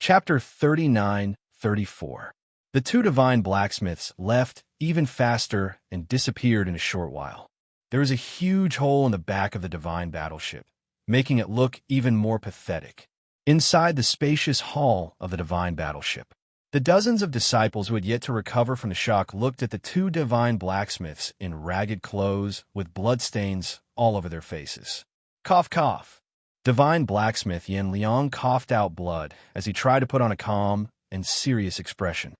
Chapter 39-34. The two divine blacksmiths left even faster and disappeared in a short while. There is a huge hole in the back of the divine battleship, making it look even more pathetic. Inside the spacious hall of the divine battleship, the dozens of disciples who had yet to recover from the shock looked at the two divine blacksmiths in ragged clothes with bloodstains all over their faces. Cough, cough. Divine blacksmith Yin Liang coughed out blood as he tried to put on a calm and serious expression.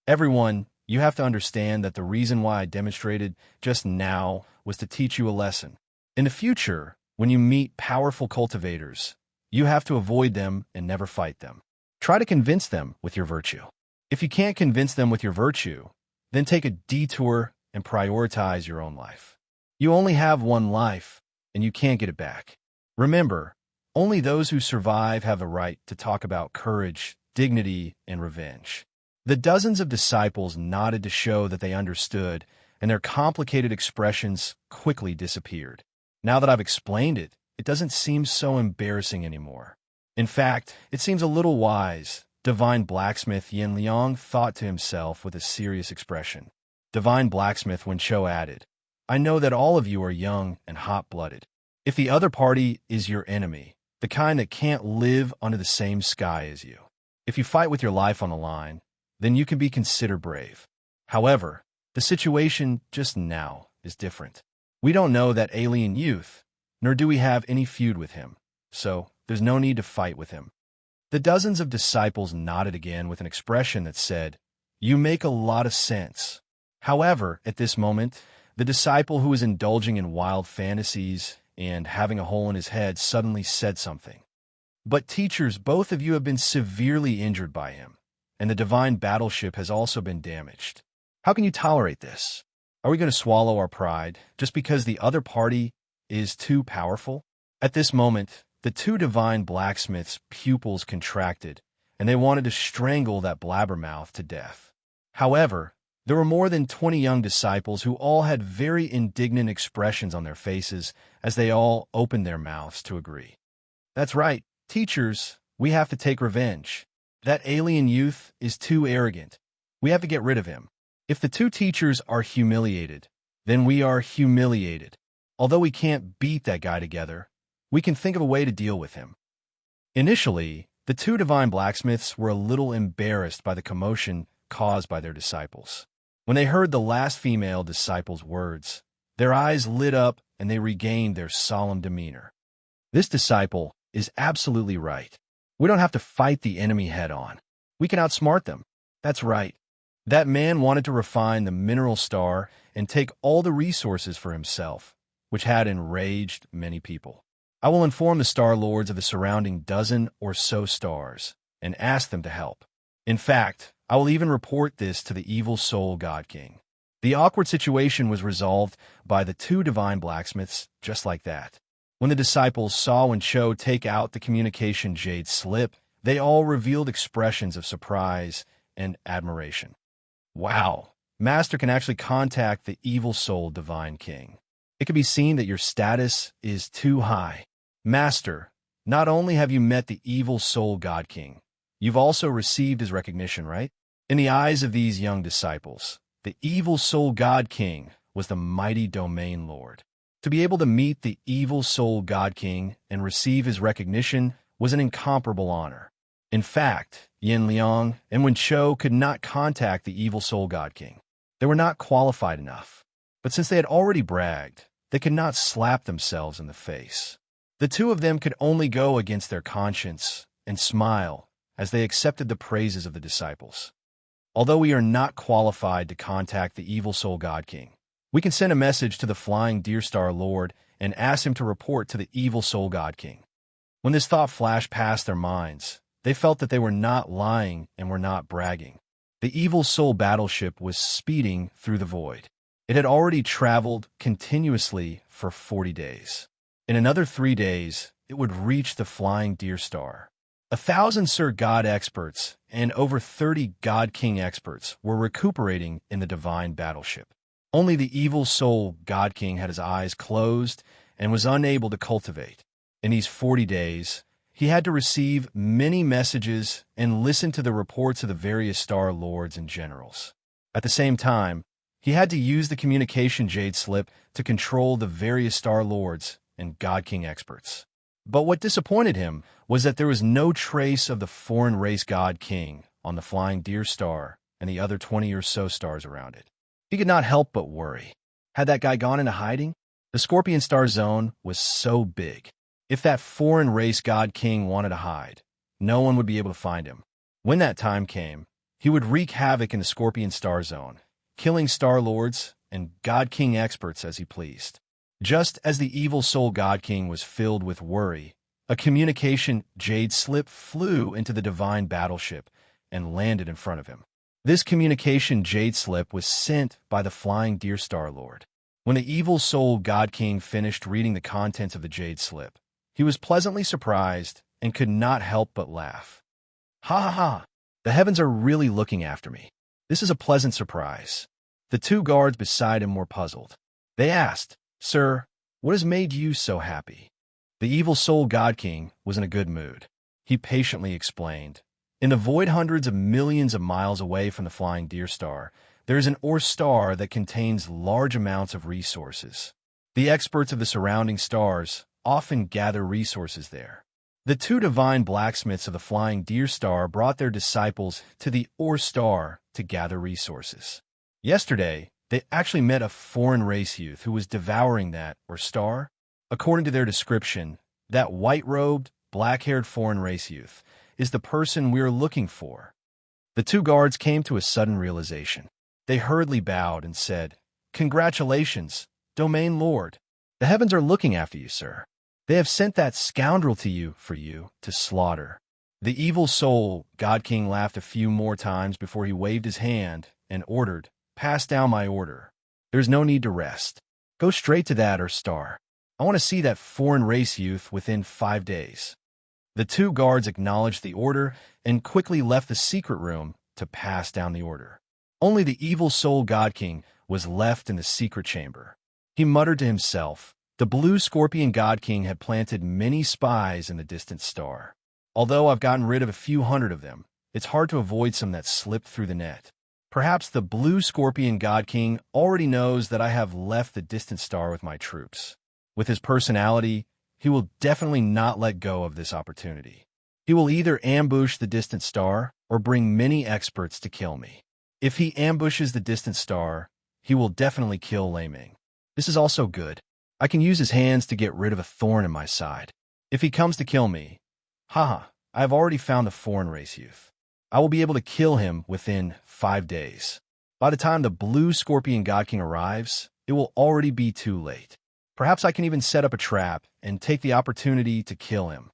Everyone, you have to understand that the reason why I demonstrated just now was to teach you a lesson. In the future, when you meet powerful cultivators, you have to avoid them and never fight them. Try to convince them with your virtue. If you can't convince them with your virtue, then take a detour and prioritize your own life. You only have one life, and you can't get it back. Remember, only those who survive have the right to talk about courage, dignity, and revenge. The dozens of disciples nodded to show that they understood, and their complicated expressions quickly disappeared. Now that I've explained it, it doesn't seem so embarrassing anymore. In fact, it seems a little wise. Divine blacksmith Yin Liang thought to himself with a serious expression. Divine blacksmith Wen Chou added, I know that all of you are young and hot-blooded. If the other party is your enemy, the kind that can't live under the same sky as you, if you fight with your life on the line, then you can be considered brave. However, the situation just now is different. We don't know that alien youth, nor do we have any feud with him, so there's no need to fight with him. The dozens of disciples nodded again with an expression that said, You make a lot of sense. However, at this moment, the disciple who was indulging in wild fantasies and having a hole in his head suddenly said something. But teachers, both of you have been severely injured by him, and the divine battleship has also been damaged. How can you tolerate this? Are we going to swallow our pride just because the other party is too powerful? At this moment, the two divine blacksmiths' pupils contracted, and they wanted to strangle that blabbermouth to death. However, there were more than 20 young disciples who all had very indignant expressions on their faces as they all opened their mouths to agree. That's right, teachers, we have to take revenge. That alien youth is too arrogant. We have to get rid of him. If the two teachers are humiliated, then we are humiliated. Although we can't beat that guy together, we can think of a way to deal with him. Initially, the two divine blacksmiths were a little embarrassed by the commotion caused by their disciples. When they heard the last female disciple's words, their eyes lit up and they regained their solemn demeanor. This disciple is absolutely right. We don't have to fight the enemy head-on. We can outsmart them. That's right. That man wanted to refine the mineral star and take all the resources for himself, which had enraged many people. I will inform the Star Lords of the surrounding dozen or so stars and ask them to help. In fact, I will even report this to the evil soul God King. The awkward situation was resolved by the two divine blacksmiths just like that. When the disciples saw Wen Chou take out the communication jade slip, they all revealed expressions of surprise and admiration. Wow, Master can actually contact the evil soul divine king. It can be seen that your status is too high. Master, not only have you met the evil soul God King, you've also received his recognition, right? In the eyes of these young disciples, the evil soul God King was the mighty domain lord. To be able to meet the evil soul God King and receive his recognition was an incomparable honor. In fact, Yin Liang and Wen Chou could not contact the evil soul God King. They were not qualified enough. But since they had already bragged, they could not slap themselves in the face. The two of them could only go against their conscience and smile as they accepted the praises of the disciples. Although we are not qualified to contact the evil soul God King, we can send a message to the flying deer star Lord and ask him to report to the evil soul God King. When this thought flashed past their minds, they felt that they were not lying and were not bragging. The evil soul battleship was speeding through the void. It had already traveled continuously for 40 days. In another 3 days, it would reach the flying deer star. 1,000 Sir God experts and over 30 God King experts were recuperating in the divine battleship. Only the evil soul God King had his eyes closed and was unable to cultivate. In these 40 days, he had to receive many messages and listen to the reports of the various star lords and generals. At the same time, he had to use the communication jade slip to control the various star lords and God King experts. But what disappointed him was that there was no trace of the foreign race God King on the flying deer star and the other 20 or so stars around it. He could not help but worry. Had that guy gone into hiding? The Scorpion Star Zone was so big. If that foreign race God King wanted to hide, no one would be able to find him. When that time came, he would wreak havoc in the Scorpion Star Zone, killing Star Lords and God King experts as he pleased. Just as the evil soul God King was filled with worry, a communication jade slip flew into the divine battleship and landed in front of him. This communication jade slip was sent by the flying deer Star Lord. When the evil soul God King finished reading the contents of the jade slip, he was pleasantly surprised and could not help but laugh. Ha ha ha! The heavens are really looking after me. This is a pleasant surprise. The two guards beside him were puzzled. They asked, "Sir, what has made you so happy?" The evil soul God King was in a good mood. He patiently explained, "In the void hundreds of millions of miles away from the flying deer star, there is an ore star that contains large amounts of resources. The experts of the surrounding stars often gather resources there. The two divine blacksmiths of the flying deer star brought their disciples to the ore star to gather resources. Yesterday, they actually met a foreign race youth who was devouring that ore star. According to their description, that white-robed, black-haired foreign race youth is the person we are looking for." The two guards came to a sudden realization. They hurriedly bowed and said, "Congratulations, Domain Lord. The heavens are looking after you, sir. They have sent that scoundrel to you for you to slaughter." The evil soul God King laughed a few more times before he waved his hand and ordered, "Pass down my order. There's no need to rest. Go straight to that ore star. I want to see that foreign race youth within 5 days." The two guards acknowledged the order and quickly left the secret room to pass down the order. Only the evil soul God King was left in the secret chamber. He muttered to himself, "The blue scorpion God King had planted many spies in the distant star. Although I've gotten rid of a few hundred of them, it's hard to avoid some that slipped through the net. Perhaps the blue scorpion God King already knows that I have left the distant star with my troops. With his personality, he will definitely not let go of this opportunity. He will either ambush the distant star or bring many experts to kill me. If he ambushes the distant star, he will definitely kill Lei Ming. This is also good. I can use his hands to get rid of a thorn in my side. If he comes to kill me, haha, I have already found the foreign race youth. I will be able to kill him within 5 days. By the time the blue scorpion God King arrives, it will already be too late. Perhaps I can even set up a trap and take the opportunity to kill him."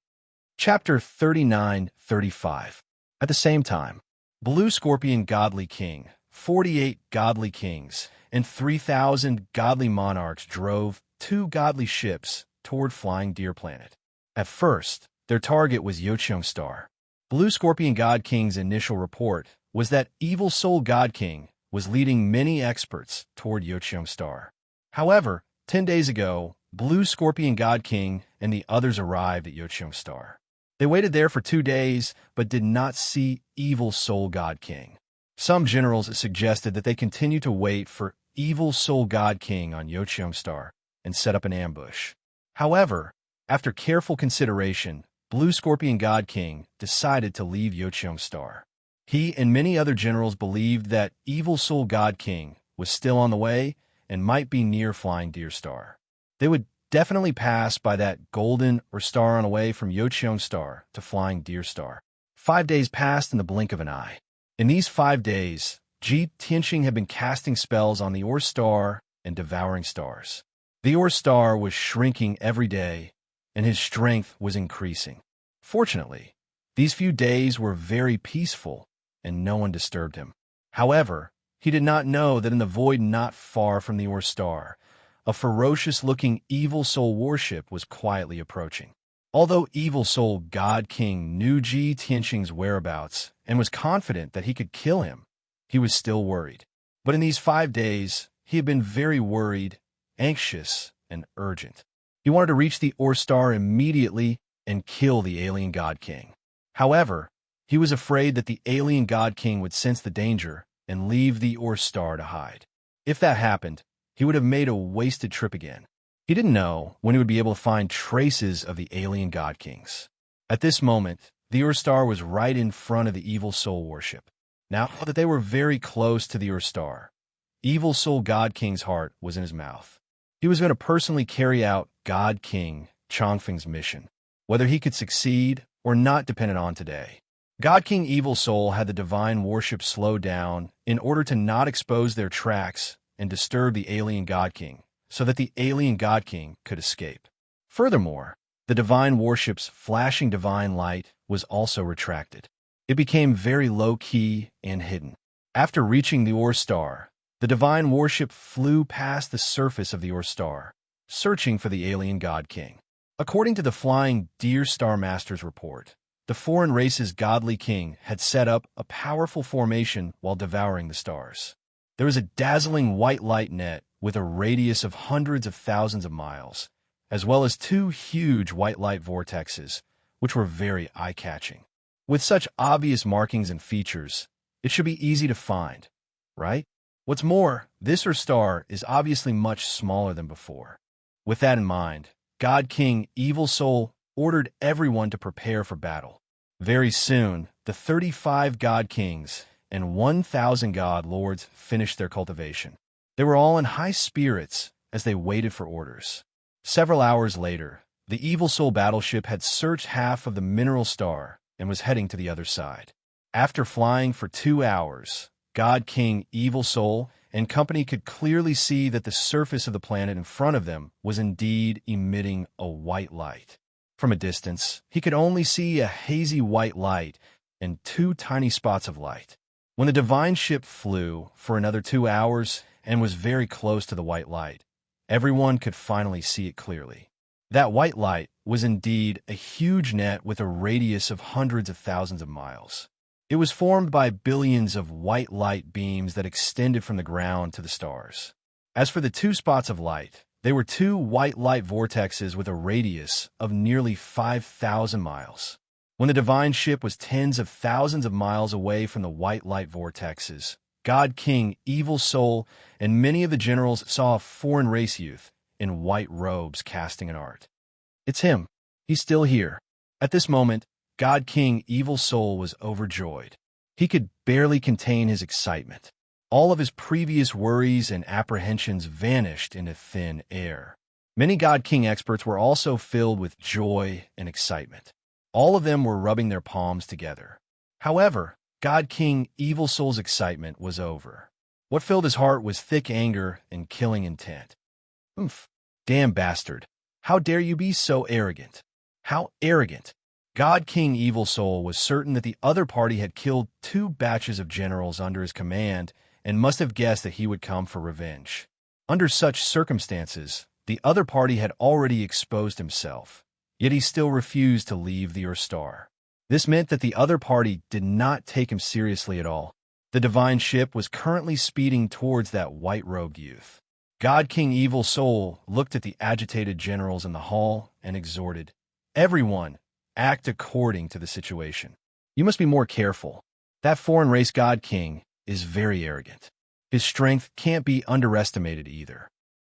Chapter 39-35. At the same time, Blue Scorpion Godly King, 48 godly kings, and 3,000 godly monarchs drove 2 godly ships toward Flying Deer Planet. At first, their target was Yocheong Star. Blue Scorpion God King's initial report was that Evil Soul God King was leading many experts toward Yocheong Star. However, 10 days ago, Blue Scorpion God King and the others arrived at Yocheong Star. They waited there for 2 days, but did not see Evil Soul God King. Some generals suggested that they continue to wait for Evil Soul God King on Yocheong Star and set up an ambush. However, after careful consideration, Blue Scorpion God King decided to leave Yocheong Star. He and many other generals believed that Evil Soul God King was still on the way and might be near Flying Deer Star. They would definitely pass by that golden or star on the way from Yocheong Star to Flying Deer Star. 5 days passed in the blink of an eye. In these 5 days, Ji Tianxing had been casting spells on the ore star and devouring stars. The ore star was shrinking every day, and his strength was increasing. Fortunately, these few days were very peaceful, and no one disturbed him. However, he did not know that in the void not far from the ore star, a ferocious-looking Evil Soul warship was quietly approaching. Although Evil Soul God King knew Ji Tianxing's whereabouts and was confident that he could kill him, he was still worried. But in these 5 days, he had been very worried, anxious, and urgent. He wanted to reach the ore star immediately and kill the alien God King. However, he was afraid that the alien God King would sense the danger and leave the star to hide. If that happened, he would have made a wasted trip again. He didn't know when he would be able to find traces of the alien God Kings. At this moment, the star was right in front of the evil soul worship. Now that they were very close to the star, evil soul God King's heart was in his mouth. He was going to personally carry out God King Chongfeng's mission. Whether he could succeed or not depended on today. God King Evil Soul had the divine worship slow down in order to not expose their tracks and disturb the alien God King, so that the alien God King could escape. Furthermore, the divine worship's flashing divine light was also retracted. It became very low-key and hidden. After reaching the star, the divine worship flew past the surface of the star, searching for the alien God King. According to the Flying Deer Star Master's report, the foreign race's godly king had set up a powerful formation while devouring the stars. There was a dazzling white light net with a radius of hundreds of thousands of miles, as well as two huge white light vortexes, which were very eye-catching. With such obvious markings and features, it should be easy to find, right? What's more, this star is obviously much smaller than before. With that in mind, God King Evil Soul ordered everyone to prepare for battle. Very soon, the 35 God Kings and 1,000 God Lords finished their cultivation. They were all in high spirits as they waited for orders. Several hours later, the Evil Soul battleship had searched half of the mineral star and was heading to the other side. After flying for 2 hours, God King Evil Soul and company could clearly see that the surface of the planet in front of them was indeed emitting a white light. From a distance, he could only see a hazy white light and 2 tiny spots of light. When the divine ship flew for another 2 hours and was very close to the white light, everyone could finally see it clearly. That white light was indeed a huge net with a radius of hundreds of thousands of miles. It was formed by billions of white light beams that extended from the ground to the stars. As for the 2 spots of light, they were 2 white light vortexes with a radius of nearly 5,000 miles. When the divine ship was tens of thousands of miles away from the white light vortexes, God King Evil Soul and many of the generals saw a foreign race youth in white robes casting an art. It's him. He's still here. At this moment, God King Evil Soul was overjoyed. He could barely contain his excitement. All of his previous worries and apprehensions vanished into thin air. Many God King experts were also filled with joy and excitement. All of them were rubbing their palms together. However, God King Evil Soul's excitement was over. What filled his heart was thick anger and killing intent. Oomph! Damn bastard! How dare you be so arrogant? How arrogant! God King Evil Soul was certain that the other party had killed 2 batches of generals under his command and must have guessed that he would come for revenge. Under such circumstances, the other party had already exposed himself, yet he still refused to leave the star. This meant that the other party did not take him seriously at all. The divine ship was currently speeding towards that white-robed youth. God King Evil Soul looked at the agitated generals in the hall and exhorted, "Everyone, act according to the situation. You must be more careful. That foreign race God King is very arrogant. His strength can't be underestimated either."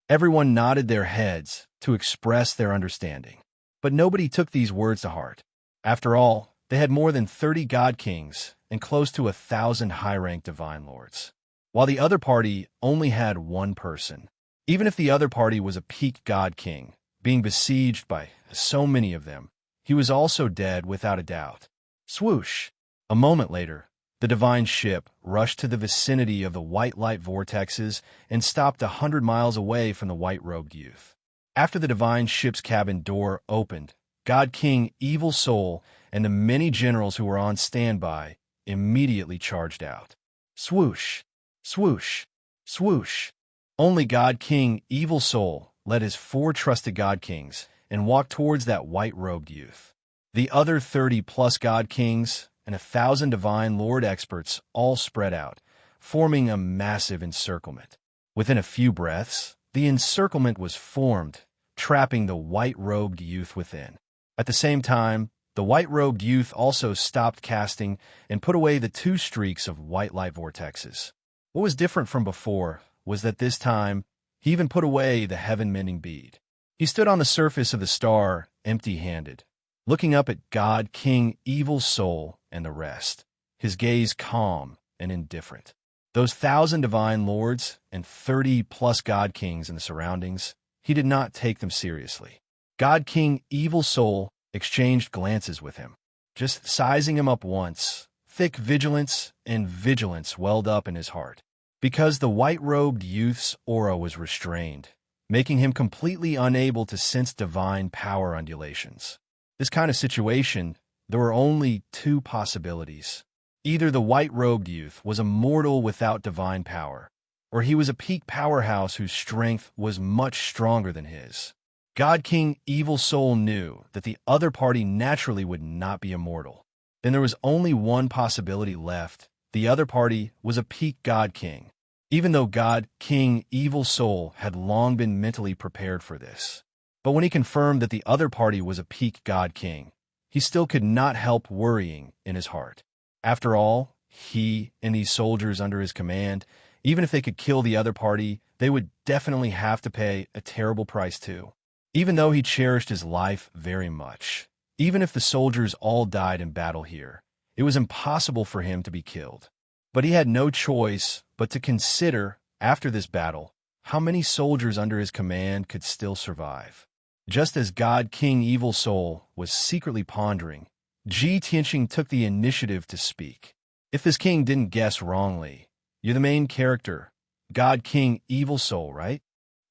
Everyone nodded their heads to express their understanding, but nobody took these words to heart. After all, they had more than 30 God Kings and close to 1,000 high-ranked divine lords, while the other party only had 1 person. Even if the other party was a peak God King, being besieged by so many of them, he was also dead without a doubt. Swoosh! A moment later, the divine ship rushed to the vicinity of the white light vortexes and stopped 100 miles away from the white-robed youth. After the divine ship's cabin door opened, God King Evil Soul and the many generals who were on standby immediately charged out. Swoosh! Swoosh! Swoosh! Only God King Evil Soul led his 4 trusted God Kings and walked towards that white-robed youth. The other 30-plus God Kings and 1,000 divine lord experts all spread out, forming a massive encirclement. Within a few breaths, the encirclement was formed, trapping the white-robed youth within. At the same time, the white-robed youth also stopped casting and put away the 2 streaks of white light vortexes. What was different from before was that this time, he even put away the heaven-mending bead. He stood on the surface of the star, empty-handed, looking up at God, King, Evil Soul, and the rest, his gaze calm and indifferent. Those 1,000 divine lords and 30-plus God Kings in the surroundings, he did not take them seriously. God King Evil Soul exchanged glances with him, just sizing him up once. Thick vigilance and vigilance welled up in his heart, because the white-robed youth's aura was restrained, making him completely unable to sense divine power undulations. This kind of situation, there were only 2 possibilities. Either the white-robed youth was a mortal without divine power, or he was a peak powerhouse whose strength was much stronger than his. God King Evil Soul knew that the other party naturally would not be immortal. Then there was only one possibility left. The other party was a peak God King, even though God King Evil Soul had long been mentally prepared for this. But when he confirmed that the other party was a peak God King, he still could not help worrying in his heart. After all, he and these soldiers under his command, even if they could kill the other party, they would definitely have to pay a terrible price too. Even though he cherished his life very much, even if the soldiers all died in battle here, it was impossible for him to be killed. But he had no choice but to consider, after this battle, how many soldiers under his command could still survive. Just as God King Evil Soul was secretly pondering, Ji Tianqing took the initiative to speak. If this king didn't guess wrongly, you're the main character, God King Evil Soul, right?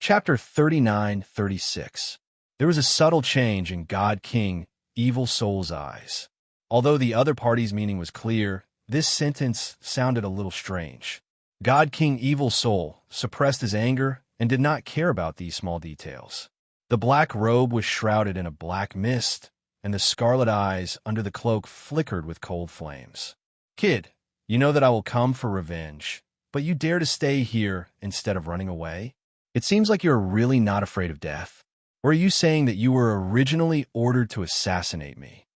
Chapter 39-36. There was a subtle change in God King Evil Soul's eyes. Although the other party's meaning was clear, this sentence sounded a little strange. God King Evil Soul suppressed his anger and did not care about these small details. The black robe was shrouded in a black mist, and the scarlet eyes under the cloak flickered with cold flames. Kid, you know that I will come for revenge, but you dare to stay here instead of running away? It seems like you're really not afraid of death. Or are you saying that you were originally ordered to assassinate me?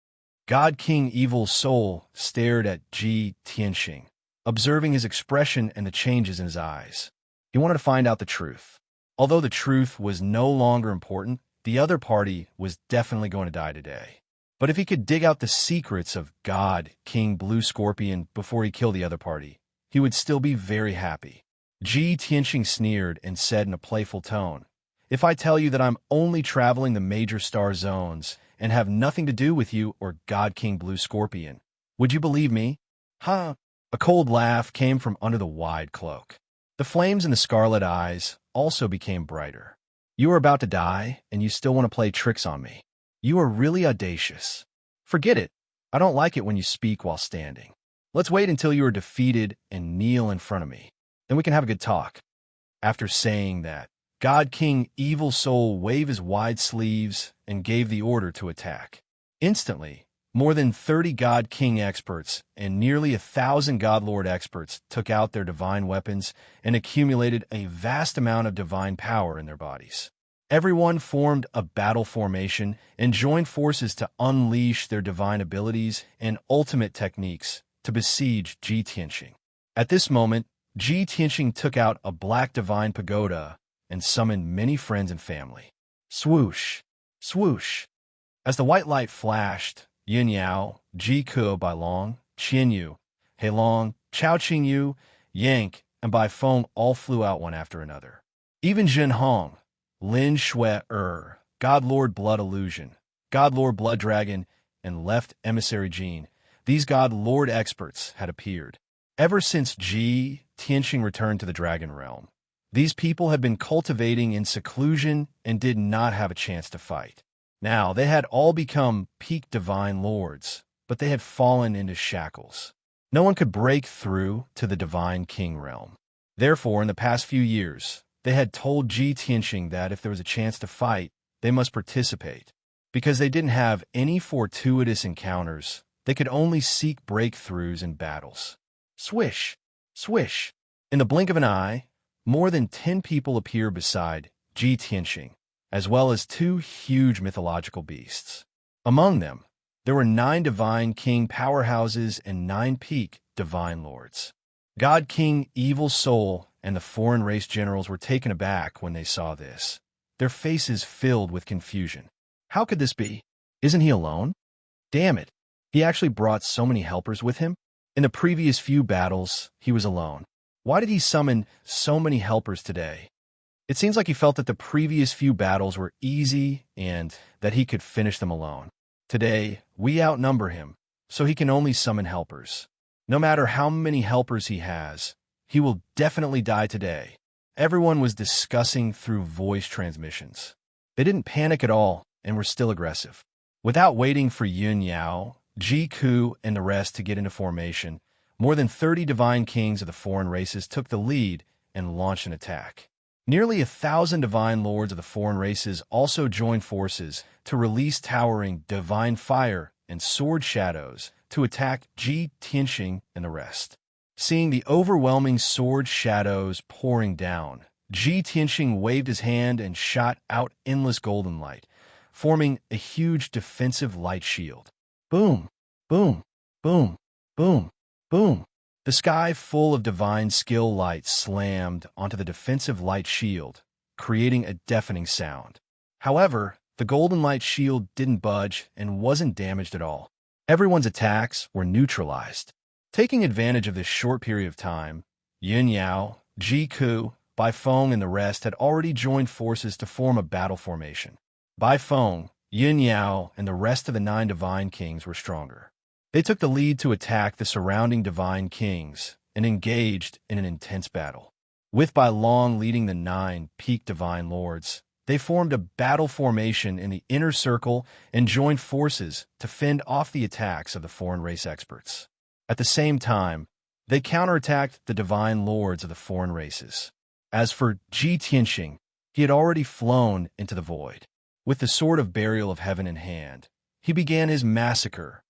God King Evil Soul stared at Ji Tianqing, observing his expression and the changes in his eyes. He wanted to find out the truth. Although the truth was no longer important, the other party was definitely going to die today. But if he could dig out the secrets of God King Blue Scorpion before he killed the other party, he would still be very happy. Ji Tianqing sneered and said in a playful tone, "If I tell you that I'm only traveling the major star zones and have nothing to do with you or God King Blue Scorpion, would you believe me?" Huh? A cold laugh came from under the wide cloak. The flames in the scarlet eyes also became brighter. "You are about to die, and you still want to play tricks on me. You are really audacious. Forget it. I don't like it when you speak while standing. Let's wait until you are defeated and kneel in front of me. Then we can have a good talk." After saying that, God King Evil Soul waved his wide sleeves and gave the order to attack. Instantly, more than 30 God King experts and nearly 1,000 God Lord experts took out their divine weapons and accumulated a vast amount of divine power in their bodies. Everyone formed a battle formation and joined forces to unleash their divine abilities and ultimate techniques to besiege Ji Tianqing. At this moment, Ji Tianqing took out a black divine pagoda and summoned many friends and family. Swoosh! Swoosh! As the white light flashed, Yin Yao, Ji Ke Bai Long, Qian Yu, He Long, Chao Qing Yu, Yank, and Bai Feng all flew out one after another. Even Jin Hong, Lin Shui God Lord Blood Illusion, God Lord Blood Dragon, and Left Emissary Jean, these God Lord experts had appeared. Ever since Ji Tianqing returned to the Dragon Realm, these people had been cultivating in seclusion and did not have a chance to fight. Now, they had all become peak divine lords, but they had fallen into shackles. No one could break through to the divine king realm. Therefore, in the past few years, they had told Ji Tianqing that if there was a chance to fight, they must participate. Because they didn't have any fortuitous encounters, they could only seek breakthroughs in battles. Swish! Swish! In the blink of an eye, more than 10 people appear beside Ji Tianqing, as well as 2 huge mythological beasts. Among them, there were 9 divine king powerhouses and 9 peak divine lords. God King Evil Soul and the foreign race generals were taken aback when they saw this, their faces filled with confusion. How could this be? Isn't he alone? Damn it, he actually brought so many helpers with him? In the previous few battles, he was alone. Why did he summon so many helpers today? It seems like he felt that the previous few battles were easy and that he could finish them alone. Today, we outnumber him, so he can only summon helpers. No matter how many helpers he has, he will definitely die today. Everyone was discussing through voice transmissions. They didn't panic at all and were still aggressive. Without waiting for Yun Yao, Ji Ku, and the rest to get into formation, more than 30 divine kings of the foreign races took the lead and launched an attack. Nearly 1,000 divine lords of the foreign races also joined forces to release towering divine fire and sword shadows to attack Ji Tianxing and the rest. Seeing the overwhelming sword shadows pouring down, Ji Tianxing waved his hand and shot out endless golden light, forming a huge defensive light shield. Boom, boom, boom, boom, boom. The sky full of divine skill light slammed onto the defensive light shield, creating a deafening sound. However, the golden light shield didn't budge and wasn't damaged at all. Everyone's attacks were neutralized. Taking advantage of this short period of time, Yun Yao, Ji Ku, Bai Feng, and the rest had already joined forces to form a battle formation. Bai Feng, Yun Yao, and the rest of the 9 divine kings were stronger. They took the lead to attack the surrounding divine kings and engaged in an intense battle. With Bai Long leading the 9 peak divine lords, they formed a battle formation in the inner circle and joined forces to fend off the attacks of the foreign race experts. At the same time, they counterattacked the divine lords of the foreign races. As for Ji Tianxing, he had already flown into the void. With the sword of burial of heaven in hand, he began his massacre.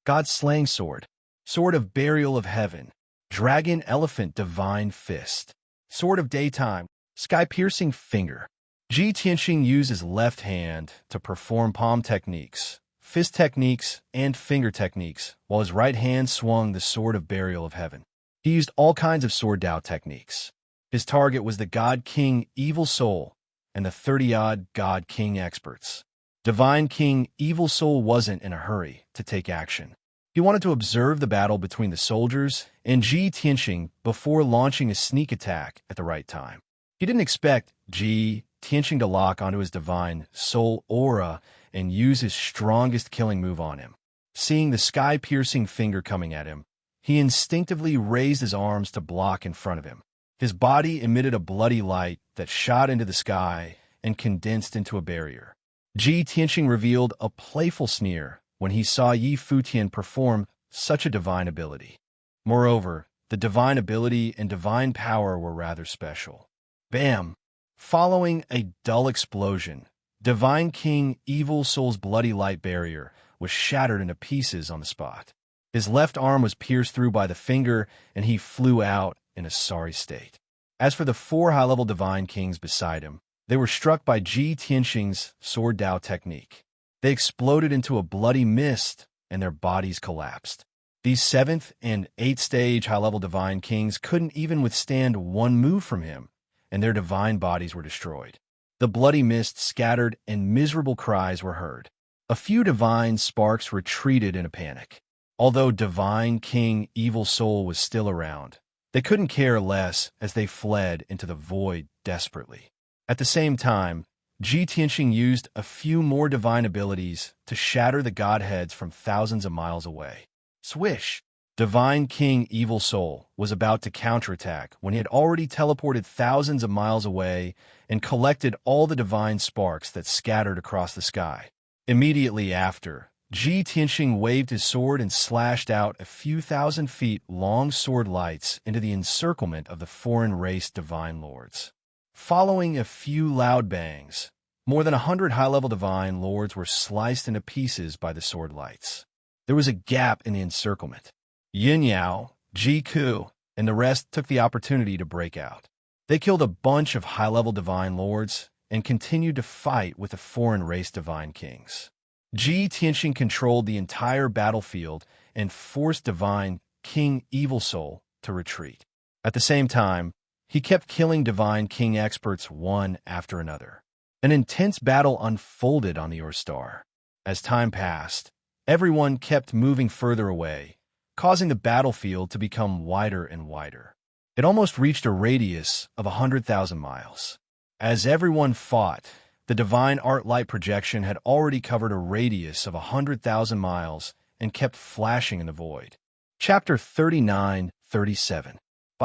God's slaying sword, sword of burial of heaven, dragon elephant divine fist, sword of daytime, sky-piercing finger. Ji Tianxing used his left hand to perform palm techniques, fist techniques, and finger techniques, while his right hand swung the sword of burial of heaven. He used all kinds of sword Dao techniques. His target was the God King Evil Soul and the 30-odd God King experts. Divine King Evil Soul wasn't in a hurry to take action. He wanted to observe the battle between the soldiers and Ji Tianxing before launching a sneak attack at the right time. He didn't expect Ji Tianxing to lock onto his divine soul aura and use his strongest killing move on him. Seeing the sky-piercing finger coming at him, he instinctively raised his arms to block in front of him. His body emitted a bloody light that shot into the sky and condensed into a barrier. Ji Tianxing revealed a playful sneer when he saw Yi Futian perform such a divine ability. Moreover, the divine ability and divine power were rather special. Bam! Following a dull explosion, Divine King Evil Soul's bloody light barrier was shattered into pieces on the spot. His left arm was pierced through by the finger, and he flew out in a sorry state. As for the 4 high-level divine kings beside him, they were struck by Ji Tianxing's sword Dao technique. They exploded into a bloody mist, and their bodies collapsed. These 7th and 8th stage high-level divine kings couldn't even withstand one move from him, and their divine bodies were destroyed. The bloody mist scattered, and miserable cries were heard. A few divine sparks retreated in a panic. Although Divine King Evil Soul was still around, they couldn't care less as they fled into the void desperately. At the same time, Ji Tianxing used a few more divine abilities to shatter the godheads from thousands of miles away. Swish! Divine King Evil Soul was about to counterattack when he had already teleported thousands of miles away and collected all the divine sparks that scattered across the sky. Immediately after, Ji Tianxing waved his sword and slashed out a few thousand feet long sword lights into the encirclement of the foreign race divine lords. Following a few loud bangs, more than 100 high-level divine lords were sliced into pieces by the sword lights. There was a gap in the encirclement. Yin Yao, Ji Ku, and the rest took the opportunity to break out. They killed a bunch of high-level divine lords and continued to fight with the foreign race divine kings. Ji Tianxing controlled the entire battlefield and forced Divine King Evil Soul to retreat. At the same time, he kept killing Divine King experts one after another. An intense battle unfolded on the Star. As time passed, everyone kept moving further away, causing the battlefield to become wider and wider. It almost reached a radius of 100,000 miles. As everyone fought, the divine art light projection had already covered a radius of 100,000 miles and kept flashing in the void. Chapter 39-37.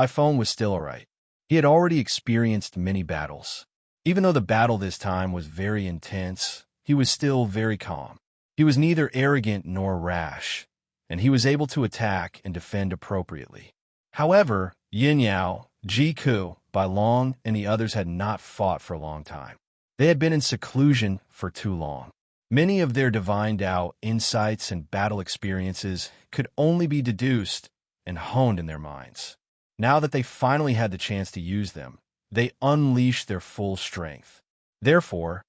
Phone was still alright. He had already experienced many battles. Even though the battle this time was very intense, he was still very calm. He was neither arrogant nor rash, and he was able to attack and defend appropriately. However, Yin Yao, Ji Ku, Bai Long, and the others had not fought for a long time. They had been in seclusion for too long. Many of their divine Tao insights and battle experiences could only be deduced and honed in their minds. Now that they finally had the chance to use them, they unleashed their full strength. Therefore,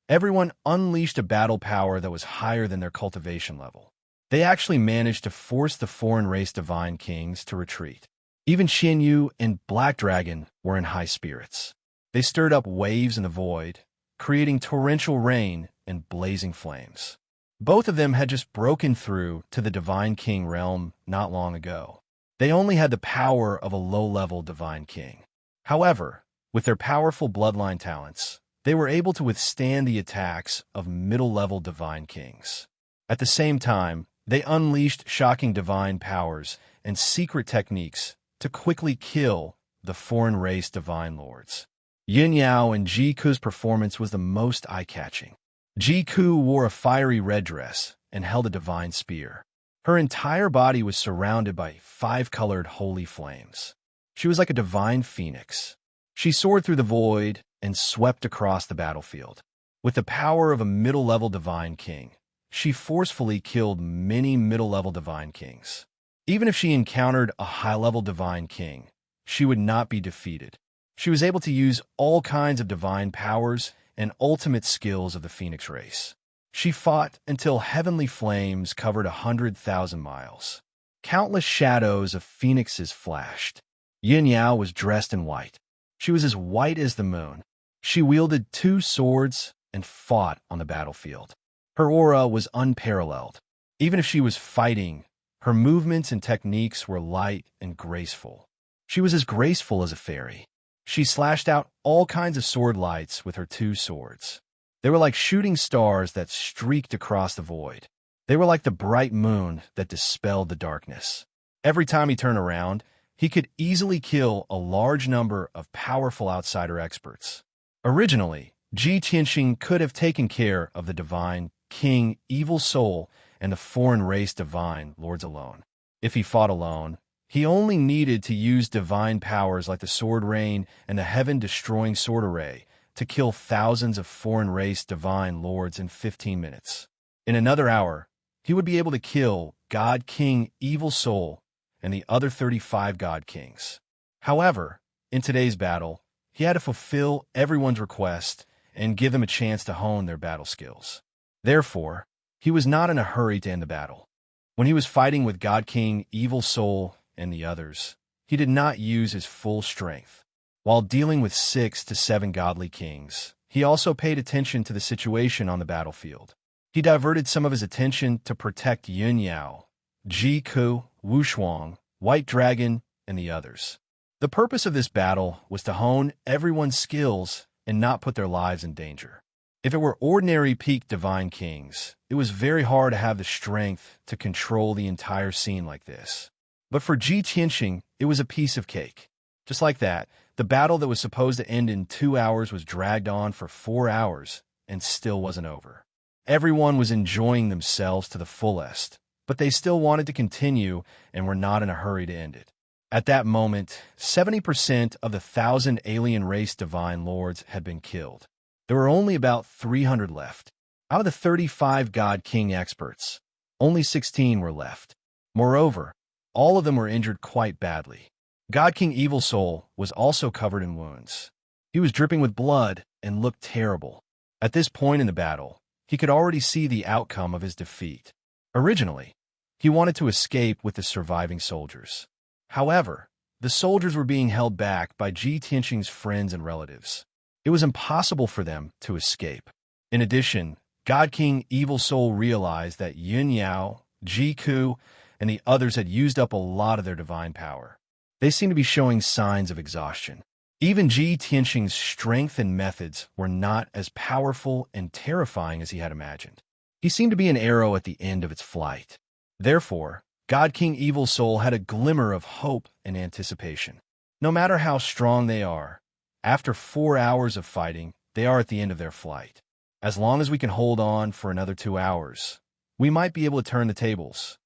everyone unleashed a battle power that was higher than their cultivation level. They actually managed to force the foreign race divine kings to retreat. Even Xian Yu and Black Dragon were in high spirits. They stirred up waves in the void, creating torrential rain and blazing flames. Both of them had just broken through to the Divine King realm not long ago. They only had the power of a low-level Divine King. However, with their powerful bloodline talents, they were able to withstand the attacks of middle-level Divine Kings. At the same time, they unleashed shocking divine powers and secret techniques to quickly kill the foreign race divine lords. Yin Yao and Ji Ku's performance was the most eye-catching. Ji Ku wore a fiery red dress and held a divine spear. Her entire body was surrounded by 5-colored holy flames. She was like a divine phoenix. She soared through the void and swept across the battlefield. With the power of a middle-level divine king, she forcefully killed many middle-level divine kings. Even if she encountered a high-level divine king, she would not be defeated. She was able to use all kinds of divine powers and ultimate skills of the Phoenix race. She fought until heavenly flames covered 100,000 miles. Countless shadows of phoenixes flashed. Yin Yao was dressed in white. She was as white as the moon. She wielded 2 swords and fought on the battlefield. Her aura was unparalleled. Even if she was fighting, her movements and techniques were light and graceful. She was as graceful as a fairy. She slashed out all kinds of sword lights with her 2 swords. They were like shooting stars that streaked across the void. They were like the bright moon that dispelled the darkness. Every time he turned around, he could easily kill a large number of powerful outsider experts. Originally, Ji Tianxing could have taken care of the divine king, evil soul, and the foreign race divine lords alone. If he fought alone, he only needed to use divine powers like the sword rain and the heaven-destroying sword array to kill thousands of foreign race divine lords in 15 minutes. In another hour, he would be able to kill God King Evil Soul and the other 35 God Kings. However, in today's battle, he had to fulfill everyone's request and give them a chance to hone their battle skills. Therefore, he was not in a hurry to end the battle. When he was fighting with God King Evil Soul and the others, he did not use his full strength. While dealing with 6 to 7 godly kings, he also paid attention to the situation on the battlefield. He diverted some of his attention to protect Yin Yao, Ji Ku, Wu Shuang, White Dragon, and the others. The purpose of this battle was to hone everyone's skills and not put their lives in danger. If it were ordinary peak divine kings, it was very hard to have the strength to control the entire scene like this. But for Ji Tianxing, it was a piece of cake. Just like that, the battle that was supposed to end in 2 hours was dragged on for 4 hours and still wasn't over. Everyone was enjoying themselves to the fullest, but they still wanted to continue and were not in a hurry to end it. At that moment, 70% of the 1,000 alien race divine lords had been killed. There were only about 300 left. Out of the 35 God King experts, only 16 were left. Moreover, all of them were injured quite badly. God King Evil Soul was also covered in wounds. He was dripping with blood and looked terrible. At this point in the battle, he could already see the outcome of his defeat. Originally, he wanted to escape with the surviving soldiers. However, the soldiers were being held back by Ji Tianqing's friends and relatives. It was impossible for them to escape. In addition, God King Evil Soul realized that Yun Yao, Ji Ku, and the others had used up a lot of their divine power. They seemed to be showing signs of exhaustion. Even Ji Tianqing's strength and methods were not as powerful and terrifying as he had imagined. He seemed to be an arrow at the end of its flight. Therefore, God King Evil Soul had a glimmer of hope and anticipation. No matter how strong they are, after 4 hours of fighting, they are at the end of their flight. As long as we can hold on for another 2 hours, we might be able to turn the tables.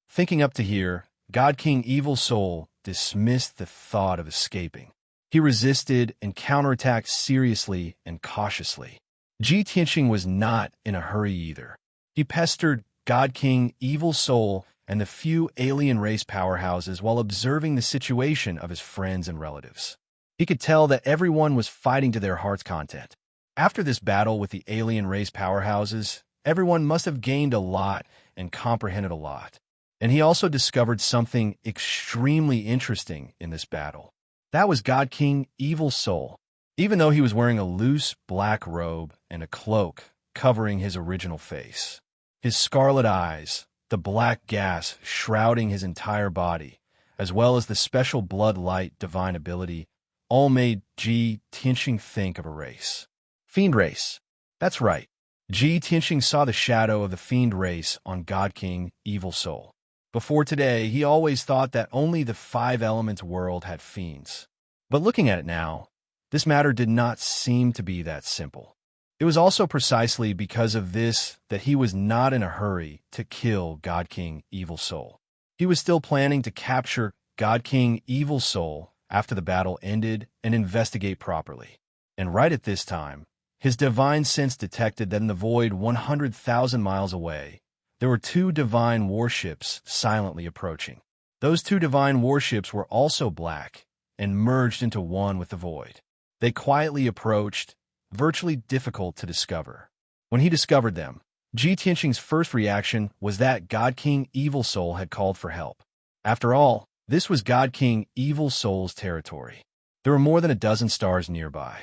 Thinking up to here, God King Evil Soul dismissed the thought of escaping. He resisted and counterattacked seriously and cautiously. Ji Tianqing was not in a hurry either. He pestered God King Evil Soul and the few alien race powerhouses while observing the situation of his friends and relatives. He could tell that everyone was fighting to their heart's content. After this battle with the alien race powerhouses, everyone must have gained a lot and comprehended a lot. And he also discovered something extremely interesting in this battle. That was God King Evil Soul. Even though he was wearing a loose black robe and a cloak covering his original face, his scarlet eyes, the black gas shrouding his entire body, as well as the special blood light divine ability, all made Ji Tianqing think of a race. Fiend race. That's right. Ji Tianqing saw the shadow of the fiend race on God King Evil Soul. Before today, he always thought that only the 5 elements world had fiends. But looking at it now, this matter did not seem to be that simple. It was also precisely because of this that he was not in a hurry to kill God King Evil Soul. He was still planning to capture God King Evil Soul after the battle ended and investigate properly. And right at this time, his divine sense detected that in the void 100,000 miles away, there were 2 divine warships silently approaching. Those 2 divine warships were also black and merged into one with the void. They quietly approached, virtually difficult to discover. When he discovered them, Ji Tianqing's first reaction was that God King Evil Soul had called for help. After all, this was God King Evil Soul's territory. There were more than a dozen stars nearby.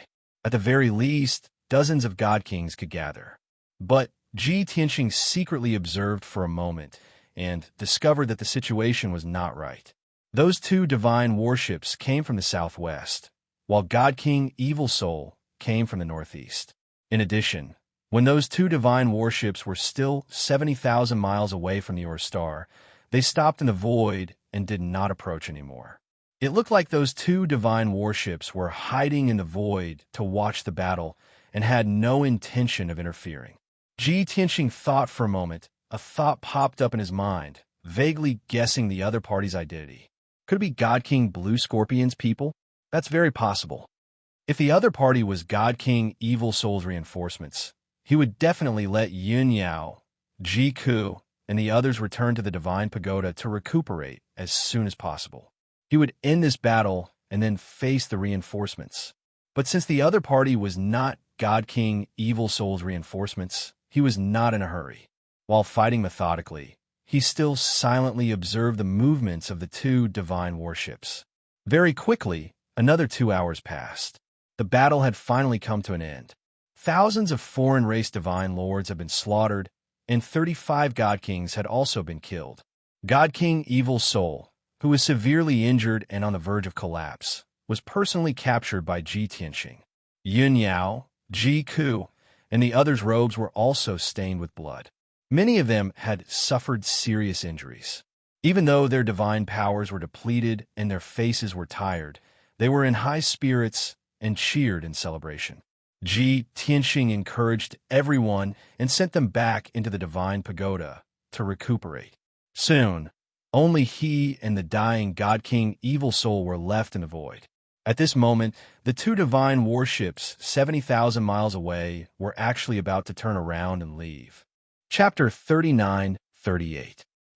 At the very least, dozens of God Kings could gather. But Ji Tianqing secretly observed for a moment and discovered that the situation was not right. Those 2 divine warships came from the southwest, while God King Evil Soul came from the northeast. In addition, when those 2 divine warships were still 70,000 miles away from the Ur star, they stopped in the void and did not approach anymore. It looked like those 2 divine warships were hiding in the void to watch the battle and had no intention of interfering. Ji Tianqing thought for a moment. A thought popped up in his mind, vaguely guessing the other party's identity. Could it be God King Blue Scorpion's people? That's very possible. If the other party was God King Evil Soul's reinforcements, he would definitely let Yun Yao, Ji Ku, and the others return to the Divine Pagoda to recuperate as soon as possible. He would end this battle and then face the reinforcements. But since the other party was not God King Evil Soul's reinforcements, he was not in a hurry. While fighting methodically, he still silently observed the movements of the 2 divine warships. Very quickly, another 2 hours passed. The battle had finally come to an end. Thousands of foreign race divine lords had been slaughtered, and 35 God Kings had also been killed. God King Evil Soul, who was severely injured and on the verge of collapse, was personally captured by Ji Tianqing. Yun Yao, Ji Ku, and the others' robes were also stained with blood. Many of them had suffered serious injuries. Even though their divine powers were depleted and their faces were tired, they were in high spirits and cheered in celebration. Ji Tianqing encouraged everyone and sent them back into the Divine Pagoda to recuperate. Soon, only he and the dying God King Evil Soul were left in the void. At this moment, the 2 divine warships 70,000 miles away were actually about to turn around and leave. Chapter 39-38.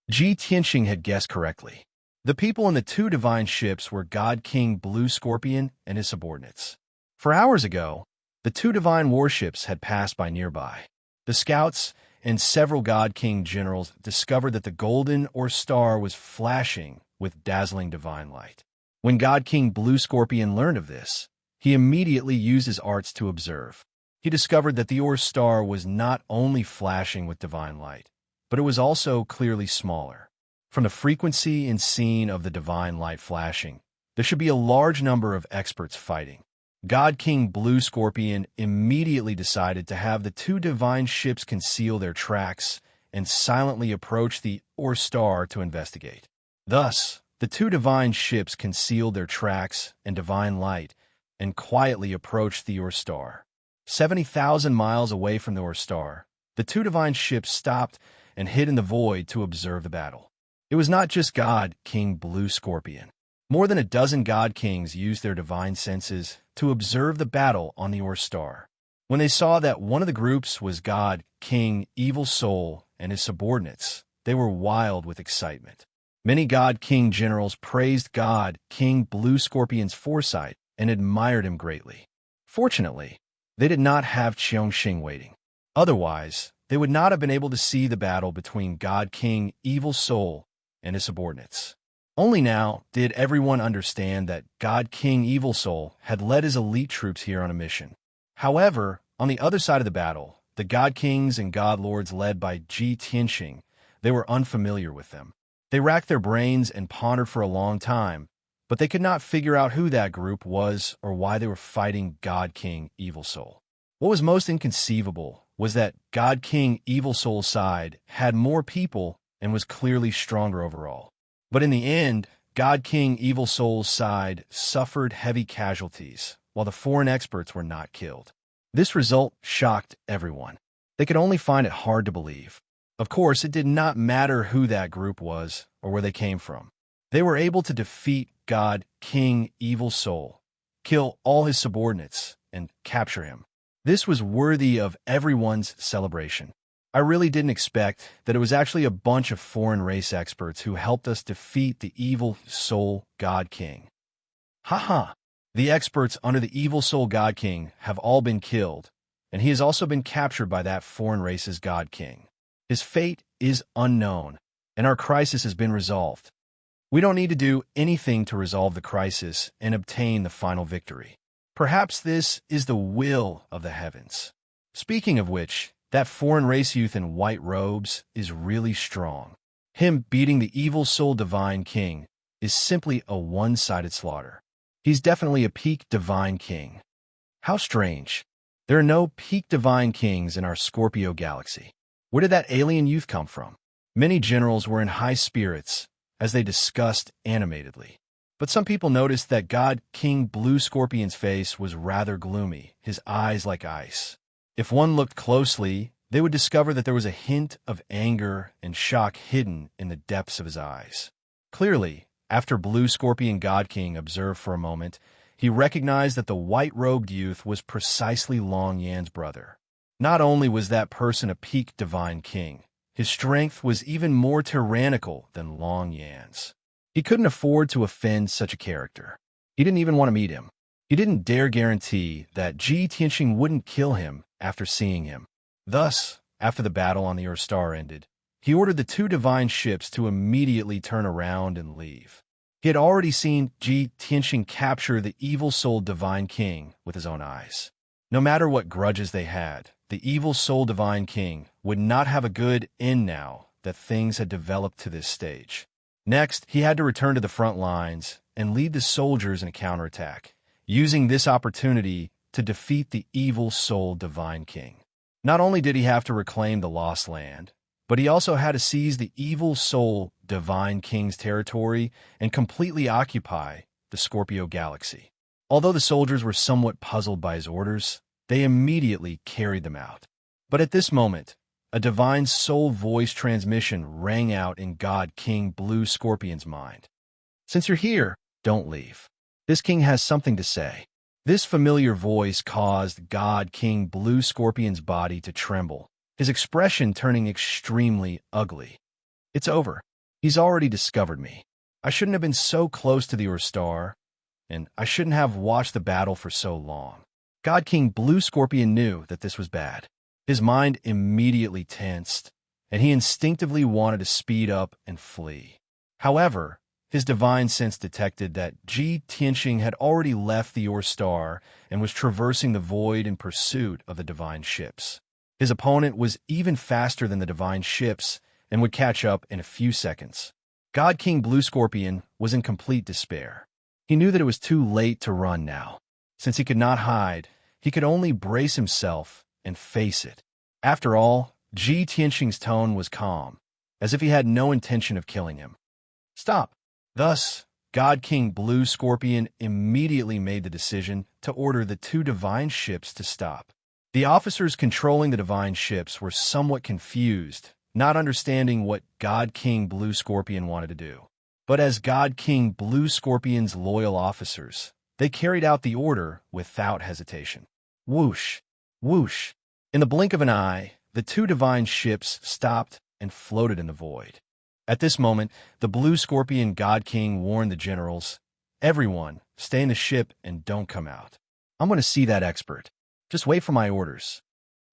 Ji Tianqing had guessed correctly. The people in the 2 divine ships were God King Blue Scorpion and his subordinates. For hours ago, the 2 divine warships had passed by nearby. The scouts and several God King generals discovered that the golden or star was flashing with dazzling divine light. When God King Blue Scorpion learned of this, he immediately used his arts to observe. He discovered that the or star was not only flashing with divine light, but it was also clearly smaller. From the frequency and scene of the divine light flashing, there should be a large number of experts fighting. God King Blue Scorpion immediately decided to have the two divine ships conceal their tracks and silently approach the or star to investigate. Thus, the two divine ships concealed their tracks and divine light and quietly approached the or star. 70,000 miles away from the or star, the two divine ships stopped and hid in the void to observe the battle. It was not just God King Blue Scorpion. More than a dozen God Kings used their divine senses to observe the battle on the or star. When they saw that one of the groups was God King Evil Soul and his subordinates, they were wild with excitement. Many God King generals praised God King Blue Scorpion's foresight and admired him greatly. Fortunately, they did not have Cheongshing waiting. Otherwise, they would not have been able to see the battle between God King Evil Soul and his subordinates. Only now did everyone understand that God King Evil Soul had led his elite troops here on a mission. However, on the other side of the battle, the God Kings and God Lords led by Ji Tianxing, they were unfamiliar with them. They racked their brains and pondered for a long time, but they could not figure out who that group was or why they were fighting God King Evil Soul. What was most inconceivable was that God King Evil Soul's side had more people and was clearly stronger overall. But in the end, God King Evil Soul's side suffered heavy casualties, while the foreign experts were not killed. This result shocked everyone. They could only find it hard to believe. Of course, it did not matter who that group was or where they came from. They were able to defeat God King Evil Soul, kill all his subordinates, and capture him. This was worthy of everyone's celebration. I really didn't expect that it was actually a bunch of foreign race experts who helped us defeat the Evil Soul God King. Haha! The experts under the Evil Soul God King have all been killed, and he has also been captured by that foreign race's God King. His fate is unknown, and our crisis has been resolved. We don't need to do anything to resolve the crisis and obtain the final victory. Perhaps this is the will of the heavens. Speaking of which, that foreign race youth in white robes is really strong. Him beating the Evil Soul Divine King is simply a one-sided slaughter. He's definitely a peak Divine King. How strange. There are no peak Divine Kings in our Scorpio galaxy. Where did that alien youth come from? Many generals were in high spirits as they discussed animatedly. But some people noticed that God King Blue Scorpion's face was rather gloomy, his eyes like ice. If one looked closely, they would discover that there was a hint of anger and shock hidden in the depths of his eyes. Clearly, after Blue Scorpion God King observed for a moment, he recognized that the white-robed youth was precisely Long Yan's brother. Not only was that person a peak Divine King, his strength was even more tyrannical than Long Yan's. He couldn't afford to offend such a character. He didn't even want to meet him. He didn't dare guarantee that Ji Tianxing wouldn't kill him after seeing him. Thus, after the battle on the Earth Star ended, he ordered the two divine ships to immediately turn around and leave. He had already seen Ji Tianxing capture the Evil Soul Divine King with his own eyes. No matter what grudges they had, the Evil Soul Divine King would not have a good end now that things had developed to this stage. Next, he had to return to the front lines and lead the soldiers in a counterattack, using this opportunity to defeat the Evil Soul Divine King. Not only did he have to reclaim the lost land, but he also had to seize the Evil Soul Divine King's territory and completely occupy the Scorpio galaxy. Although the soldiers were somewhat puzzled by his orders, they immediately carried them out. But at this moment, a divine soul voice transmission rang out in God King Blue Scorpion's mind. "Since you're here, don't leave. This king has something to say." This familiar voice caused God King Blue Scorpion's body to tremble, his expression turning extremely ugly. "It's over. He's already discovered me. I shouldn't have been so close to the Earth Star, and I shouldn't have watched the battle for so long." God King Blue Scorpion knew that this was bad. His mind immediately tensed, and he instinctively wanted to speed up and flee. However, his divine sense detected that Ji Tianxing had already left the Ur Star and was traversing the void in pursuit of the divine ships. His opponent was even faster than the divine ships and would catch up in a few seconds. God King Blue Scorpion was in complete despair. He knew that it was too late to run now. Since he could not hide, he could only brace himself and face it. After all, Ji Tianxing's tone was calm, as if he had no intention of killing him. Stop. Thus, God King Blue Scorpion immediately made the decision to order the two divine ships to stop. The officers controlling the divine ships were somewhat confused, not understanding what God King Blue Scorpion wanted to do. But as God King Blue Scorpion's loyal officers, they carried out the order without hesitation. Whoosh! Whoosh! In the blink of an eye, the two divine ships stopped and floated in the void. At this moment, the Blue Scorpion God King warned the generals, "Everyone, stay in the ship and don't come out. I'm going to see that expert. Just wait for my orders."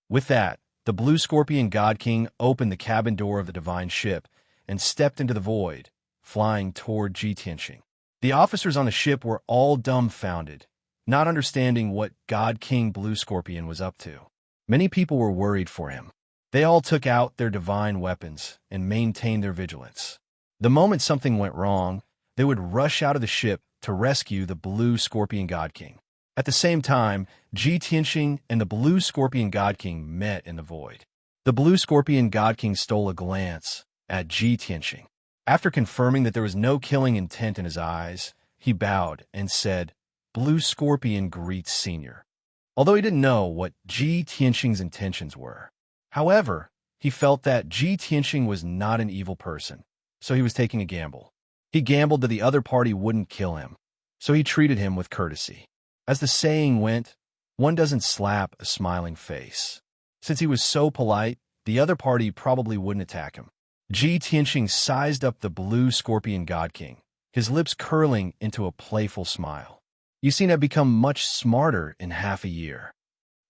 With that, the Blue Scorpion God King opened the cabin door of the divine ship and stepped into the void, flying toward Ji Tianxing. The officers on the ship were all dumbfounded, not understanding what God King Blue Scorpion was up to. Many people were worried for him. They all took out their divine weapons and maintained their vigilance. The moment something went wrong, they would rush out of the ship to rescue the Blue Scorpion God King. At the same time, Ji Tianxing and the Blue Scorpion God King met in the void. The Blue Scorpion God King stole a glance at Ji Tianxing. After confirming that there was no killing intent in his eyes, he bowed and said, "Blue Scorpion greets Senior." Although he didn't know what Ji Tianxing's intentions were. However, he felt that Ji Tianxing was not an evil person, so he was taking a gamble. He gambled that the other party wouldn't kill him, so he treated him with courtesy. As the saying went, one doesn't slap a smiling face. Since he was so polite, the other party probably wouldn't attack him. Ji Tianxing sized up the Blue Scorpion God King, his lips curling into a playful smile. "You seem to have become much smarter in half a year."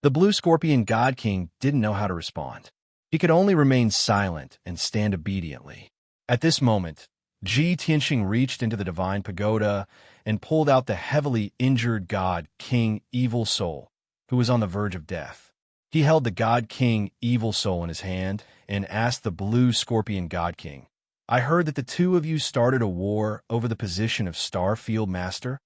The Blue Scorpion God King didn't know how to respond. He could only remain silent and stand obediently. At this moment, Ji Tianxing reached into the divine pagoda and pulled out the heavily injured God King Evil Soul, who was on the verge of death. He held the God King Evil Soul in his hand and asked the Blue Scorpion God King, "I heard that the two of you started a war over the position of Starfield Master?"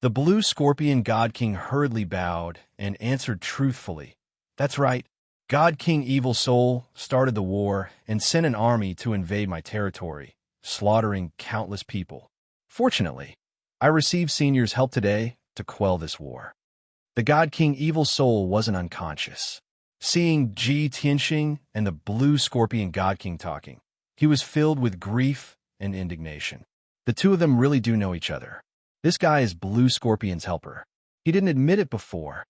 The Blue Scorpion God King hurriedly bowed and answered truthfully, "That's right. God King Evil Soul started the war and sent an army to invade my territory, slaughtering countless people. Fortunately, I received Senior's help today to quell this war." The God King Evil Soul wasn't unconscious. Seeing Ji Tianxing and the Blue Scorpion God King talking, he was filled with grief and indignation. The two of them really do know each other. This guy is Blue Scorpion's helper. He didn't admit it before.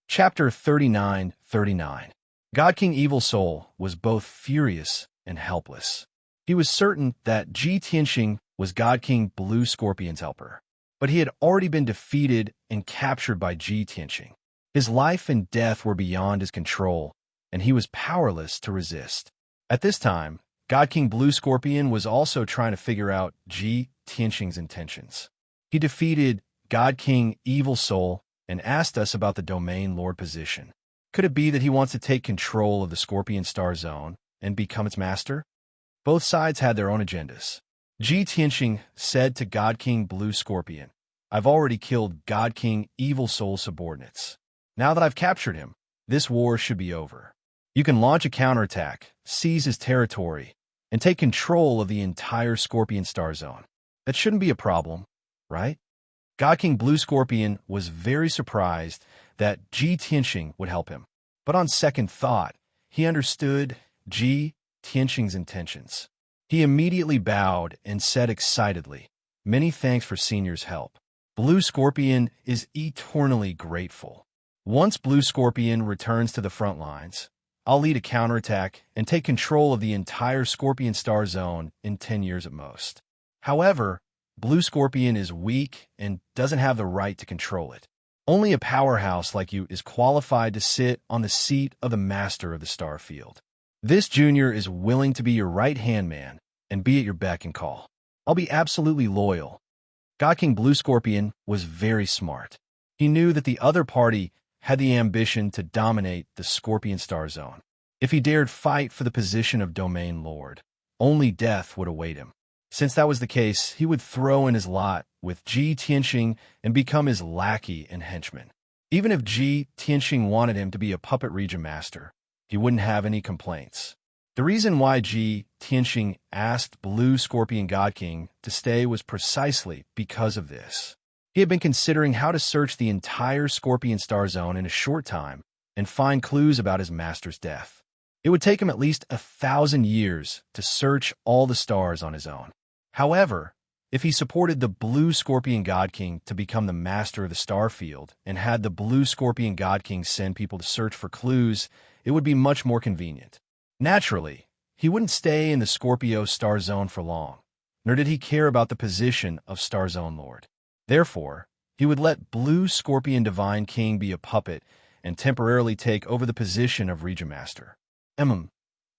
Chapter 39:39. God King Evil Soul was both furious and helpless. He was certain that Ji Tianxing was God King Blue Scorpion's helper, but he had already been defeated and captured by Ji Tianxing. His life and death were beyond his control, and he was powerless to resist. At this time, God King Blue Scorpion was also trying to figure out Ji Tianxing's intentions. He defeated God King Evil Soul and asked us about the Domain Lord position. Could it be that he wants to take control of the Scorpion Star Zone and become its master? Both sides had their own agendas. Ji Tianxing said to God King Blue Scorpion, "I've already killed God King Evil Soul's subordinates. Now that I've captured him, this war should be over. You can launch a counterattack, seize his territory, and take control of the entire Scorpion Star Zone. That shouldn't be a problem, right?" God King Blue Scorpion was very surprised that Ji Tianxing would help him. But on second thought, he understood Ji Tianxing's intentions. He immediately bowed and said excitedly, "Many thanks for Senior's help. Blue Scorpion is eternally grateful. Once Blue Scorpion returns to the front lines, I'll lead a counterattack and take control of the entire Scorpion Star Zone in 10 years at most. However, Blue Scorpion is weak and doesn't have the right to control it. Only a powerhouse like you is qualified to sit on the seat of the master of the Starfield. This junior is willing to be your right-hand man and be at your beck and call. I'll be absolutely loyal. God King Blue Scorpion was very smart. He knew that the other party had the ambition to dominate the Scorpion Star Zone. If he dared fight for the position of Domain Lord, only death would await him. Since that was the case, he would throw in his lot with Ji Tianxing and become his lackey and henchman. Even if Ji Tianxing wanted him to be a puppet region master, he wouldn't have any complaints. The reason why Ji Tianxing asked Blue Scorpion God King to stay was precisely because of this. He had been considering how to search the entire Scorpion Star Zone in a short time and find clues about his master's death. It would take him at least 1,000 years to search all the stars on his own. However, if he supported the Blue Scorpion God King to become the master of the Starfield and had the Blue Scorpion God King send people to search for clues, it would be much more convenient. Naturally, he wouldn't stay in the Scorpio Star Zone for long, nor did he care about the position of Star Zone Lord. Therefore, he would let Blue Scorpion Divine King be a puppet and temporarily take over the position of Region Master.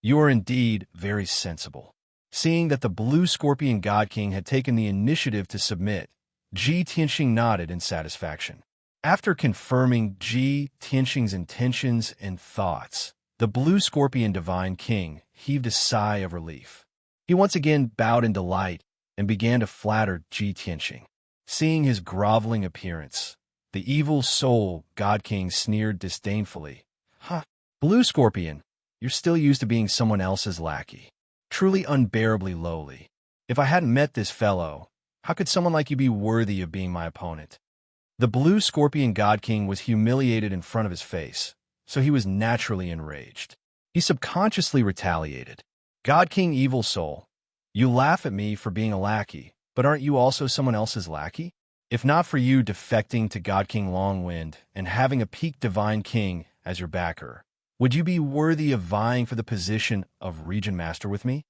You are indeed very sensible. Seeing that the Blue Scorpion God King had taken the initiative to submit, Ji Tianxing nodded in satisfaction. After confirming Ji Tianxing's intentions and thoughts, the Blue Scorpion Divine King heaved a sigh of relief. He once again bowed in delight and began to flatter Ji Tianxing. Seeing his groveling appearance, the evil soul God King sneered disdainfully. Blue Scorpion, you're still used to being someone else's lackey. Truly unbearably lowly. If I hadn't met this fellow, how could someone like you be worthy of being my opponent? The Blue Scorpion God King was humiliated in front of his face, so he was naturally enraged. He subconsciously retaliated. God King Evil Soul, you laugh at me for being a lackey, but aren't you also someone else's lackey? If not for you defecting to God King Longwind and having a peak Divine King as your backer, would you be worthy of vying for the position of Region Master with me?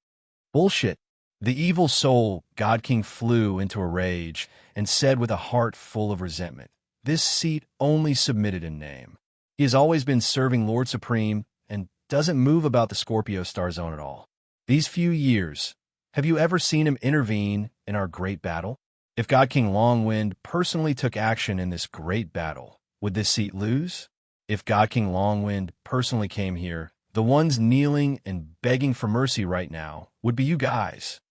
Bullshit. The evil soul, God King, flew into a rage and said with a heart full of resentment, this seat only submitted in name. He has always been serving Lord Supreme and doesn't move about the Scorpio Star Zone at all. These few years, have you ever seen him intervene in our great battle? If God King Longwind personally took action in this great battle, would this seat lose? If God King Longwind personally came here, the ones kneeling and begging for mercy right now would be you guys.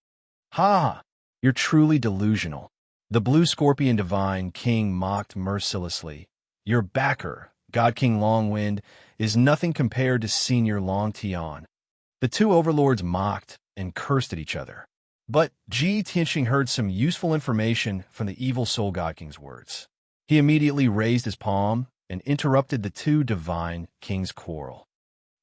You're truly delusional. The Blue Scorpion Divine King mocked mercilessly. Your backer, God King Longwind, is nothing compared to Senior Long Tian. The two overlords mocked and cursed at each other. But Ji Tianxing heard some useful information from the evil soul God King's words. He immediately raised his palm and interrupted the two divine kings' quarrel.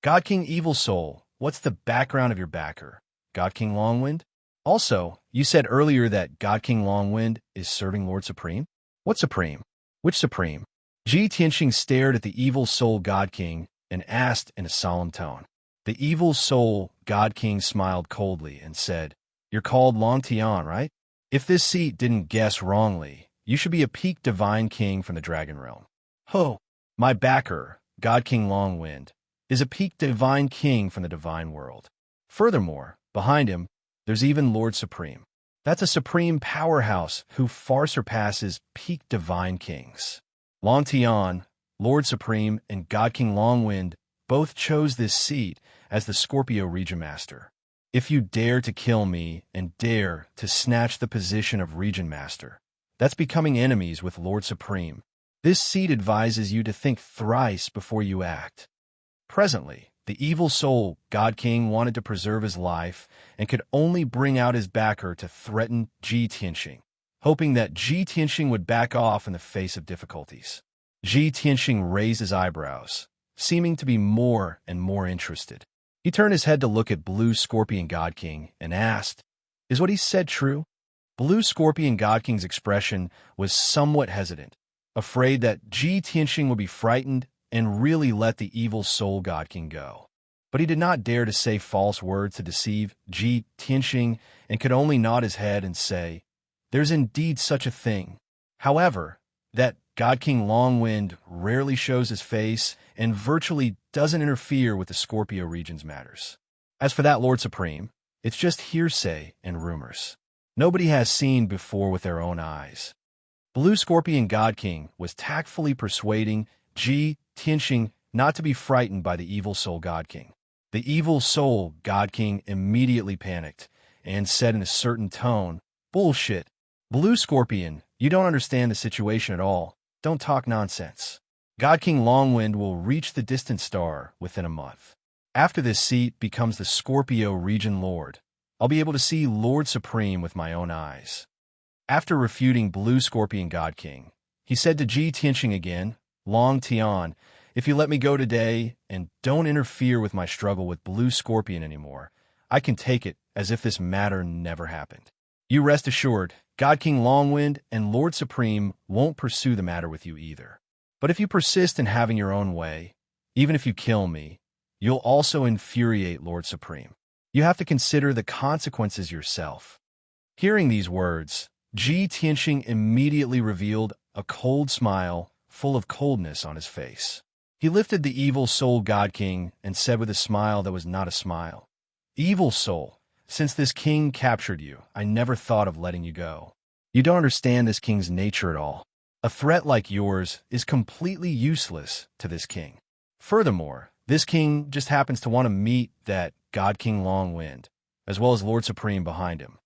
God King Evil Soul, what's the background of your backer, God King Longwind? Also, you said earlier that God King Longwind is serving Lord Supreme? What Supreme? Which Supreme? Ji Tianxing stared at the evil soul God King and asked in a solemn tone. The evil soul God King smiled coldly and said, you're called Long Tian, right? If this seat didn't guess wrongly, you should be a peak divine king from the Dragon Realm. My backer, God King Longwind, is a peak divine king from the divine world. Furthermore, behind him, there's even Lord Supreme. That's a supreme powerhouse who far surpasses peak divine kings. Long Tian, Lord Supreme, and God King Longwind both chose this seat as the Scorpio Region Master. If you dare to kill me and dare to snatch the position of Region Master, that's becoming enemies with Lord Supreme. This seat advises you to think thrice before you act. Presently, the evil soul, God King, wanted to preserve his life and could only bring out his backer to threaten Ji Tianxing, hoping that Ji Tianxing would back off in the face of difficulties. Ji Tianxing raised his eyebrows, seeming to be more and more interested. He turned his head to look at Blue Scorpion God King and asked, is what he said true? Blue Scorpion God King's expression was somewhat hesitant, afraid that Ji Tianxing would be frightened and really let the evil soul God King go. But he did not dare to say false words to deceive Ji Tianxing and could only nod his head and say, there's indeed such a thing. However, that God King Longwind rarely shows his face and virtually doesn't interfere with the Scorpio region's matters. As for that Lord Supreme, it's just hearsay and rumors. Nobody has seen before with their own eyes. Blue Scorpion God King was tactfully persuading Ji Tianxing not to be frightened by the evil soul God King. The evil soul God King immediately panicked and said in a certain tone, "Bullshit. Blue Scorpion, you don't understand the situation at all. Don't talk nonsense. God King Longwind will reach the distant star within a month. After this seat becomes the Scorpio region lord, I'll be able to see Lord Supreme with my own eyes." After refuting Blue Scorpion God King, he said to Ji Tianxing again, "Long Tian, if you let me go today and don't interfere with my struggle with Blue Scorpion anymore, I can take it as if this matter never happened. You rest assured, God King Longwind and Lord Supreme won't pursue the matter with you either. But if you persist in having your own way, even if you kill me, you'll also infuriate Lord Supreme. You have to consider the consequences yourself." Hearing these words, Ji Tianxing immediately revealed a cold smile full of coldness on his face. He lifted the evil soul God King and said with a smile that was not a smile, "Evil soul, since this king captured you, I never thought of letting you go. You don't understand this king's nature at all. A threat like yours is completely useless to this king. Furthermore, this king just happens to want to meet that God King Longwind, as well as Lord Supreme behind him."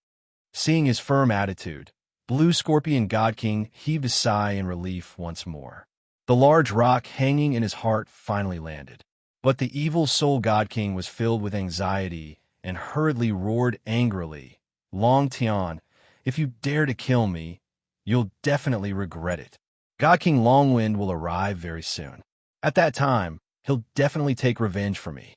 Seeing his firm attitude, Blue Scorpion God King heaved a sigh in relief once more. The large rock hanging in his heart finally landed. But the evil soul God King was filled with anxiety and hurriedly roared angrily, "Long Tian, if you dare to kill me, you'll definitely regret it. God King Longwind will arrive very soon. At that time, he'll definitely take revenge for me."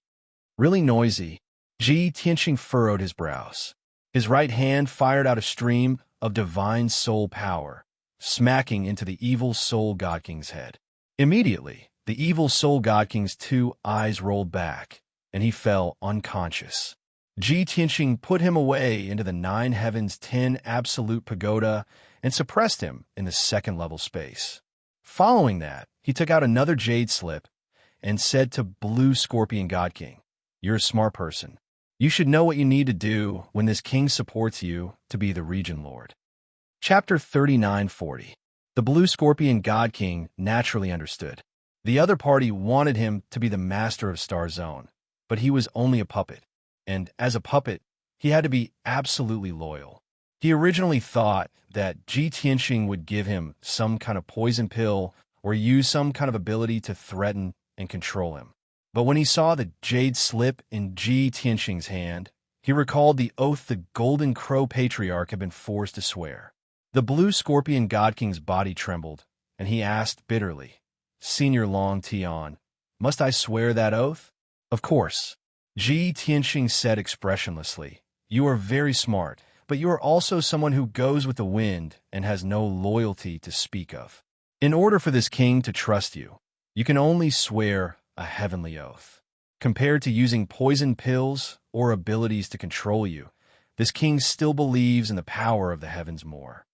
Really noisy, Ji Tianxing furrowed his brows. His right hand fired out a stream of divine soul power, smacking into the evil soul God King's head. Immediately, the evil soul God King's two eyes rolled back, and he fell unconscious. Ji Tianxing put him away into the 9 Heavens 10 Absolute Pagoda and suppressed him in the second-level space. Following that, he took out another jade slip and said to Blue Scorpion God King, "You're a smart person. You should know what you need to do when this king supports you to be the region lord." Chapter 3940. The Blue Scorpion God King naturally understood. The other party wanted him to be the master of Star Zone, but he was only a puppet, and as a puppet, he had to be absolutely loyal. He originally thought that Ji Tianxing would give him some kind of poison pill or use some kind of ability to threaten and control him. But when he saw the jade slip in Ji Tianxing's hand, he recalled the oath the Golden Crow Patriarch had been forced to swear. The Blue Scorpion God King's body trembled, and he asked bitterly, "Senior Long Tian, must I swear that oath?" "Of course." Ji Tianxing said expressionlessly, "You are very smart, but you are also someone who goes with the wind and has no loyalty to speak of. In order for this king to trust you, you can only swear a heavenly oath. Compared to using poison pills or abilities to control you, this king still believes in the power of the heavens more."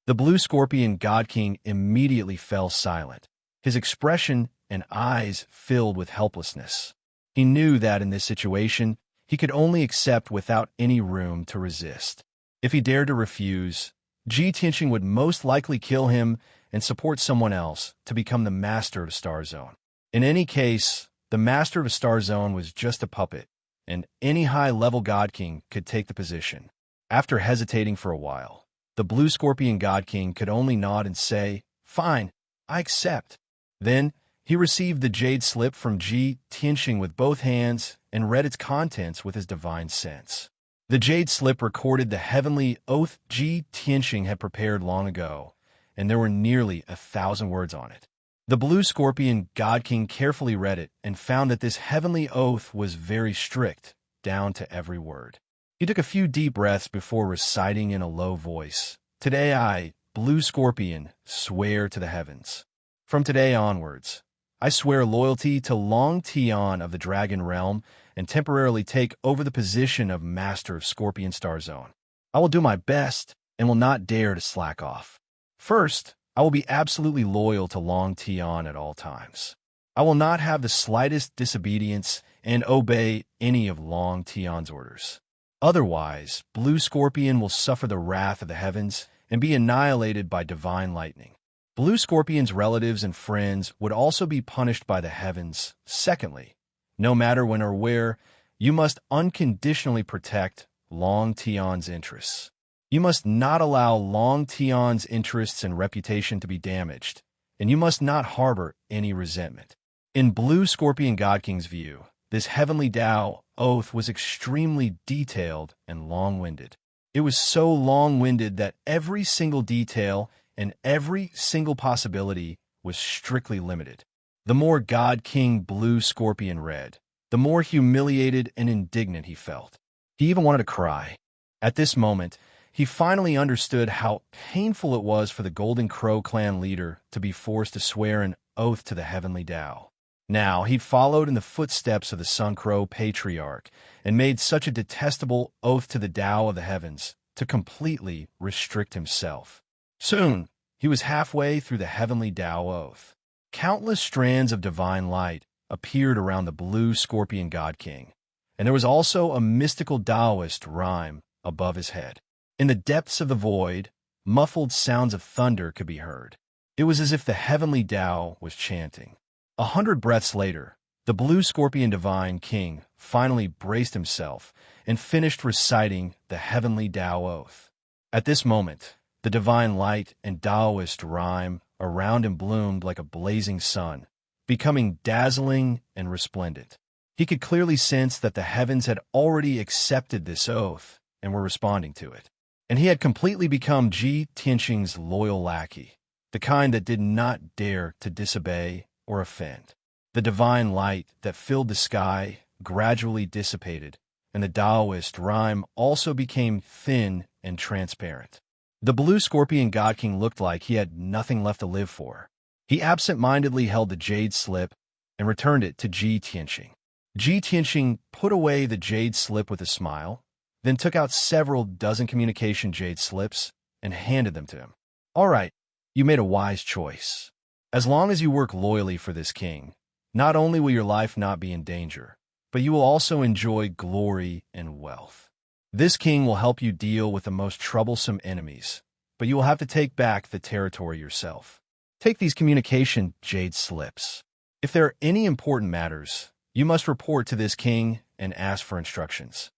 The Blue Scorpion God King immediately fell silent, his expression and eyes filled with helplessness. He knew that in this situation, he could only accept without any room to resist. If he dared to refuse, Ji Tianxing would most likely kill him and support someone else to become the master of Star Zone. In any case, the master of Star Zone was just a puppet, and any high-level God King could take the position. After hesitating for a while, the Blue Scorpion God King could only nod and say, "Fine, I accept." Then, he received the jade slip from Ji Tianxing with both hands and read its contents with his divine sense. The jade slip recorded the heavenly oath Ji Tianxing had prepared long ago, and there were nearly 1,000 words on it. The Blue Scorpion God King carefully read it and found that this heavenly oath was very strict, down to every word. He took a few deep breaths before reciting in a low voice, "Today I, Blue Scorpion, swear to the heavens. From today onwards, I swear loyalty to Long Tian of the Dragon Realm and temporarily take over the position of Master of Scorpion Star Zone. I will do my best and will not dare to slack off. First, I will be absolutely loyal to Long Tian at all times. I will not have the slightest disobedience and obey any of Long Tian's orders. Otherwise, Blue Scorpion will suffer the wrath of the heavens and be annihilated by divine lightning. Blue Scorpion's relatives and friends would also be punished by the heavens. Secondly, no matter when or where, you must unconditionally protect Long Tian's interests. You must not allow Long Tian's interests and reputation to be damaged, and you must not harbor any resentment. In Blue Scorpion God King's view, this heavenly Tao oath was extremely detailed and long-winded. It was so long-winded that every single detail and every single possibility was strictly limited. The more God King Blue Scorpion read, the more humiliated and indignant he felt. He even wanted to cry. At this moment, he finally understood how painful it was for the Golden Crow clan leader to be forced to swear an oath to the heavenly Tao. Now, he'd followed in the footsteps of the Sun Crow patriarch and made such a detestable oath to the Tao of the heavens to completely restrict himself. Soon, he was halfway through the heavenly Tao oath. Countless strands of divine light appeared around the Blue Scorpion God King, and there was also a mystical Taoist rhyme above his head. In the depths of the void, muffled sounds of thunder could be heard. It was as if the heavenly Tao was chanting. 100 breaths later, the Blue Scorpion Divine King finally braced himself and finished reciting the heavenly Tao oath. At this moment, the divine light and Taoist rhyme around him bloomed like a blazing sun, becoming dazzling and resplendent. He could clearly sense that the heavens had already accepted this oath and were responding to it. And he had completely become Ji Tianxing's loyal lackey, the kind that did not dare to disobey or offend. The divine light that filled the sky gradually dissipated, and the Taoist rhyme also became thin and transparent. The Blue Scorpion God King looked like he had nothing left to live for. He absent-mindedly held the jade slip and returned it to Ji Tianxing. Ji Tianxing put away the jade slip with a smile, then took out several dozen communication jade slips and handed them to him. All right, you made a wise choice. As long as you work loyally for this king, not only will your life not be in danger, but you will also enjoy glory and wealth. This king will help you deal with the most troublesome enemies, but you will have to take back the territory yourself. Take these communication jade slips. If there are any important matters, you must report to this king and ask for instructions.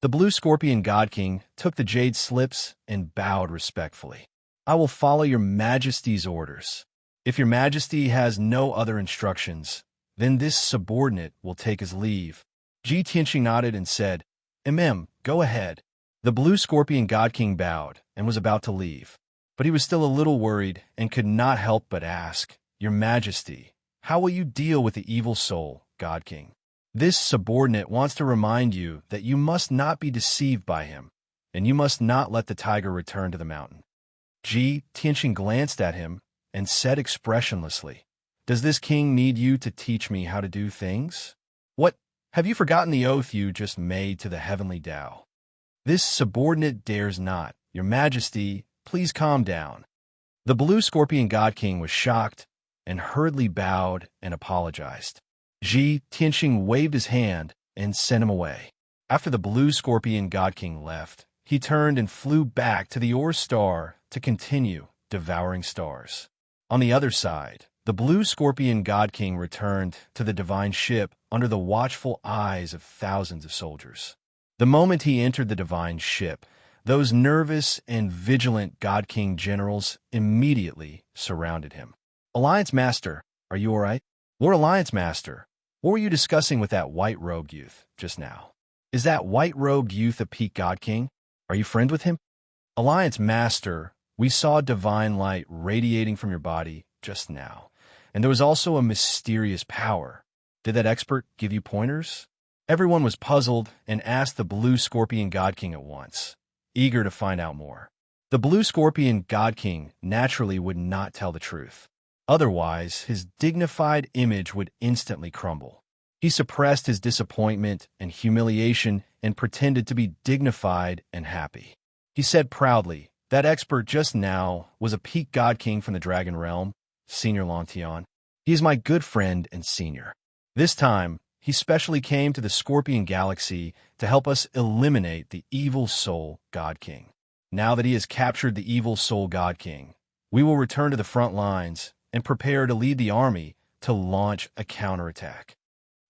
The Blue Scorpion God King took the jade slips and bowed respectfully. I will follow your majesty's orders. If your majesty has no other instructions, then this subordinate will take his leave. Ji Tianxing nodded and said, go ahead. The Blue Scorpion God King bowed and was about to leave, but he was still a little worried and could not help but ask, Your Majesty, how will you deal with the evil soul, God King? This subordinate wants to remind you that you must not be deceived by him, and you must not let the tiger return to the mountain. Ji Tianxing glanced at him and said expressionlessly, Does this king need you to teach me how to do things? What, have you forgotten the oath you just made to the heavenly Tao? This subordinate dares not. Your Majesty, please calm down. The Blue Scorpion God King was shocked and hurriedly bowed and apologized. Ji Tianxing waved his hand and sent him away. After the Blue Scorpion God King left, he turned and flew back to the Ore Star to continue devouring stars. On the other side, the Blue Scorpion God King returned to the divine ship under the watchful eyes of thousands of soldiers. The moment he entered the divine ship, those nervous and vigilant God King generals immediately surrounded him. Alliance Master, are you all right? Lord Alliance Master, what were you discussing with that white-robed youth just now? Is that white-robed youth a peak God King? Are you friends with him? Alliance Master, we saw divine light radiating from your body just now, and there was also a mysterious power. Did that expert give you pointers? Everyone was puzzled and asked the Blue Scorpion God King at once, eager to find out more. The Blue Scorpion God King naturally would not tell the truth. Otherwise, his dignified image would instantly crumble. He suppressed his disappointment and humiliation and pretended to be dignified and happy. He said proudly, That expert just now was a peak god king from the Dragon Realm, Senior Longtion. He is my good friend and senior. This time, he specially came to the Scorpion Galaxy to help us eliminate the evil soul god king. Now that he has captured the evil soul god king, we will return to the front lines and prepare to lead the army to launch a counterattack.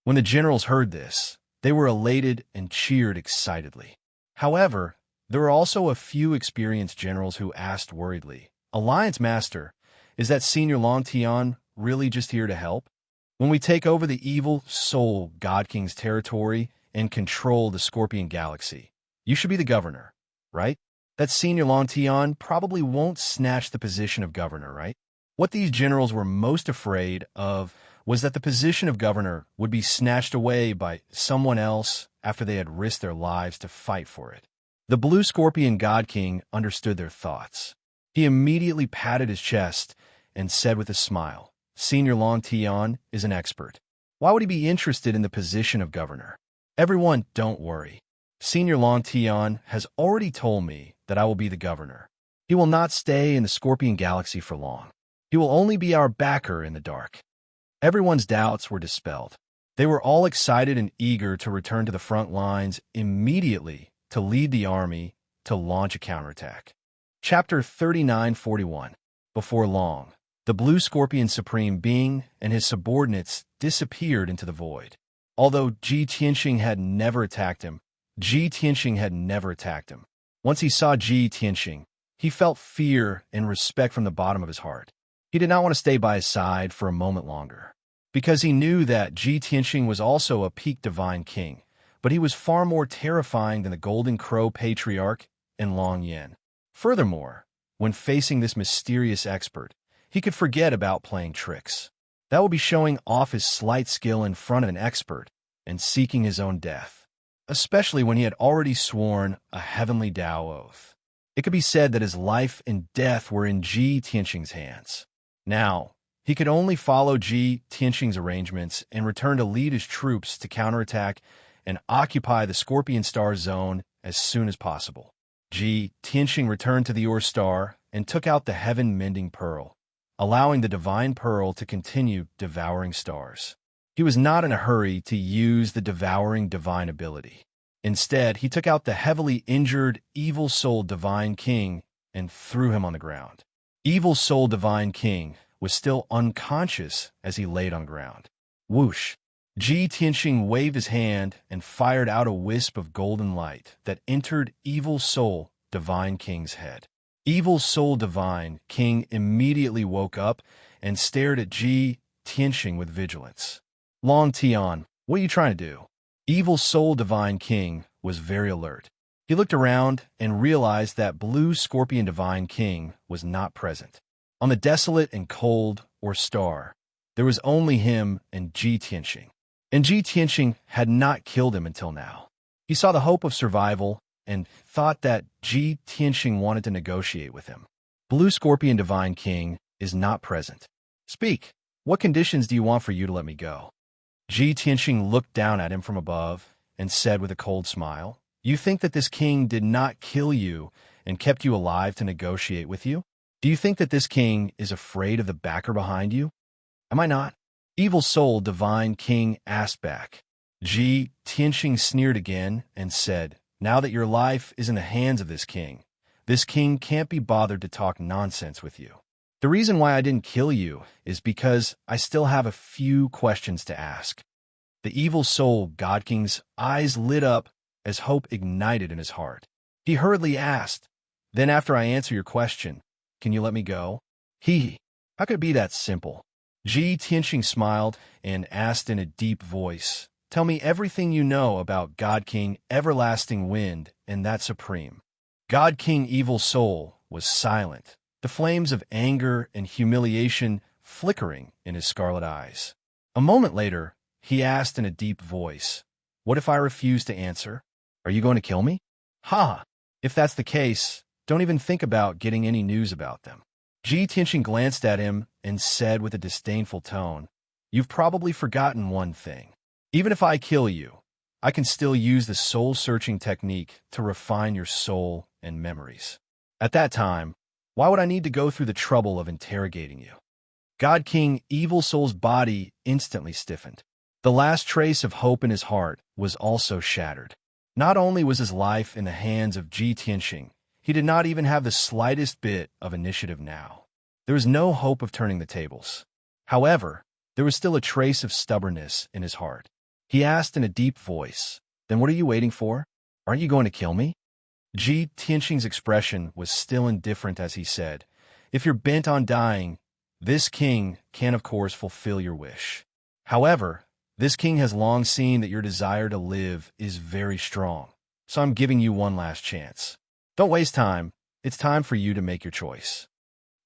When the generals heard this, they were elated and cheered excitedly. However, there were also a few experienced generals who asked worriedly, "Alliance Master, is that Senior Longtion really just here to help? When we take over the evil soul God King's territory and control the Scorpion Galaxy, you should be the governor, right? That Senior Longtion probably won't snatch the position of governor, right?" What these generals were most afraid of was that the position of governor would be snatched away by someone else after they had risked their lives to fight for it. The Blue Scorpion God King understood their thoughts. He immediately patted his chest and said with a smile, "Senior Longtion is an expert. Why would he be interested in the position of governor? Everyone, don't worry. Senior Longtion has already told me that I will be the governor. He will not stay in the Scorpion Galaxy for long. He will only be our backer in the dark." Everyone's doubts were dispelled. They were all excited and eager to return to the front lines immediately to lead the army to launch a counterattack. Chapter 3941. Before long, the Blue Scorpion Supreme Being and his subordinates disappeared into the void. Although Ji Tianxing had never attacked him, Once he saw Ji Tianxing, he felt fear and respect from the bottom of his heart. He did not want to stay by his side for a moment longer, because he knew that Ji Tianxing was also a peak divine king, but he was far more terrifying than the Golden Crow Patriarch and Long Yen. Furthermore, when facing this mysterious expert, he could forget about playing tricks. That would be showing off his slight skill in front of an expert and seeking his own death, especially when he had already sworn a heavenly Tao oath. It could be said that his life and death were in Ji Tianxing's hands. Now, he could only follow Ji Tianxing's arrangements and return to lead his troops to counterattack and occupy the Scorpion Star zone as soon as possible. Ji Tianxing returned to the Ur Star and took out the heaven-mending pearl, allowing the divine pearl to continue devouring stars. He was not in a hurry to use the devouring divine ability. Instead, he took out the heavily injured Evil Soul Divine King and threw him on the ground. Evil Soul Divine King was still unconscious as he laid on the ground. Whoosh! Ji Tianxing waved his hand and fired out a wisp of golden light that entered Evil Soul Divine King's head. Evil Soul Divine King immediately woke up and stared at Ji Tianxing with vigilance. "Longtion, what are you trying to do?" Evil Soul Divine King was very alert. He looked around and realized that Blue Scorpion Divine King was not present. On the desolate and cold Ur Star, there was only him and Ji Tianxing. And Ji Tianxing had not killed him until now. He saw the hope of survival and thought that Ji Tianxing wanted to negotiate with him. Blue Scorpion Divine King is not present. "Speak. What conditions do you want for you to let me go?" Ji Tianxing looked down at him from above and said with a cold smile, "You think that this king did not kill you and kept you alive to negotiate with you? Do you think that this king is afraid of the backer behind you? Am I not?" Evil Soul Divine King asked back. Ji Tianxing sneered again and said, "Now that your life is in the hands of this king can't be bothered to talk nonsense with you. The reason why I didn't kill you is because I still have a few questions to ask." The Evil Soul God King's eyes lit up as hope ignited in his heart. He hurriedly asked, "Then after I answer your question, can you let me go?" How could it be that simple?" Ji Tianxing smiled and asked in a deep voice, "Tell me everything you know about God King Everlasting Wind and that Supreme." God King Evil Soul was silent, the flames of anger and humiliation flickering in his scarlet eyes. A moment later, he asked in a deep voice, "What if I refuse to answer? Are you going to kill me?" "Ha! If that's the case, don't even think about getting any news about them." Ji Tianxing glanced at him and said with a disdainful tone, "You've probably forgotten one thing. Even if I kill you, I can still use the soul-searching technique to refine your soul and memories. At that time, why would I need to go through the trouble of interrogating you? God King Evil Soul's body instantly stiffened. The last trace of hope in his heart was also shattered. Not only was his life in the hands of Ji Tianxing, he did not even have the slightest bit of initiative now. There was no hope of turning the tables. However, there was still a trace of stubbornness in his heart. He asked in a deep voice, "Then what are you waiting for? Aren't you going to kill me?" Ji Tianxing's expression was still indifferent as he said, "If you're bent on dying, this king can of course fulfill your wish. However, this king has long seen that your desire to live is very strong, so I'm giving you one last chance. Don't waste time. It's time for you to make your choice."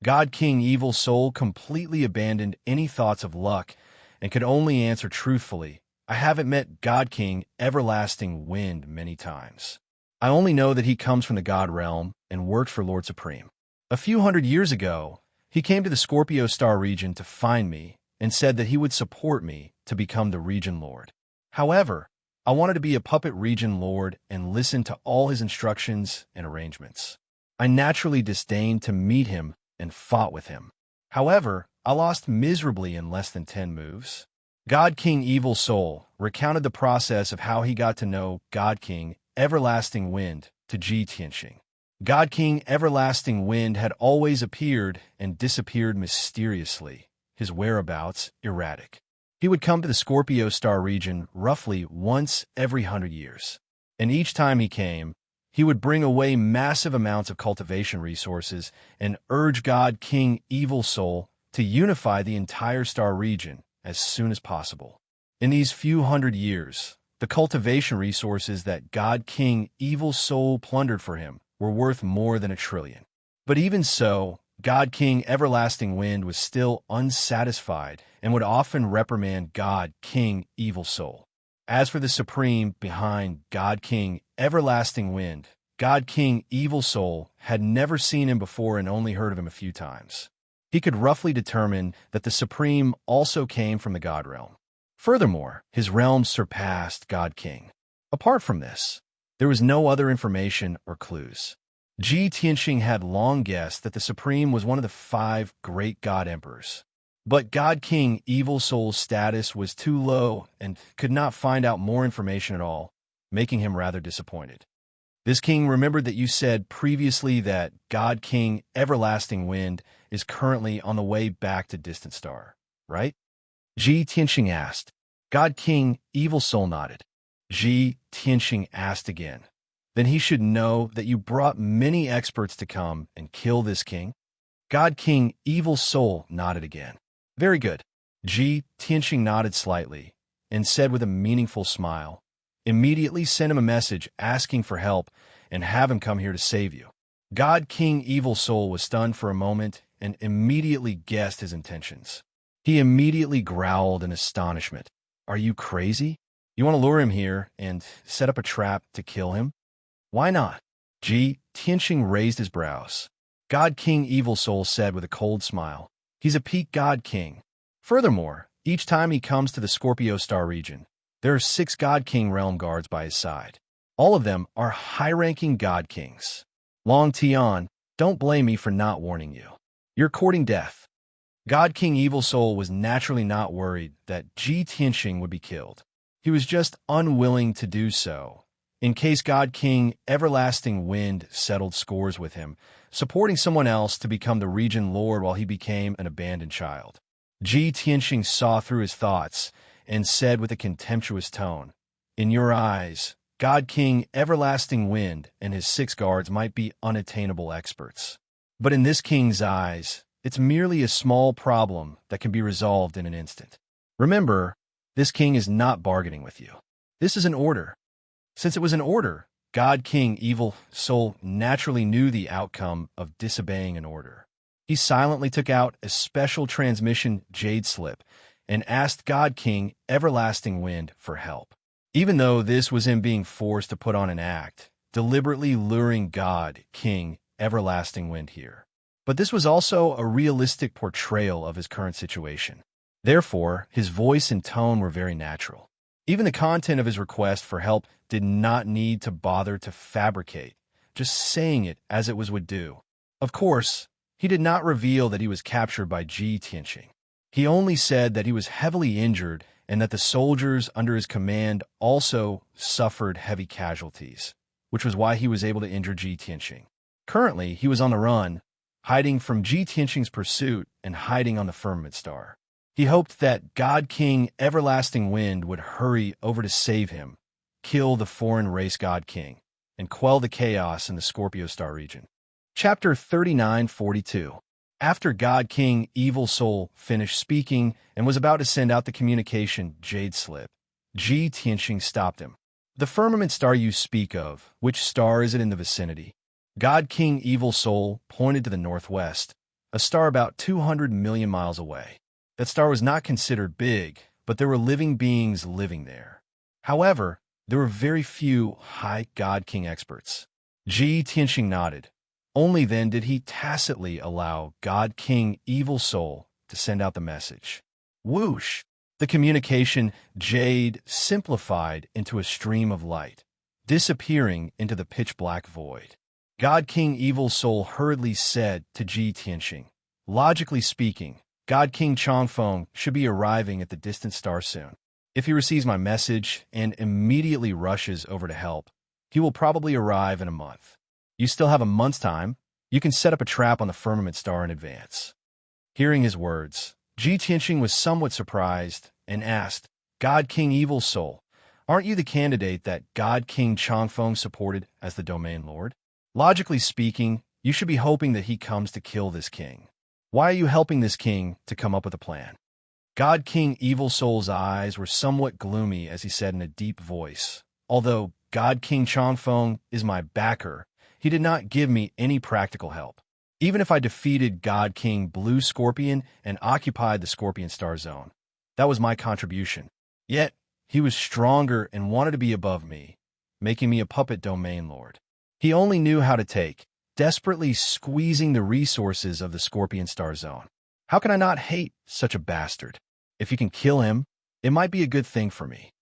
God King Evil Soul completely abandoned any thoughts of luck and could only answer truthfully, "I haven't met God King Everlasting Wind many times. I only know that he comes from the God realm and worked for Lord Supreme. A few hundred years ago, he came to the Scorpio Star region to find me and said that he would support me to become the region lord. However, I wanted to be a puppet region lord and listen to all his instructions and arrangements. I naturally disdained to meet him and fought with him. However, I lost miserably in less than 10 moves." God King Evil Soul recounted the process of how he got to know God King Everlasting Wind to Ji Tianxing. God King Everlasting Wind had always appeared and disappeared mysteriously, his whereabouts erratic. He would come to the Scorpio Star region roughly once every 100 years, and each time he came, he would bring away massive amounts of cultivation resources and urge God King Evil Soul to unify the entire star region as soon as possible. In these few hundred years, the cultivation resources that God King Evil Soul plundered for him were worth more than $1 trillion. But even so, God King Everlasting Wind was still unsatisfied and would often reprimand God King Evil Soul. As for the supreme behind God King Everlasting Wind, God King Evil Soul had never seen him before and only heard of him a few times. He could roughly determine that the supreme also came from the God realm. Furthermore, his realm surpassed God King. Apart from this, there was no other information or clues. Ji Tianxing had long guessed that the supreme was one of the 5 great god emperors. But God King Evil Soul's status was too low and could not find out more information at all, making him rather disappointed. This king remembered that you said previously that God King Everlasting Wind is currently on the way back to Distant Star, right? Ji Tianxing asked. God King Evil Soul nodded. Ji Tianxing asked again. Then he should know that you brought many experts to come and kill this king? God King Evil Soul nodded again. Very good. Ji Tianxing nodded slightly and said with a meaningful smile, "Immediately send him a message asking for help and have him come here to save you." God King Evil Soul was stunned for a moment and immediately guessed his intentions. He immediately growled in astonishment. "Are you crazy? You want to lure him here and set up a trap to kill him? Why not?" Ji Tianxing raised his brows. God King Evil Soul said with a cold smile, "He's a peak God King. Furthermore, each time he comes to the Scorpio Star region, there are 6 God King realm guards by his side. All of them are high-ranking God Kings. Long Tian, don't blame me for not warning you. You're courting death." God King Evil Soul was naturally not worried that Ji Tianxing would be killed. He was just unwilling to do so, in case God King Everlasting Wind settled scores with him, supporting someone else to become the region lord while he became an abandoned child. Ji Tianxing saw through his thoughts and said with a contemptuous tone, "In your eyes, God King Everlasting Wind and his 6 guards might be unattainable experts. But in this king's eyes, it's merely a small problem that can be resolved in an instant. Remember, this king is not bargaining with you. This is an order." Since it was an order, God King Evil Soul naturally knew the outcome of disobeying an order. He silently took out a special transmission jade slip and asked God King Everlasting Wind for help. Even though this was him being forced to put on an act, deliberately luring God King Everlasting Wind here. But this was also a realistic portrayal of his current situation. Therefore, his voice and tone were very natural. Even the content of his request for help did not need to bother to fabricate. Just saying it as it was would do. Of course, he did not reveal that he was captured by Ji Tianqing. He only said that he was heavily injured and that the soldiers under his command also suffered heavy casualties, which was why he was able to injure Ji Tianqing. Currently, he was on the run, hiding from Ji Tianqing's pursuit and hiding on the firmament star. He hoped that God King Everlasting Wind would hurry over to save him, kill the foreign race God King, and quell the chaos in the Scorpio Star region. Chapter 3942. After God King Evil Soul finished speaking and was about to send out the communication Jade Slip, Ji Tianqing stopped him. The firmament star you speak of, which star is it in the vicinity? God King Evil Soul pointed to the northwest, a star about 200 million miles away. That star was not considered big, but there were living beings living there. However, there were very few high God King experts. Ji Tianqing nodded. Only then did he tacitly allow God King Evil Soul to send out the message. Whoosh! The communication Jade simplified into a stream of light, disappearing into the pitch-black void. God King Evil Soul hurriedly said to Ji Tianqing, "Logically speaking, God King Changfeng should be arriving at the distant star soon. If he receives my message and immediately rushes over to help, he will probably arrive in a month. You still have a month's time. You can set up a trap on the firmament star in advance." Hearing his words, Ji Tianqing was somewhat surprised and asked, "God King Evil Soul, aren't you the candidate that God King Changfeng supported as the domain lord? Logically speaking, you should be hoping that he comes to kill this king. Why are you helping this king to come up with a plan?" God King Evil Soul's eyes were somewhat gloomy as he said in a deep voice, "Although God King Changfeng is my backer, he did not give me any practical help. Even if I defeated God King Blue Scorpion and occupied the Scorpion Star Zone, that was my contribution. Yet, he was stronger and wanted to be above me, making me a puppet domain lord. He only knew how to take, desperately squeezing the resources of the Scorpion Star Zone. How can I not hate such a bastard? If you can kill him, it might be a good thing for me."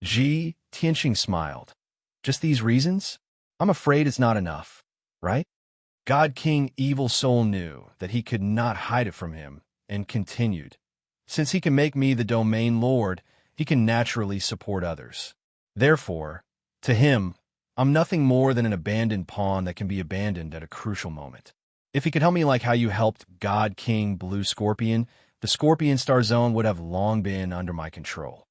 Ji Tianqing smiled. "Just these reasons? I'm afraid it's not enough, right?" God King Evil Soul knew that he could not hide it from him and continued, "Since he can make me the domain lord, he can naturally support others. Therefore, to him, I'm nothing more than an abandoned pawn that can be abandoned at a crucial moment. If he could help me like how you helped God King Blue Scorpion, the Scorpion Star Zone would have long been under my control."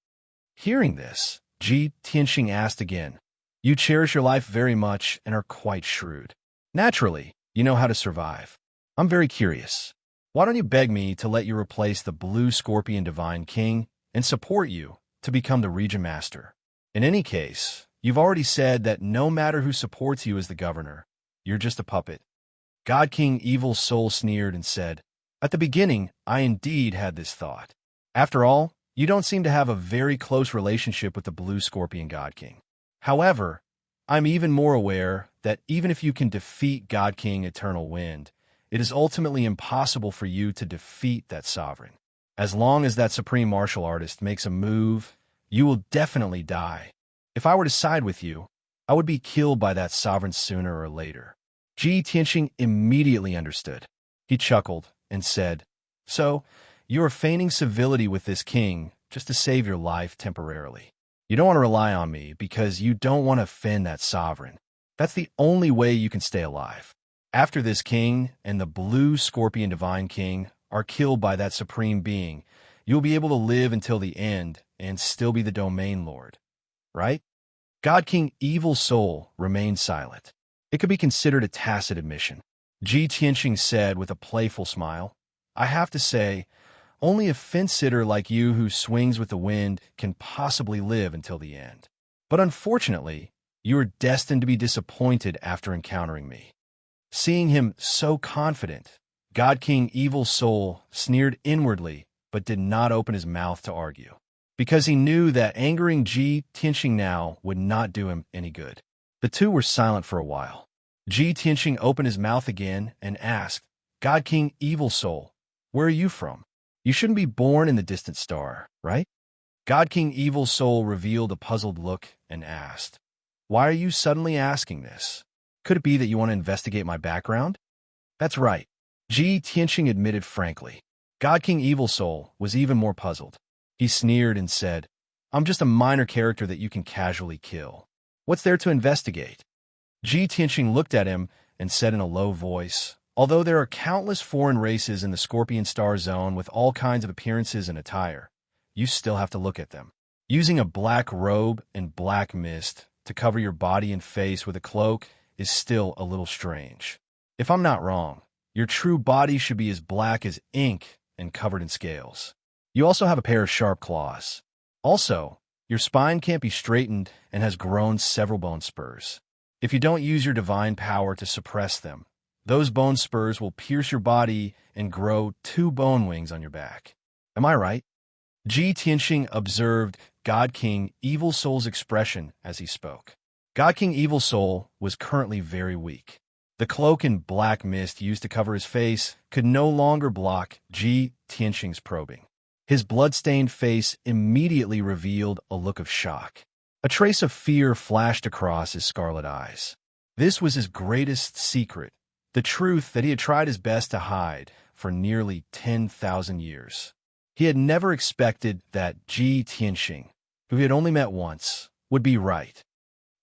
Hearing this, Ji Tianqing asked again, "You cherish your life very much and are quite shrewd. Naturally, you know how to survive. I'm very curious. Why don't you beg me to let you replace the Blue Scorpion Divine King and support you to become the Region Master? In any case, you've already said that no matter who supports you as the governor, you're just a puppet." God King Evil Soul sneered and said, "At the beginning, I indeed had this thought. After all, you don't seem to have a very close relationship with the Blue Scorpion God King. However, I'm even more aware that even if you can defeat God King Eternal Wind, it is ultimately impossible for you to defeat that sovereign. As long as that supreme martial artist makes a move, you will definitely die. If I were to side with you, I would be killed by that sovereign sooner or later." Ji Tianqing immediately understood. He chuckled and said, "So, you are feigning civility with this king just to save your life temporarily. You don't want to rely on me because you don't want to offend that sovereign. That's the only way you can stay alive. After this king and the Blue Scorpion Divine King are killed by that supreme being, you'll be able to live until the end and still be the domain lord, right?" God King Evil Soul remained silent. It could be considered a tacit admission. Ji Tianqing said with a playful smile, "I have to say, only a fence-sitter like you who swings with the wind can possibly live until the end. But unfortunately, you are destined to be disappointed after encountering me." Seeing him so confident, God King Evil Soul sneered inwardly but did not open his mouth to argue, because he knew that angering Ji Tianqing now would not do him any good. The two were silent for a while. Ji Tianqing opened his mouth again and asked, "God King Evil Soul, where are you from? You shouldn't be born in the distant star, right?" God King Evil Soul revealed a puzzled look and asked, "Why are you suddenly asking this? Could it be that you want to investigate my background?" That's right. Ji Tianqing admitted frankly. God King Evil Soul was even more puzzled. He sneered and said, I'm just a minor character that you can casually kill. What's there to investigate? Ji Tianqing looked at him and said in a low voice, although there are countless foreign races in the Scorpion Star Zone with all kinds of appearances and attire, you still have to look at them. Using a black robe and black mist to cover your body and face with a cloak is still a little strange. If I'm not wrong, your true body should be as black as ink and covered in scales. You also have a pair of sharp claws. Also, your spine can't be straightened and has grown several bone spurs. If you don't use your divine power to suppress them, those bone spurs will pierce your body and grow 2 bone wings on your back. Am I right? Ji Tianqing observed God King Evil Soul's expression as he spoke. God King Evil Soul was currently very weak. The cloak and black mist used to cover his face could no longer block Ji Tianqing's probing. His blood-stained face immediately revealed a look of shock. A trace of fear flashed across his scarlet eyes. This was his greatest secret, the truth that he had tried his best to hide for nearly 10,000 years. He had never expected that Ji Tianqing, who he had only met once, would be right.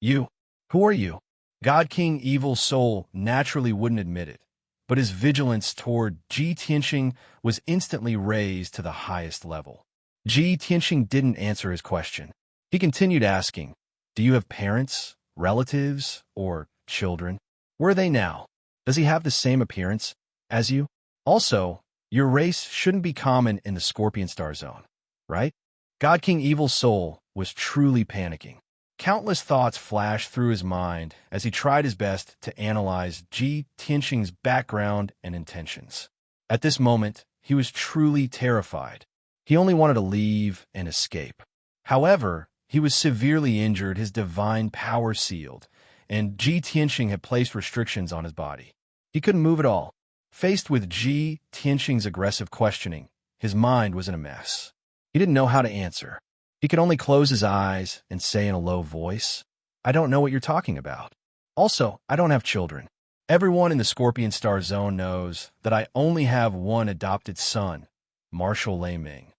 You? Who are you? God King Evil Soul naturally wouldn't admit it, but his vigilance toward Ji Tianqing was instantly raised to the highest level. Ji Tianqing didn't answer his question. He continued asking, do you have parents, relatives, or children? Where are they now? Does he have the same appearance as you? Also, your race shouldn't be common in the Scorpion Star Zone, right? God King Evil Soul was truly panicking. Countless thoughts flashed through his mind as he tried his best to analyze Ji Tianqing's background and intentions. At this moment, he was truly terrified. He only wanted to leave and escape. However, he was severely injured, his divine power sealed, and Ji Tianqing had placed restrictions on his body. He couldn't move at all. Faced with Ji Tianqing's aggressive questioning, his mind was in a mess. He didn't know how to answer. He could only close his eyes and say in a low voice, I don't know what you're talking about. Also, I don't have children. Everyone in the Scorpion Star Zone knows that I only have one adopted son, Marshal Lei Ming.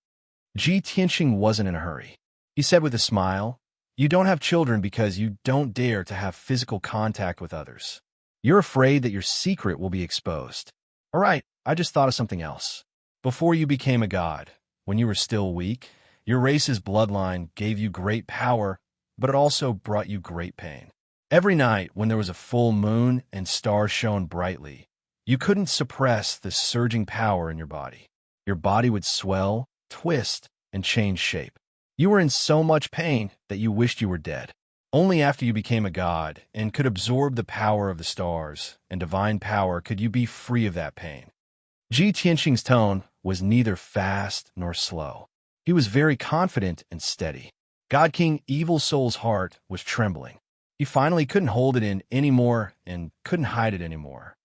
Ji Tianqing wasn't in a hurry. He said with a smile, you don't have children because you don't dare to have physical contact with others. You're afraid that your secret will be exposed. All right, I just thought of something else. Before you became a god, when you were still weak, your race's bloodline gave you great power, but it also brought you great pain. Every night when there was a full moon and stars shone brightly, you couldn't suppress the surging power in your body. Your body would swell, twist, and change shape. You were in so much pain that you wished you were dead. Only after you became a god and could absorb the power of the stars and divine power could you be free of that pain. Ji Tianqing's tone was neither fast nor slow. He was very confident and steady. God King Evil Soul's heart was trembling. He finally couldn't hold it in anymore and couldn't hide it anymore.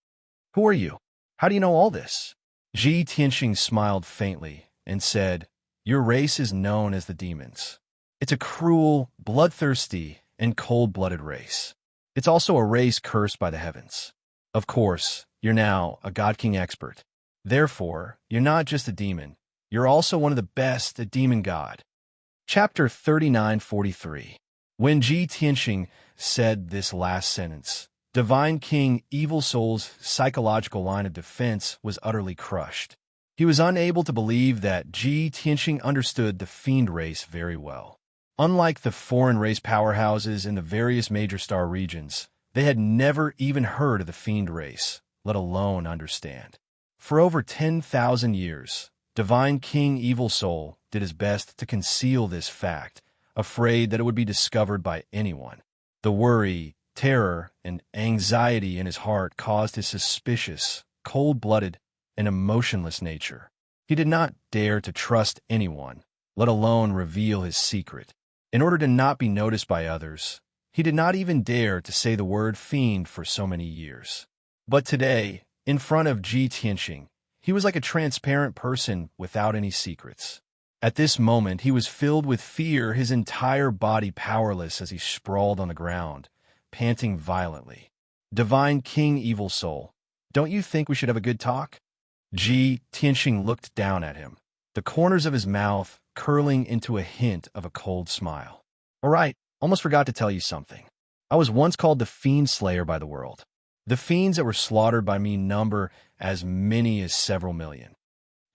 Who are you? How do you know all this? Ji Tianqing smiled faintly and said, your race is known as the demons. It's a cruel, bloodthirsty, and cold-blooded race. It's also a race cursed by the heavens. Of course, you're now a God King expert. Therefore, you're not just a demon. You're also one of the best at Demon God. Chapter 3943. When Ji Tianqing said this last sentence, Divine King Evil Soul's psychological line of defense was utterly crushed. He was unable to believe that Ji Tianqing understood the fiend race very well. Unlike the foreign race powerhouses in the various major star regions, they had never even heard of the fiend race, let alone understand. For over 10,000 years, Divine King Evil Soul did his best to conceal this fact, afraid that it would be discovered by anyone. The worry, terror, and anxiety in his heart caused his suspicious, cold-blooded, and emotionless nature. He did not dare to trust anyone, let alone reveal his secret. In order to not be noticed by others, he did not even dare to say the word fiend for so many years. But today, in front of Ji Tianqing, he was like a transparent person without any secrets. At this moment, he was filled with fear, his entire body powerless as he sprawled on the ground, panting violently. Divine King Evil Soul, Don't you think we should have a good talk? Ji Tianxing looked down at him, the corners of his mouth curling into a hint of a cold smile. All right, almost forgot to tell you something. I was once called the Fiend Slayer by the world. The fiends that were slaughtered by me number as many as several million.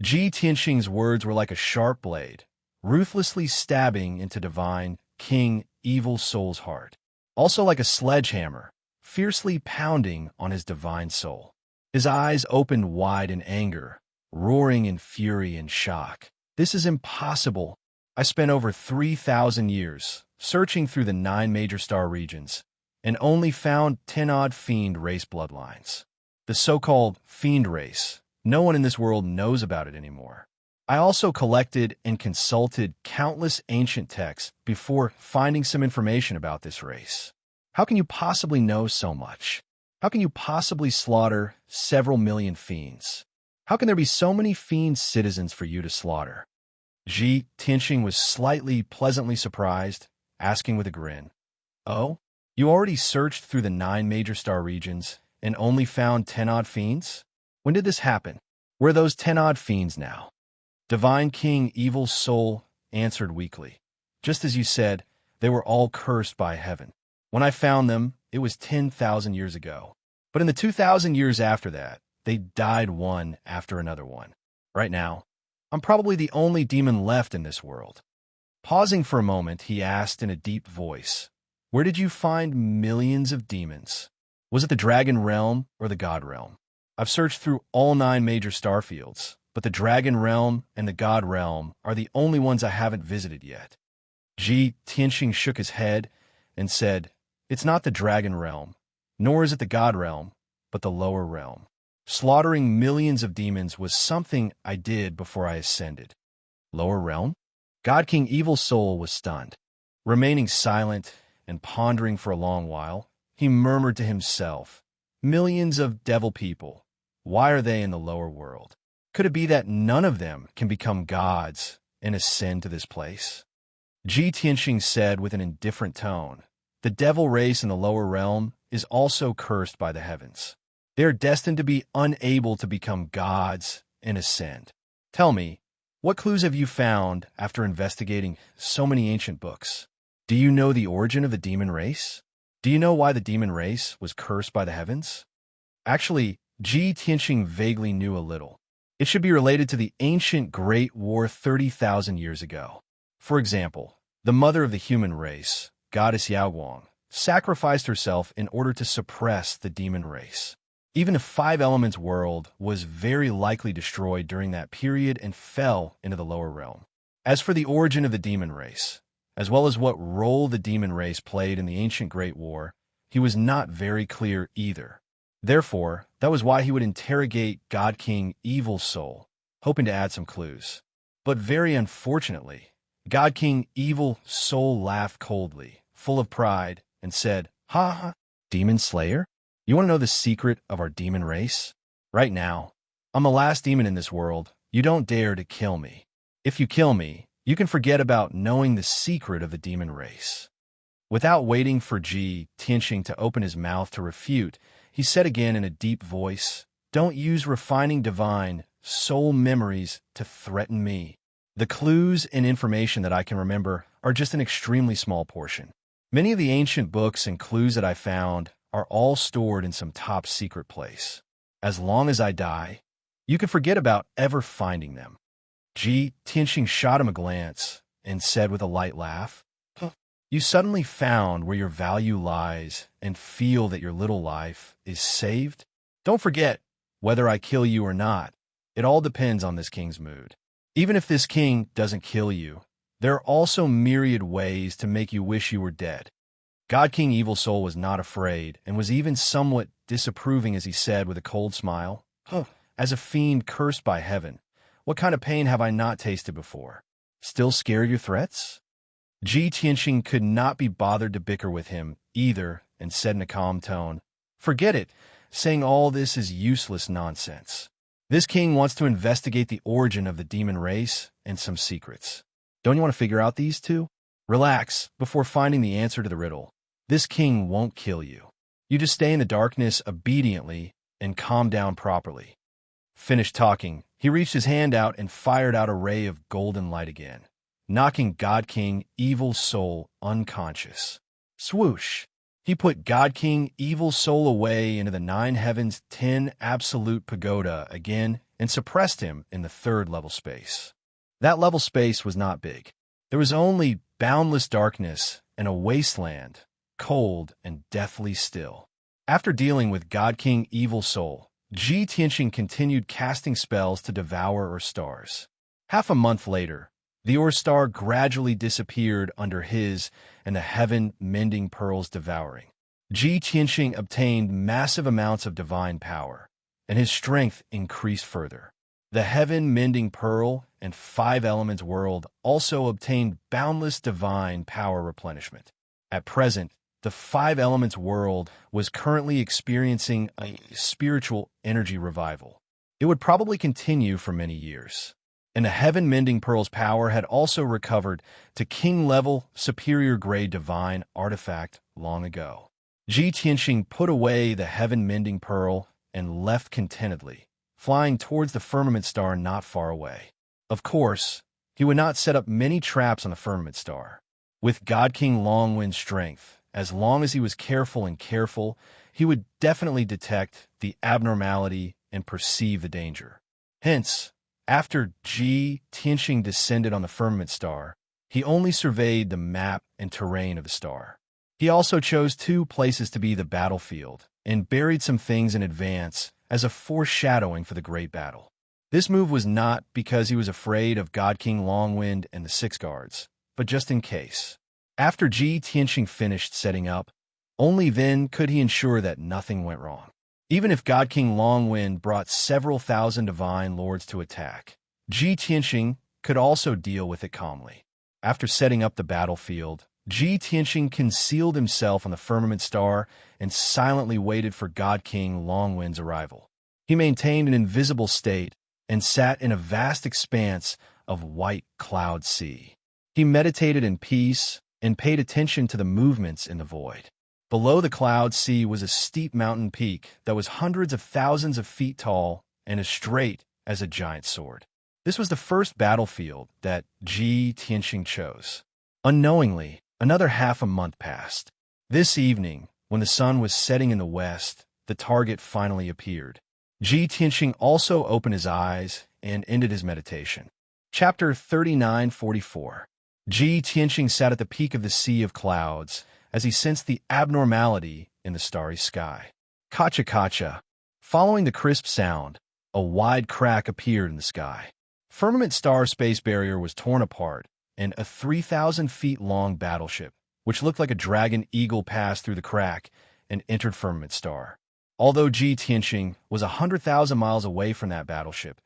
Ji Tianxing's words were like a sharp blade, ruthlessly stabbing into divine King Evil Soul's heart. Also like a sledgehammer, fiercely pounding on his divine soul. His eyes opened wide in anger, roaring in fury and shock. This is impossible. I spent over 3,000 years searching through the 9 major star regions and only found 10-odd fiend race bloodlines. The so-called fiend race, no one in this world knows about it anymore. I also collected and consulted countless ancient texts before finding some information about this race. How can you possibly know so much? How can you possibly slaughter several million fiends? How can there be so many fiend citizens for you to slaughter? Ji Tianxing was slightly pleasantly surprised, asking with a grin, "Oh, you already searched through the 9 major star regions and only found 10-odd fiends? When did this happen? Where are those 10-odd fiends now?" Divine King Evil Soul answered weakly. "Just as you said, they were all cursed by heaven. When I found them, it was 10,000 years ago. But in the 2,000 years after that, they died one after another one. Right now, I'm probably the only demon left in this world." Pausing for a moment, he asked in a deep voice, "Where did you find millions of demons? Was it the dragon realm or the god realm? I've searched through all 9 major star fields, but the dragon realm and the god realm are the only ones I haven't visited yet." Ji Tianxing shook his head and said, "It's not the dragon realm, nor is it the god realm, but the lower realm. Slaughtering millions of demons was something I did before I ascended." Lower realm? God King Evil Soul was stunned. Remaining silent and pondering for a long while, he murmured to himself, "Millions of devil people, why are they in the lower world? Could it be that none of them can become gods and ascend to this place?" Ji Tianxing said with an indifferent tone, "The devil race in the lower realm is also cursed by the heavens. They are destined to be unable to become gods and ascend. Tell me, what clues have you found after investigating so many ancient books? Do you know the origin of the demon race? Do you know why the demon race was cursed by the heavens?" Actually, Ji Tianxing vaguely knew a little. It should be related to the ancient Great War 30,000 years ago. For example, the mother of the human race, Goddess Yaoguang, sacrificed herself in order to suppress the demon race. Even a 5 elements world was very likely destroyed during that period and fell into the lower realm. As for the origin of the demon race, as well as what role the demon race played in the ancient Great War, he was not very clear either. Therefore, that was why he would interrogate God King Evil Soul, hoping to add some clues. But very unfortunately, God King Evil Soul laughed coldly, full of pride, and said, "Ha ha, Demon Slayer? You want to know the secret of our demon race? Right now, I'm the last demon in this world. You don't dare to kill me. If you kill me, you can forget about knowing the secret of the demon race." Without waiting for Ji Tianxing to open his mouth to refute, he said again in a deep voice, "Don't use refining divine soul memories to threaten me. The clues and information that I can remember are just an extremely small portion. Many of the ancient books and clues that I found are all stored in some top secret place. As long as I die, you can forget about ever finding them." Ji Tianxing shot him a glance and said with a light laugh, "You suddenly found where your value lies and feel that your little life is saved? Don't forget, whether I kill you or not, it all depends on this king's mood. Even if this king doesn't kill you, there are also myriad ways to make you wish you were dead." God King Evil Soul was not afraid and was even somewhat disapproving as he said with a cold smile, "As a fiend cursed by heaven, what kind of pain have I not tasted before? Still scared of your threats?" Ji Tianxing could not be bothered to bicker with him either and said in a calm tone, "Forget it. Saying all this is useless nonsense. This king wants to investigate the origin of the demon race and some secrets. Don't you want to figure out these two? Relax before finding the answer to the riddle. This king won't kill you. You just stay in the darkness obediently and calm down properly. Finished talking, he reached his hand out and fired out a ray of golden light again, knocking God King Evil Soul unconscious. Swoosh! He put God King Evil Soul away into the nine heavens 10 absolute pagoda again and suppressed him in the third level space. That level space was not big. There was only boundless darkness and a wasteland, cold and deathly still. After dealing with God King Evil Soul, Ji Tianxing continued casting spells to devour Ur stars. Half a month later, the Ur star gradually disappeared under his and the heaven-mending pearls devouring. Ji Tianxing obtained massive amounts of divine power, and his strength increased further. The heaven-mending pearl and five elements world also obtained boundless divine power replenishment. At present, the five elements world was currently experiencing a spiritual energy revival. It would probably continue for many years. And the heaven-mending pearl's power had also recovered to king-level, superior-grade divine artifact long ago. Ji Tianxing put away the heaven-mending pearl and left contentedly, flying towards the firmament star not far away. Of course, he would not set up many traps on the firmament star. With God King Longwind's strength, as long as he was careful, he would definitely detect the abnormality and perceive the danger. Hence, after Ji Tianxing descended on the firmament star, he only surveyed the map and terrain of the star. He also chose 2 places to be the battlefield and buried some things in advance as a foreshadowing for the great battle. This move was not because he was afraid of God King Longwind and the 6 guards, but just in case. After Ji Tianxing finished setting up, only then could he ensure that nothing went wrong. Even if God King Longwind brought several thousand divine lords to attack, Ji Tianxing could also deal with it calmly. After setting up the battlefield, Ji Tianxing concealed himself on the firmament star and silently waited for God King Longwind's arrival. He maintained an invisible state and sat in a vast expanse of white cloud sea. He meditated in peace and paid attention to the movements in the void. Below the cloud sea was a steep mountain peak that was hundreds of thousands of feet tall and as straight as a giant sword. This was the first battlefield that Ji Tianxing chose. Unknowingly, another half a month passed. This evening, when the sun was setting in the west, the target finally appeared. Ji Tianxing also opened his eyes and ended his meditation. Chapter 3944. Ji Tianxing sat at the peak of the sea of clouds as he sensed the abnormality in the starry sky. Kacha-kacha. Following the crisp sound, a wide crack appeared in the sky. Firmament star space barrier was torn apart, and a 3,000 feet long battleship, which looked like a dragon eagle, passed through the crack and entered firmament star. Although Ji Tianxing was 100,000 miles away from that battleship,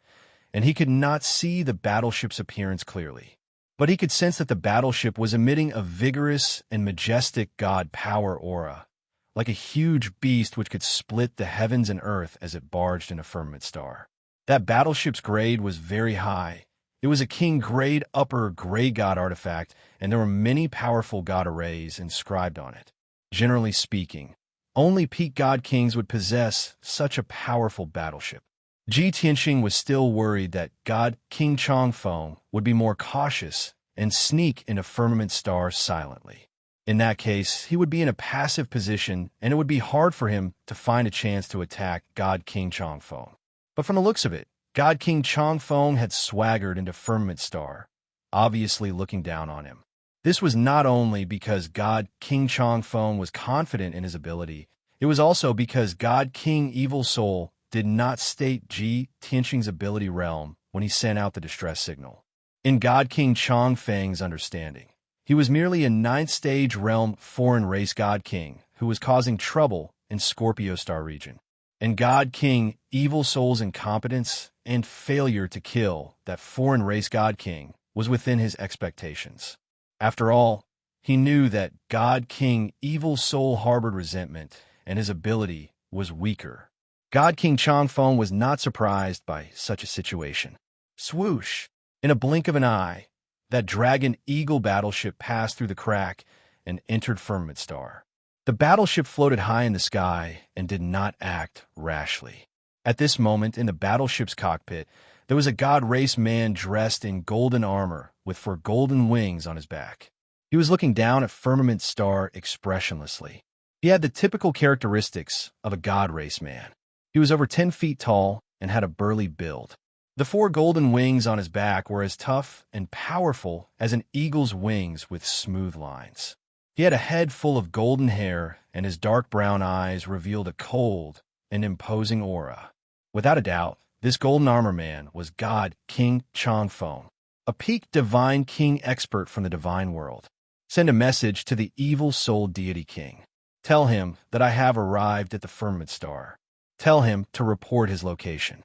and he could not see the battleship's appearance clearly, but he could sense that the battleship was emitting a vigorous and majestic god power aura, like a huge beast which could split the heavens and earth as it barged in a firmament star. That battleship's grade was very high. It was a king grade upper gray god artifact, and there were many powerful god arrays inscribed on it. Generally speaking, only peak god kings would possess such a powerful battleship. Ji Tianxing was still worried that God King Changfeng would be more cautious and sneak into firmament stars silently. In that case, he would be in a passive position, and it would be hard for him to find a chance to attack God King Changfeng. But from the looks of it, God King Changfeng had swaggered into firmament star, obviously looking down on him. This was not only because God King Changfeng was confident in his ability, it was also because God King Evil Soul did not state Ji Tianxing's ability realm when he sent out the distress signal. In God King Changfeng's understanding, he was merely a 9th stage realm foreign race God King who was causing trouble in Scorpio Star region. And God King Evil Soul's incompetence and failure to kill that foreign race God King was within his expectations. After all, he knew that God King Evil Soul harbored resentment, and his ability was weaker. God King Changfeng was not surprised by such a situation. Swoosh! In a blink of an eye, that dragon eagle battleship passed through the crack and entered firmament star. The battleship floated high in the sky and did not act rashly. At this moment, in the battleship's cockpit, there was a god-race man dressed in golden armor with four golden wings on his back. He was looking down at Firmament Star expressionlessly. He had the typical characteristics of a god-race man. He was over 10 feet tall and had a burly build. The four golden wings on his back were as tough and powerful as an eagle's wings with smooth lines. He had a head full of golden hair, and his dark brown eyes revealed a cold and imposing aura. Without a doubt, this golden armor man was God King Changfeng, a peak divine king expert from the divine world. Send a message to the evil soul deity king. Tell him that I have arrived at the Firmament Star. Tell him to report his location.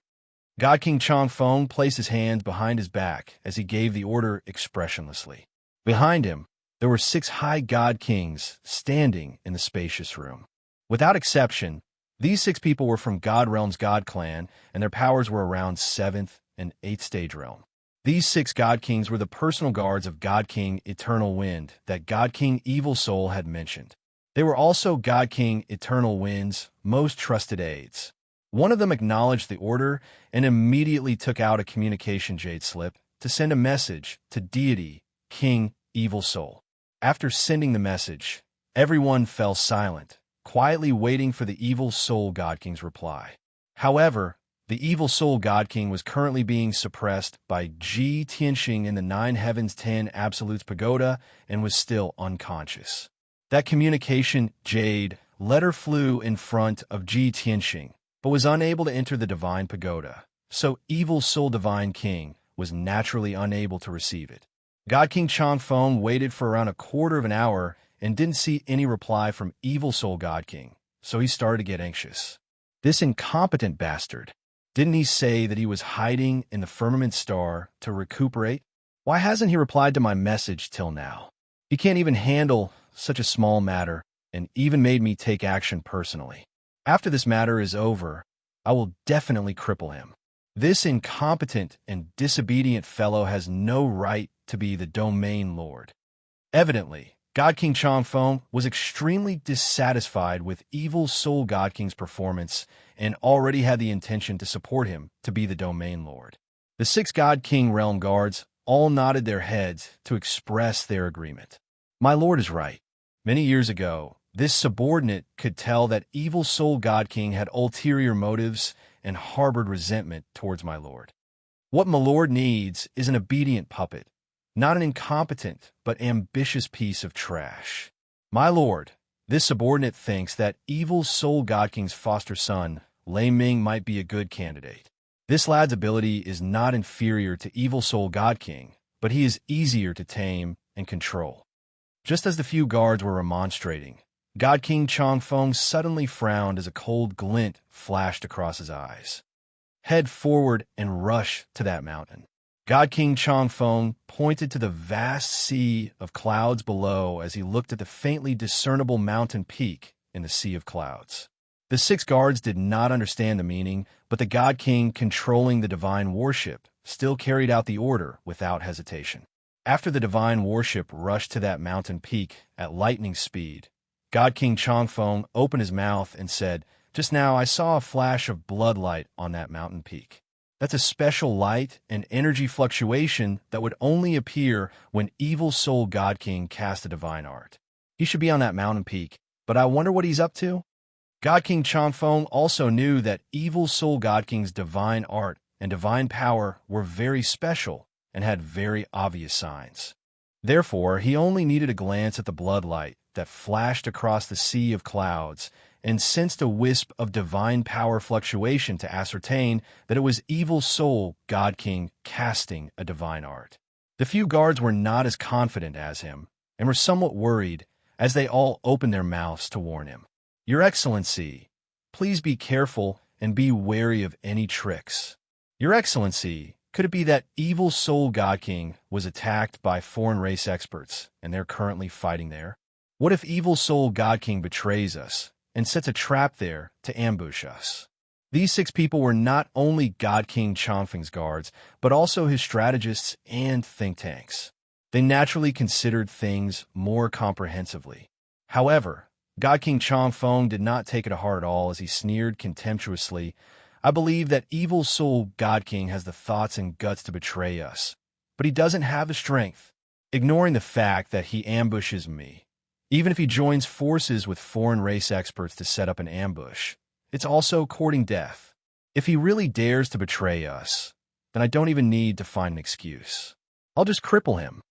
God King Changfeng placed his hands behind his back as he gave the order expressionlessly. Behind him, there were 6 high god kings standing in the spacious room. Without exception, these 6 people were from God Realm's God Clan, and their powers were around 7th and 8th stage realm. These 6 god kings were the personal guards of God King Eternal Wind that God King Evil Soul had mentioned. They were also God King Eternal Wind's most trusted aides. One of them acknowledged the order and immediately took out a communication jade slip to send a message to deity King Evil Soul. After sending the message, everyone fell silent, quietly waiting for the Evil Soul God King's reply. However, the Evil Soul God King was currently being suppressed by Ji Tianxing in the 9 Heavens 10 Absolutes Pagoda and was still unconscious. That communication jade letter flew in front of Ji Tianxing, but was unable to enter the Divine Pagoda, so Evil Soul Divine King was naturally unable to receive it. God King Changfeng waited for around a quarter of an hour and didn't see any reply from Evil Soul God King, so he started to get anxious. This incompetent bastard. Didn't he say that he was hiding in the Firmament Star to recuperate? Why hasn't he replied to my message till now? He can't even handle such a small matter and even made me take action personally. After this matter is over, I will definitely cripple him. This incompetent and disobedient fellow has no right to be the domain lord. Evidently, God King Changfeng was extremely dissatisfied with Evil Soul God King's performance and already had the intention to support him to be the domain lord. The 6 God King realm guards all nodded their heads to express their agreement. My lord is right. Many years ago, this subordinate could tell that Evil Soul God King had ulterior motives and harbored resentment towards my lord. What my lord needs is an obedient puppet, not an incompetent but ambitious piece of trash. My lord, this subordinate thinks that Evil Soul God King's foster son, Lei Ming, might be a good candidate. This lad's ability is not inferior to Evil Soul God King, but he is easier to tame and control. Just as the few guards were remonstrating, God King Changfeng suddenly frowned as a cold glint flashed across his eyes. Head forward and rush to that mountain. God King Changfeng pointed to the vast sea of clouds below as he looked at the faintly discernible mountain peak in the sea of clouds. The 6 guards did not understand the meaning, but the God King controlling the divine warship still carried out the order without hesitation. After the divine warship rushed to that mountain peak at lightning speed, God King Changfeng opened his mouth and said, "Just now I saw a flash of blood light on that mountain peak. That's a special light and energy fluctuation that would only appear when Evil Soul God King cast a divine art. He should be on that mountain peak, but I wonder what he's up to?" God King Changfeng also knew that Evil Soul God King's divine art and divine power were very special and had very obvious signs. Therefore, he only needed a glance at the bloodlight that flashed across the sea of clouds and sensed a wisp of divine power fluctuation to ascertain that it was Evil Soul God King casting a divine art. The few guards were not as confident as him and were somewhat worried as they all opened their mouths to warn him. "Your Excellency, please be careful and be wary of any tricks. Your Excellency, could it be that Evil Soul God King was attacked by foreign race experts and they're currently fighting there? What if Evil Soul God King betrays us and sets a trap there to ambush us?" These 6 people were not only God King Changfeng's guards, but also his strategists and think tanks. They naturally considered things more comprehensively. However, God King Chongfeng did not take it to heart at all as he sneered contemptuously. I believe that evil soul God King has the thoughts and guts to betray us, but he doesn't have the strength, ignoring the fact that he ambushes me. Even if he joins forces with foreign race experts to set up an ambush, it's also courting death. If he really dares to betray us, then I don't even need to find an excuse. I'll just cripple him.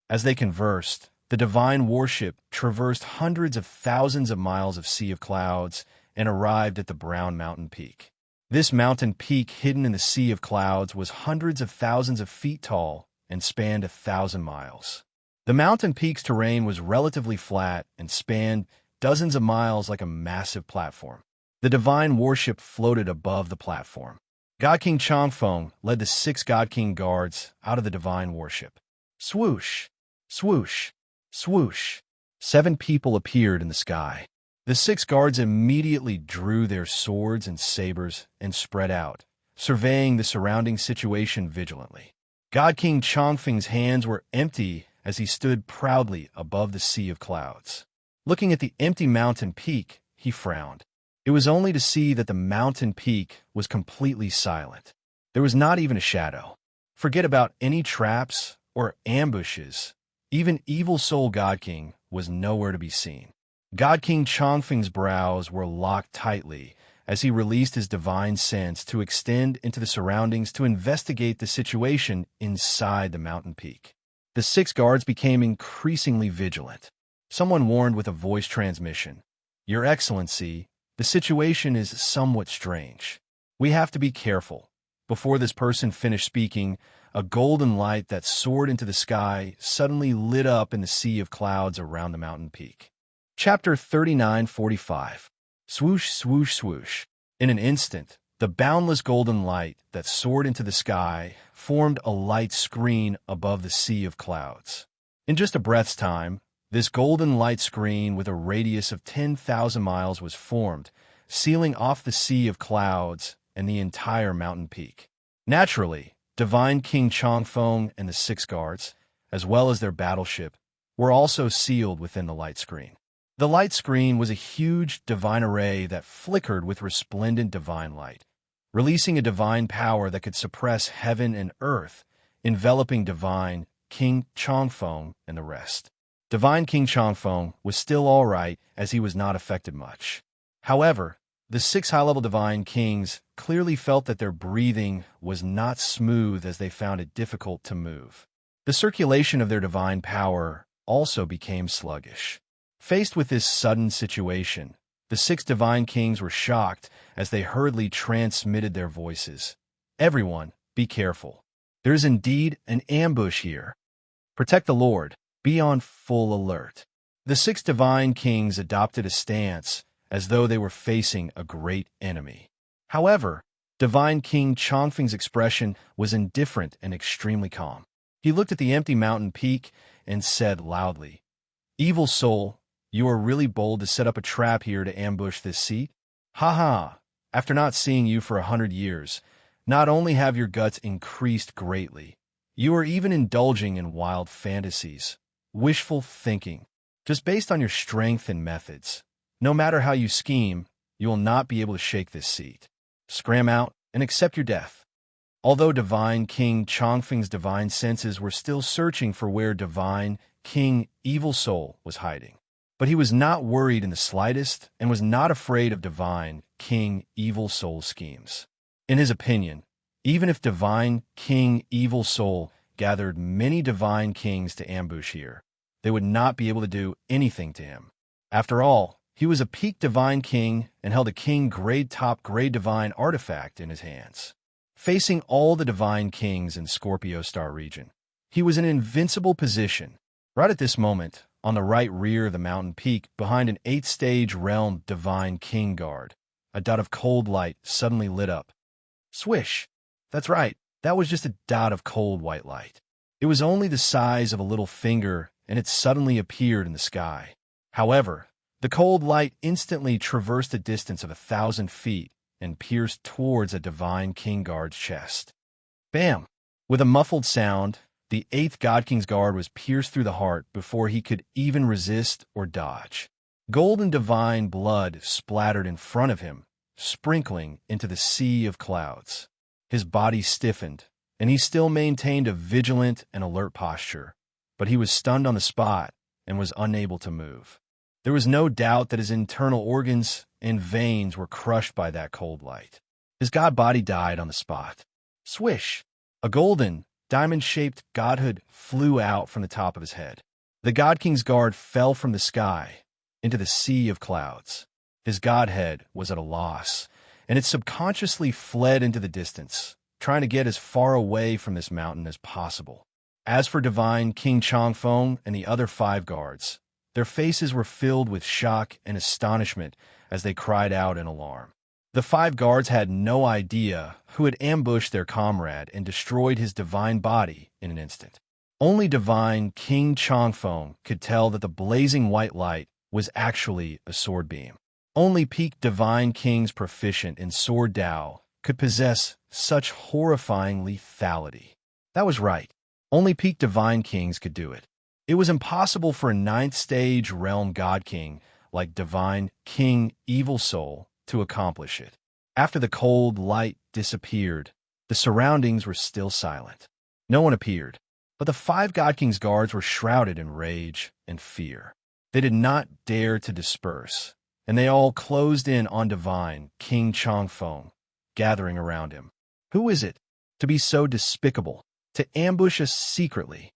As they conversed, the divine warship traversed hundreds of thousands of miles of sea of clouds and arrived at the Brown Mountain Peak. This mountain peak hidden in the sea of clouds was hundreds of thousands of feet tall and spanned 1,000 miles. The mountain peak's terrain was relatively flat and spanned dozens of miles like a massive platform. The divine warship floated above the platform. God King Chongfeng led the 6 God King guards out of the divine warship. Swoosh, swoosh, swoosh. 7 people appeared in the sky. The 6 guards immediately drew their swords and sabers and spread out, surveying the surrounding situation vigilantly. God King Chongfeng's hands were empty as he stood proudly above the sea of clouds. Looking at the empty mountain peak, he frowned. It was only to see that the mountain peak was completely silent. There was not even a shadow. Forget about any traps or ambushes. Even evil soul God King was nowhere to be seen. God King Chongfeng's brows were locked tightly as he released his divine sense to extend into the surroundings to investigate the situation inside the mountain peak. The 6 guards became increasingly vigilant. Someone warned with a voice transmission, "Your Excellency, the situation is somewhat strange. We have to be careful." Before this person finished speaking, a golden light that soared into the sky suddenly lit up in the sea of clouds around the mountain peak. Chapter 39:45. Swoosh, swoosh, swoosh. In an instant, the boundless golden light that soared into the sky formed a light screen above the sea of clouds. In just a breath's time, this golden light screen with a radius of 10,000 miles was formed, sealing off the sea of clouds and the entire mountain peak. Naturally, Divine King Chongfeng and the 6 guards, as well as their battleship, were also sealed within the light screen. The light screen was a huge divine array that flickered with resplendent divine light, releasing a divine power that could suppress heaven and earth, enveloping Divine King Chongfeng and the rest. Divine King Chongfeng was still all right, as he was not affected much. However, the 6 high-level Divine Kings clearly felt that their breathing was not smooth as they found it difficult to move. The circulation of their divine power also became sluggish. Faced with this sudden situation, the 6 Divine Kings were shocked as they hurriedly transmitted their voices. "Everyone, be careful. There is indeed an ambush here. Protect the Lord. Be on full alert." The 6 Divine Kings adopted a stance as though they were facing a great enemy. However, Divine King Chongfeng's expression was indifferent and extremely calm. He looked at the empty mountain peak and said loudly, "Evil soul, you are really bold to set up a trap here to ambush this seat? Ha ha! After not seeing you for 100 years, not only have your guts increased greatly, you are even indulging in wild fantasies, wishful thinking, just based on your strength and methods. No matter how you scheme, you will not be able to shake this seat. Scram out and accept your death." Although Divine King Chongfeng's divine senses were still searching for where Divine King Evil Soul was hiding, but he was not worried in the slightest and was not afraid of Divine King Evil Soul's schemes. In his opinion, even if Divine King Evil Soul gathered many Divine Kings to ambush here, they would not be able to do anything to him. After all, he was a peak Divine King and held a King Grade Top Grade Divine artifact in his hands. Facing all the Divine Kings in Scorpio Star region, he was in an invincible position. Right at this moment, on the right rear of the mountain peak, behind an 8th-stage realm Divine King Guard, a dot of cold light suddenly lit up. Swish! That's right, that was just a dot of cold white light. It was only the size of a little finger, and it suddenly appeared in the sky. However, the cold light instantly traversed a distance of 1,000 feet and pierced towards a Divine King Guard's chest. Bam! With a muffled sound, the 8th God King's guard was pierced through the heart before he could even resist or dodge. Golden divine blood splattered in front of him, sprinkling into the sea of clouds. His body stiffened, and he still maintained a vigilant and alert posture, but he was stunned on the spot and was unable to move. There was no doubt that his internal organs and veins were crushed by that cold light. His god body died on the spot. Swish! A golden, diamond-shaped godhood flew out from the top of his head. The God King's guard fell from the sky into the sea of clouds. His godhead was at a loss, and it subconsciously fled into the distance, trying to get as far away from this mountain as possible. As for Divine King Changfeng and the other 5 guards, their faces were filled with shock and astonishment as they cried out in alarm. The 5 guards had no idea who had ambushed their comrade and destroyed his divine body in an instant. Only Divine King Changfeng could tell that the blazing white light was actually a sword beam. Only peak Divine Kings proficient in Sword Dao could possess such horrifying lethality. That was right. Only peak Divine Kings could do it. It was impossible for a 9th stage realm God King like Divine King Evil Soul to accomplish it. After the cold light disappeared, the surroundings were still silent. No one appeared, but the 5 God King's guards were shrouded in rage and fear. They did not dare to disperse, and they all closed in on Divine King Changfeng, gathering around him. Who is it to be so despicable, to ambush us secretly?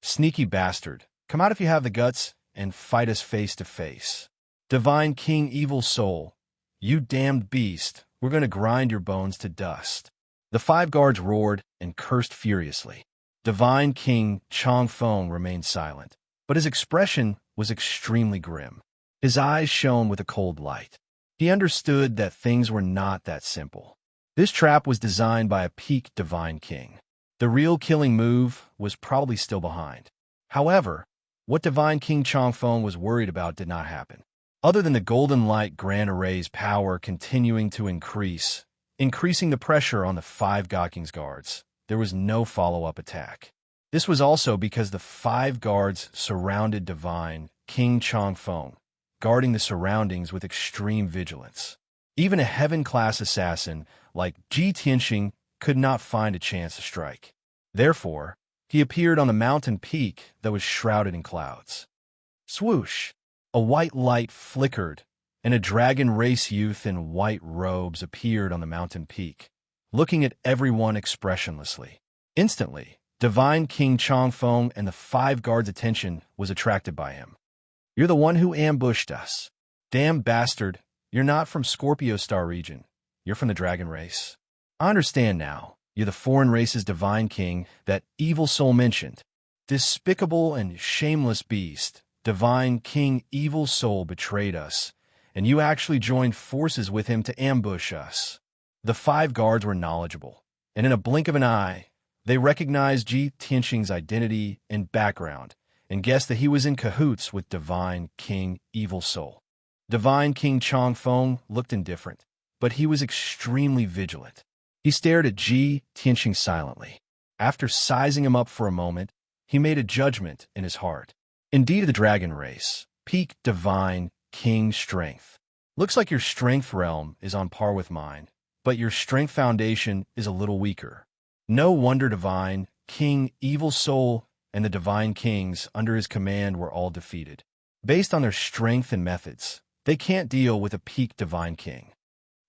Sneaky bastard, come out if you have the guts and fight us face to face. Divine King Evil Soul, you damned beast, we're going to grind your bones to dust. The 5 guards roared and cursed furiously. Divine King Changfeng remained silent, but his expression was extremely grim. His eyes shone with a cold light. He understood that things were not that simple. This trap was designed by a peak Divine King. The real killing move was probably still behind. However, what Divine King Changfeng was worried about did not happen. Other than the golden light grand array's power continuing to increasing the pressure on the 5 God King's guards, there was no follow-up attack. This was also because the 5 guards surrounded Divine King Changfeng, guarding the surroundings with extreme vigilance. Even a heaven-class assassin like Ji Tianxing could not find a chance to strike. Therefore, he appeared on the mountain peak that was shrouded in clouds. Swoosh! A white light flickered, and a dragon race youth in white robes appeared on the mountain peak, looking at everyone expressionlessly. Instantly, Divine King Changfeng and the 5 guards' attention was attracted by him. You're the one who ambushed us. Damn bastard, you're not from Scorpio Star region. You're from the dragon race. I understand now. You're the foreign race's Divine King that Evil Soul mentioned. Despicable and shameless beast, Divine King Evil Soul betrayed us, and you actually joined forces with him to ambush us. The 5 guards were knowledgeable, and in a blink of an eye, they recognized Ji Tianxing's identity and background, and guessed that he was in cahoots with Divine King Evil Soul. Divine King Changfeng looked indifferent, but he was extremely vigilant. He stared at Ji Tianxing silently. After sizing him up for a moment, he made a judgment in his heart. Indeed, the dragon race, peak Divine King strength. Looks like your strength realm is on par with mine, but your strength foundation is a little weaker. No wonder Divine King Evil Soul and the Divine Kings under his command were all defeated. Based on their strength and methods, they can't deal with a peak Divine King.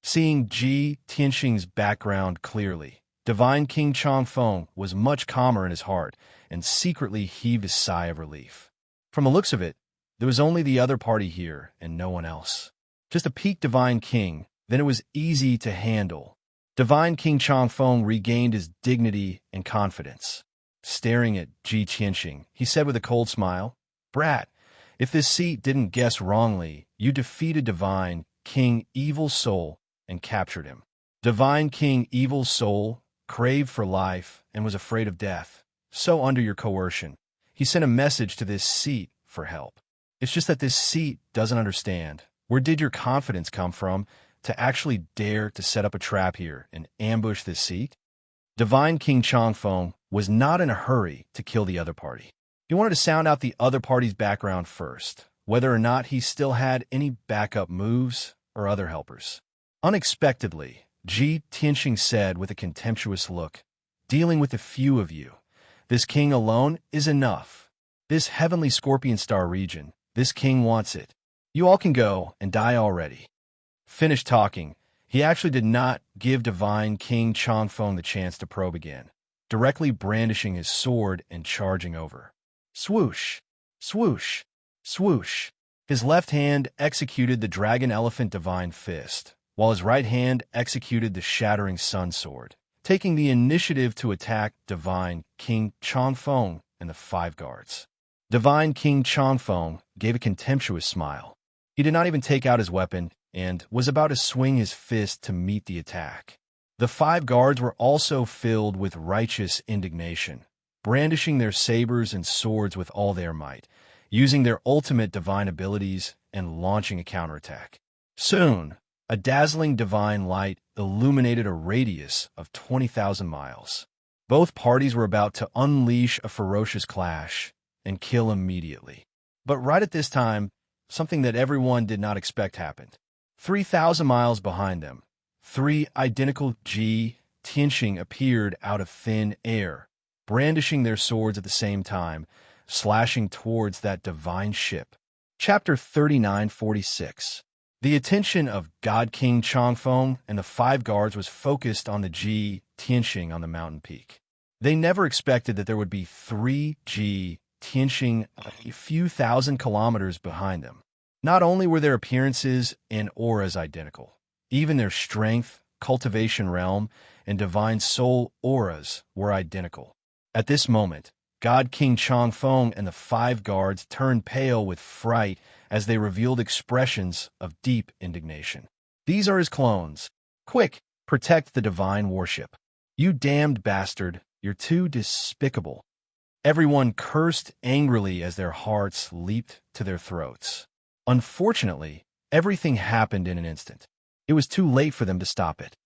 Seeing Ji Tianxing's background clearly, Divine King Changfeng was much calmer in his heart and secretly heaved a sigh of relief. From the looks of it, there was only the other party here and no one else. Just a peak Divine King, then it was easy to handle. Divine King Changfeng regained his dignity and confidence. Staring at Ji Tianxing, he said with a cold smile, "Brat, if this seat didn't guess wrongly, you defeated Divine King Evil Soul and captured him. Divine King Evil Soul craved for life and was afraid of death. So under your coercion, he sent a message to this seat for help. It's just that this seat doesn't understand. Where did your confidence come from to actually dare to set up a trap here and ambush this seat?" Divine King Changfeng was not in a hurry to kill the other party. He wanted to sound out the other party's background first, whether or not he still had any backup moves or other helpers. Unexpectedly, Ji Tianxing said with a contemptuous look, "Dealing with a few of you. This king alone is enough. This heavenly Scorpion Star region, this king wants it. You all can go and die already." Finished talking, he actually did not give Divine King Changfeng the chance to probe again, directly brandishing his sword and charging over. Swoosh, swoosh, swoosh. His left hand executed the Dragon Elephant Divine Fist, while his right hand executed the Shattering Sun Sword, taking the initiative to attack Divine King Changfeng and the 5 guards. Divine King Changfeng gave a contemptuous smile. He did not even take out his weapon and was about to swing his fist to meet the attack. The 5 guards were also filled with righteous indignation, brandishing their sabers and swords with all their might, using their ultimate divine abilities and launching a counterattack. Soon, a dazzling divine light illuminated a radius of 20,000 miles. Both parties were about to unleash a ferocious clash and kill immediately. But right at this time, something that everyone did not expect happened. 3,000 miles behind them, 3 identical Ji Tianxing appeared out of thin air, brandishing their swords at the same time, slashing towards that divine ship. Chapter 3946. The attention of God King Changfeng and the 5 guards was focused on the Ji Tianxing on the mountain peak. They never expected that there would be 3 Ji Tianxing a few thousand kilometers behind them. Not only were their appearances and auras identical, even their strength, cultivation realm, and divine soul auras were identical. At this moment, God King Changfeng and the 5 guards turned pale with fright as they revealed expressions of deep indignation. "These are his clones. Quick, protect the divine worship. You damned bastard, you're too despicable." Everyone cursed angrily as their hearts leaped to their throats. Unfortunately, everything happened in an instant. It was too late for them to stop it.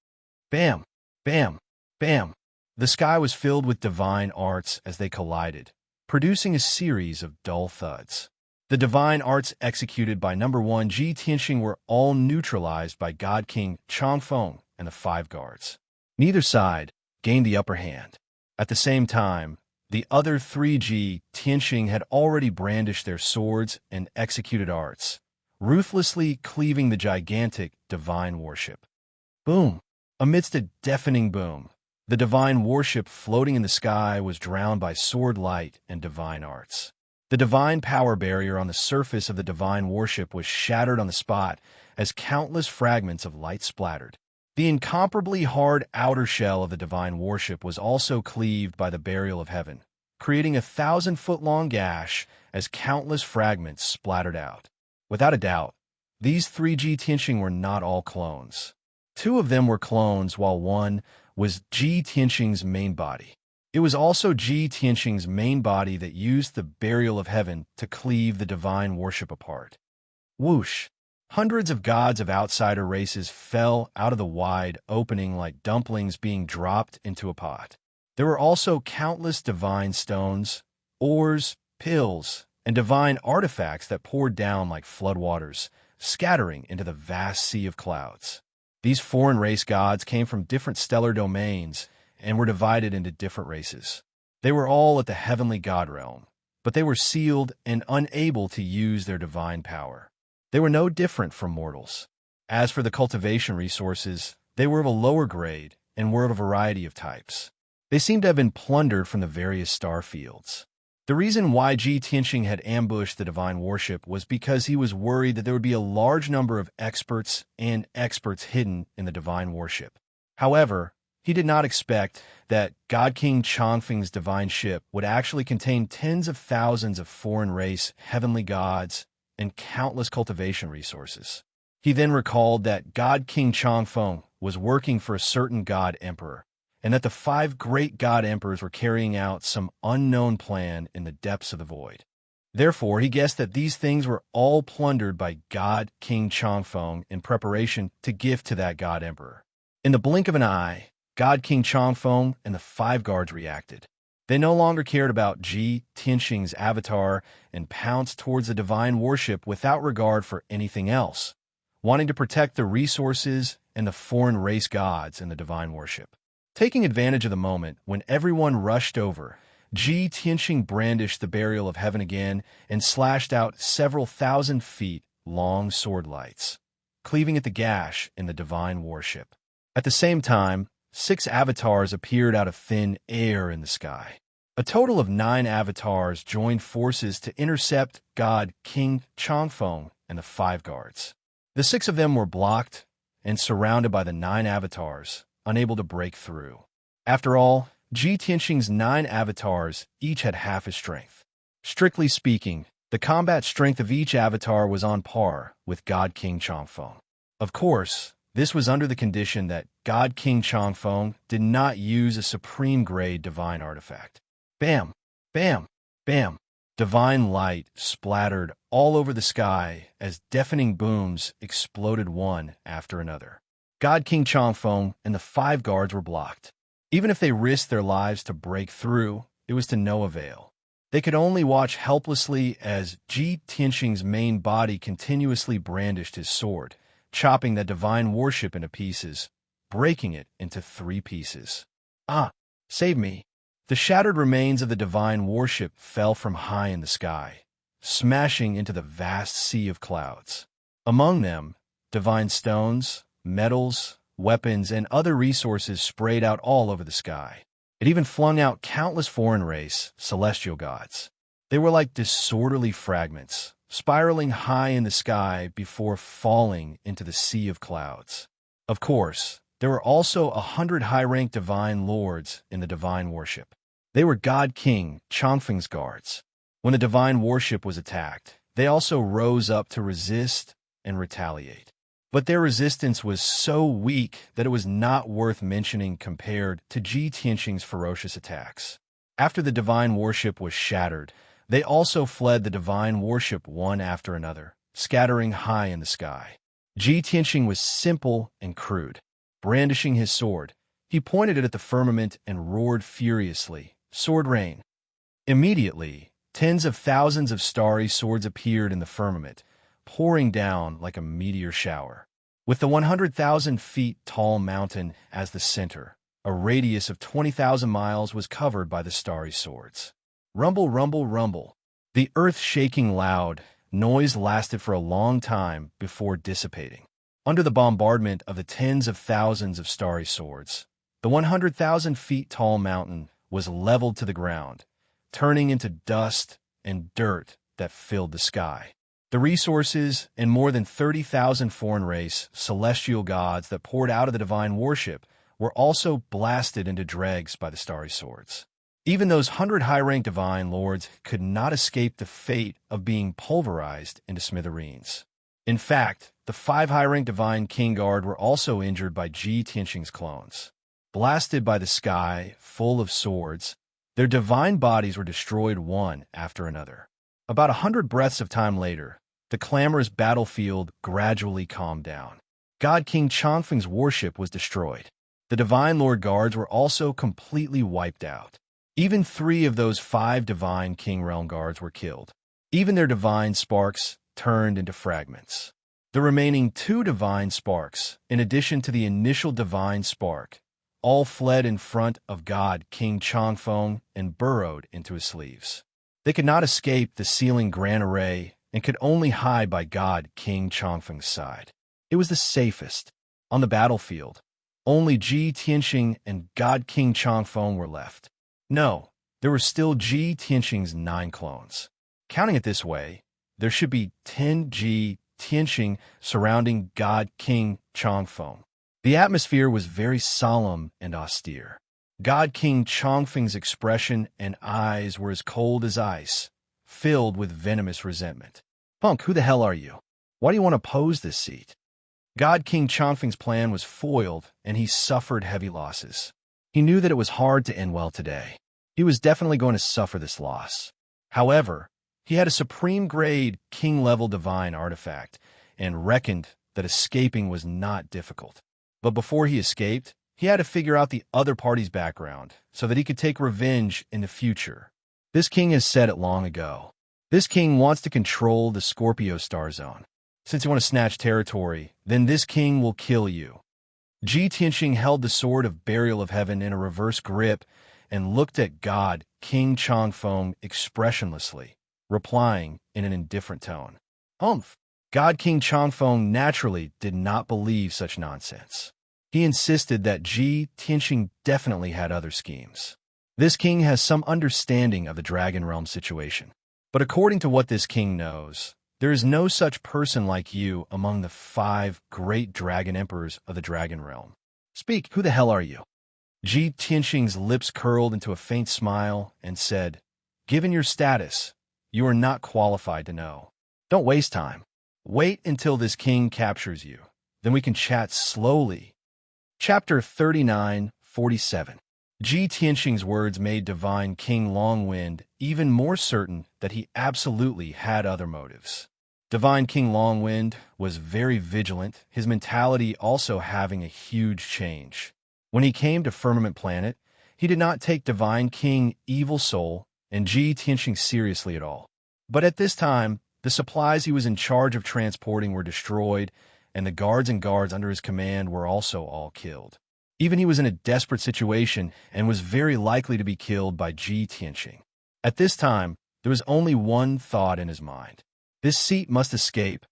Bam! Bam! Bam! The sky was filled with divine arts as they collided, producing a series of dull thuds. The divine arts executed by number 1 Ji Tianxing were all neutralized by God King Changfeng and the 5 guards. Neither side gained the upper hand. At the same time, the other 3 Ji Tianxing had already brandished their swords and executed arts, ruthlessly cleaving the gigantic divine warship. Boom! Amidst a deafening boom, the divine warship floating in the sky was drowned by sword light and divine arts. The divine power barrier on the surface of the divine warship was shattered on the spot as countless fragments of light splattered. The incomparably hard outer shell of the divine warship was also cleaved by the burial of heaven, creating a 1,000-foot-long gash as countless fragments splattered out. Without a doubt, these 3 Ji Tianxing were not all clones. 2 of them were clones, while 1 was Ji Tianxing's main body. It was also Ji Tianxing's main body that used the burial of heaven to cleave the divine worship apart. Whoosh! Hundreds of gods of outsider races fell out of the wide opening like dumplings being dropped into a pot. There were also countless divine stones, ores, pills, and divine artifacts that poured down like floodwaters, scattering into the vast sea of clouds. These foreign race gods came from different stellar domains and were divided into different races. They were all at the heavenly god realm, but they were sealed and unable to use their divine power. They were no different from mortals. As for the cultivation resources, they were of a lower grade and were of a variety of types. They seemed to have been plundered from the various star fields. The reason why Ji Tianxing had ambushed the divine worship was because he was worried that there would be a large number of experts hidden in the divine worship. However, he did not expect that God King Changfeng's divine ship would actually contain tens of thousands of foreign race heavenly gods and countless cultivation resources. He then recalled that God King Changfeng was working for a certain god emperor, and that the 5 great god emperors were carrying out some unknown plan in the depths of the void. Therefore, he guessed that these things were all plundered by God King Changfeng in preparation to gift to that god emperor. In the blink of an eye, God King Changfeng and the 5 guards reacted. They no longer cared about Ji Tianxing's avatar and pounced towards the divine worship without regard for anything else, wanting to protect the resources and the foreign race gods in the divine worship. Taking advantage of the moment when everyone rushed over, Ji Tianxing brandished the burial of heaven again and slashed out several thousand feet long sword lights, cleaving at the gash in the divine worship. At the same time, 6 avatars appeared out of thin air in the sky. A total of 9 avatars joined forces to intercept God King Changfeng and the 5 guards. The 6 of them were blocked and surrounded by the 9 avatars, unable to break through. After all, Ji Tianxing's 9 avatars each had half his strength. Strictly speaking, the combat strength of each avatar was on par with God King Changfeng. Of course, this was under the condition that God King Changfeng did not use a supreme-grade divine artifact. Bam! Bam! Bam! Divine light splattered all over the sky as deafening booms exploded one after another. God King Changfeng and the 5 guards were blocked. Even if they risked their lives to break through, it was to no avail. They could only watch helplessly as Ji Tianxing's main body continuously brandished his sword, chopping the divine worship into pieces, breaking it into 3 pieces. Ah! Save me! The shattered remains of the divine worship fell from high in the sky, smashing into the vast sea of clouds. Among them, divine stones, metals, weapons, and other resources sprayed out all over the sky. It even flung out countless foreign race, celestial gods. They were like disorderly fragments, spiraling high in the sky before falling into the sea of clouds. Of course, there were also 100 high-ranked divine lords in the divine worship. They were God King Changfeng's guards. When the divine worship was attacked, they also rose up to resist and retaliate. But their resistance was so weak that it was not worth mentioning compared to Ji Tianxing's ferocious attacks. After the divine worship was shattered, they also fled the divine worship one after another, scattering high in the sky. Ji Tianxing was simple and crude. Brandishing his sword, he pointed it at the firmament and roared furiously, "Sword rain!" Immediately, tens of thousands of starry swords appeared in the firmament, pouring down like a meteor shower. With the 100,000 feet tall mountain as the center, a radius of 20,000 miles was covered by the starry swords. Rumble, rumble, rumble. The earth shaking loud, noise lasted for a long time before dissipating. Under the bombardment of the tens of thousands of starry swords, the 100,000 feet tall mountain was leveled to the ground, turning into dust and dirt that filled the sky. The resources and more than 30,000 foreign race celestial gods that poured out of the divine worship were also blasted into dregs by the starry swords. Even those 100 high-ranked divine lords could not escape the fate of being pulverized into smithereens. In fact, the 5 high-ranked divine king guard were also injured by Ji Tianxing's clones. Blasted by the sky, full of swords, their divine bodies were destroyed one after another. About 100 breaths of time later, the clamorous battlefield gradually calmed down. God King Changfeng's worship was destroyed. The divine lord guards were also completely wiped out. Even 3 of those 5 divine king realm guards were killed. Even their divine sparks turned into fragments. The remaining 2 divine sparks, in addition to the initial divine spark, all fled in front of God King Changfeng and burrowed into his sleeves. They could not escape the sealing grand array and could only hide by God King Changfeng's side. It was the safest. On the battlefield, only Ji Tianxing and God King Changfeng were left. No, there were still Ji Tianxing's 9 clones. Counting it this way, there should be 10 Ji Tianxing surrounding God King Changfeng. The atmosphere was very solemn and austere. God King Changfeng's expression and eyes were as cold as ice, filled with venomous resentment. "Punk, who the hell are you? Why do you want to pose this seat?" God King Changfeng's plan was foiled, and he suffered heavy losses. He knew that it was hard to end well today. He was definitely going to suffer this loss. However, he had a supreme-grade, king-level divine artifact, and reckoned that escaping was not difficult. But before he escaped, He had to figure out the other party's background so that he could take revenge in the future. This king has said it long ago. This king wants to control the Scorpio star zone. Since you want to snatch territory, then this king will kill you. Ji Tianxing held the sword of burial of heaven in a reverse grip and looked at God, King Changfeng, expressionlessly, replying in an indifferent tone. Humph! God King Changfeng naturally did not believe such nonsense. He insisted that Ji Tianxing definitely had other schemes. This king has some understanding of the Dragon Realm situation. But according to what this king knows, there is no such person like you among the 5 great dragon emperors of the Dragon Realm. Speak, who the hell are you? Ji Tianxing's lips curled into a faint smile and said, given your status, you are not qualified to know. Don't waste time. Wait until this king captures you. Then we can chat slowly. Chapter 39:47. Ji Tianxing's words made Divine King Longwind even more certain that he absolutely had other motives. Divine King Longwind was very vigilant, his mentality also having a huge change. When he came to Firmament Planet, he did not take Divine King Evil Soul and Ji Tianxing seriously at all. But at this time, the supplies he was in charge of transporting were destroyed, and the guards under his command were also all killed. Even he was in a desperate situation and was very likely to be killed by Ji Tianxing. At this time, there was only one thought in his mind. This seat must escape.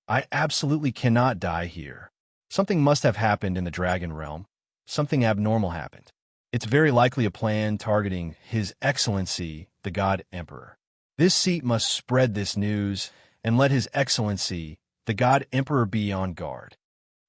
I absolutely cannot die here. Something must have happened in the Dragon Realm. Something abnormal happened. It's very likely a plan targeting His Excellency, the God Emperor. This seat must spread this news and let His Excellency, the God Emperor, be on guard.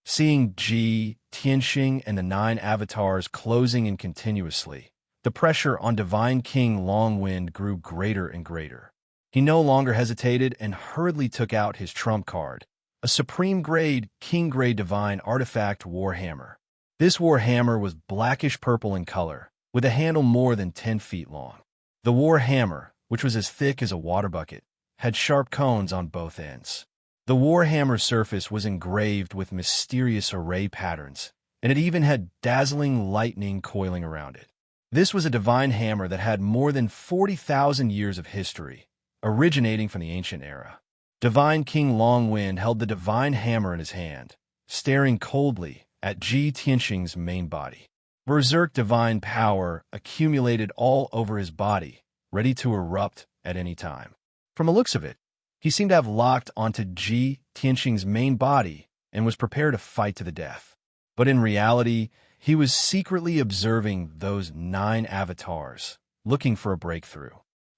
Seeing Ji Tianxing and the 9 avatars closing in continuously, the pressure on Divine King Longwind grew greater and greater. He no longer hesitated and hurriedly took out his trump card, a supreme grade, king grade divine artifact warhammer. This warhammer was blackish purple in color, with a handle more than 10 feet long. The warhammer, which was as thick as a water bucket, had sharp cones on both ends. The warhammer's surface was engraved with mysterious array patterns, and it even had dazzling lightning coiling around it. This was a divine hammer that had more than 40,000 years of history, originating from the ancient era. Divine King Longwind held the divine hammer in his hand, staring coldly at Ji Tianxing's main body. Berserk divine power accumulated all over his body, ready to erupt at any time. From the looks of it, he seemed to have locked onto Ji Tianxing's main body and was prepared to fight to the death. But in reality, he was secretly observing those 9 avatars, looking for a breakthrough.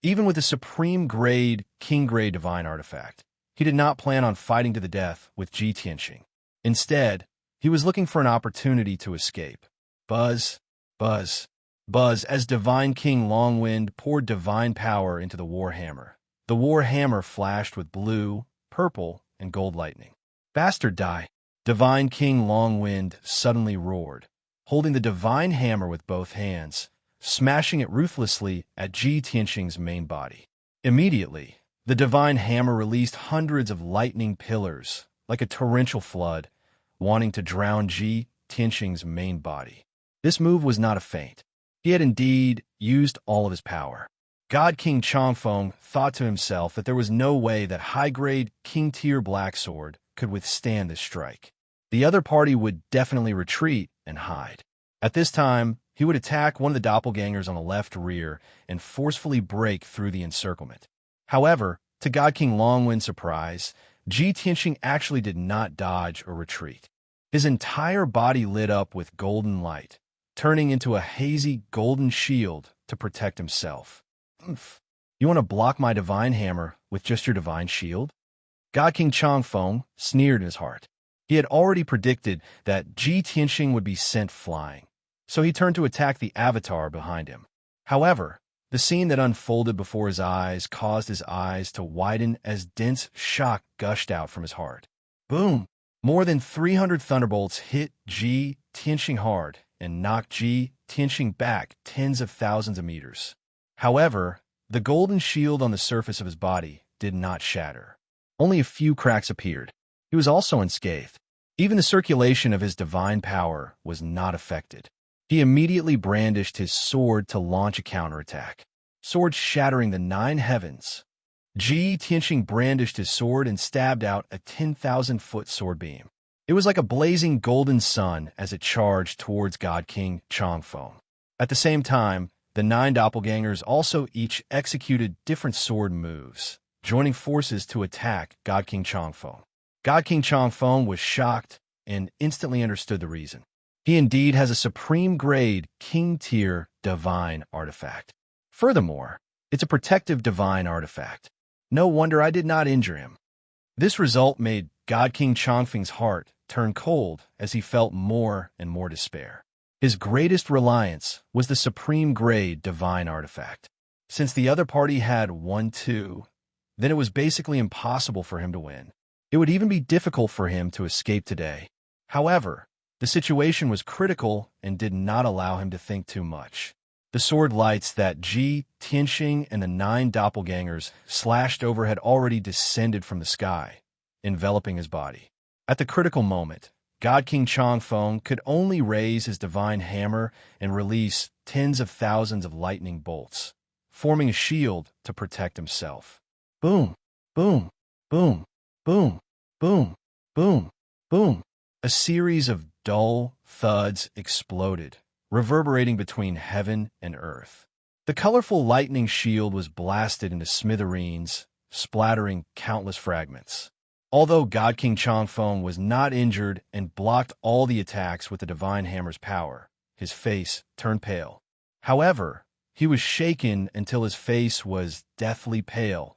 Even with a supreme grade, king grade divine artifact, he did not plan on fighting to the death with Ji Tianxing. Instead, he was looking for an opportunity to escape. Buzz, buzz, buzz, as Divine King Longwind poured divine power into the warhammer. The warhammer flashed with blue, purple, and gold lightning. Bastard die! Divine King Longwind suddenly roared, holding the divine hammer with both hands, smashing it ruthlessly at Ji Tianxing's main body. Immediately, the divine hammer released hundreds of lightning pillars, like a torrential flood, wanting to drown Ji Tianxing's main body. This move was not a feint. He had indeed used all of his power. God King Changfeng thought to himself that there was no way that high-grade king-tier black sword could withstand this strike. The other party would definitely retreat and hide. At this time, he would attack one of the doppelgangers on the left rear and forcefully break through the encirclement. However, to God King Longwind's surprise, Ji Tianxing actually did not dodge or retreat. His entire body lit up with golden light, turning into a hazy golden shield to protect himself. Oomph. You want to block my divine hammer with just your divine shield? God King Changfeng sneered in his heart. He had already predicted that Ji Tianxing would be sent flying, so he turned to attack the avatar behind him. However, the scene that unfolded before his eyes caused his eyes to widen as dense shock gushed out from his heart. Boom! More than 300 thunderbolts hit Ji Tianxing hard and knocked Ji Tianxing back tens of thousands of meters. However, the golden shield on the surface of his body did not shatter. Only a few cracks appeared. He was also unscathed. Even the circulation of his divine power was not affected. He immediately brandished his sword to launch a counterattack. Sword shattering the 9 heavens. Ji Tianxing brandished his sword and stabbed out a 10,000-foot sword beam. It was like a blazing golden sun as it charged towards God King Changfeng. At the same time, the 9 doppelgangers also each executed different sword moves, joining forces to attack God King Changfeng. God King Changfeng was shocked and instantly understood the reason. He indeed has a supreme-grade, king-tier divine artifact. Furthermore, it's a protective divine artifact. No wonder I did not injure him. This result made God King Changfeng's heart turn cold as he felt more and more despair. His greatest reliance was the supreme-grade divine artifact. Since the other party had 1-2, then it was basically impossible for him to win. It would even be difficult for him to escape today. However, the situation was critical and did not allow him to think too much. The sword lights that Ji Tianxing and the 9 doppelgangers slashed over had already descended from the sky, enveloping his body. At the critical moment, God King Changfeng could only raise his divine hammer and release tens of thousands of lightning bolts, forming a shield to protect himself. Boom, boom, boom, boom, boom, boom, boom. A series of dull thuds exploded, reverberating between heaven and earth. The colorful lightning shield was blasted into smithereens, splattering countless fragments. Although God King Changfeng was not injured and blocked all the attacks with the divine hammer's power, his face turned pale. However, he was shaken until his face was deathly pale,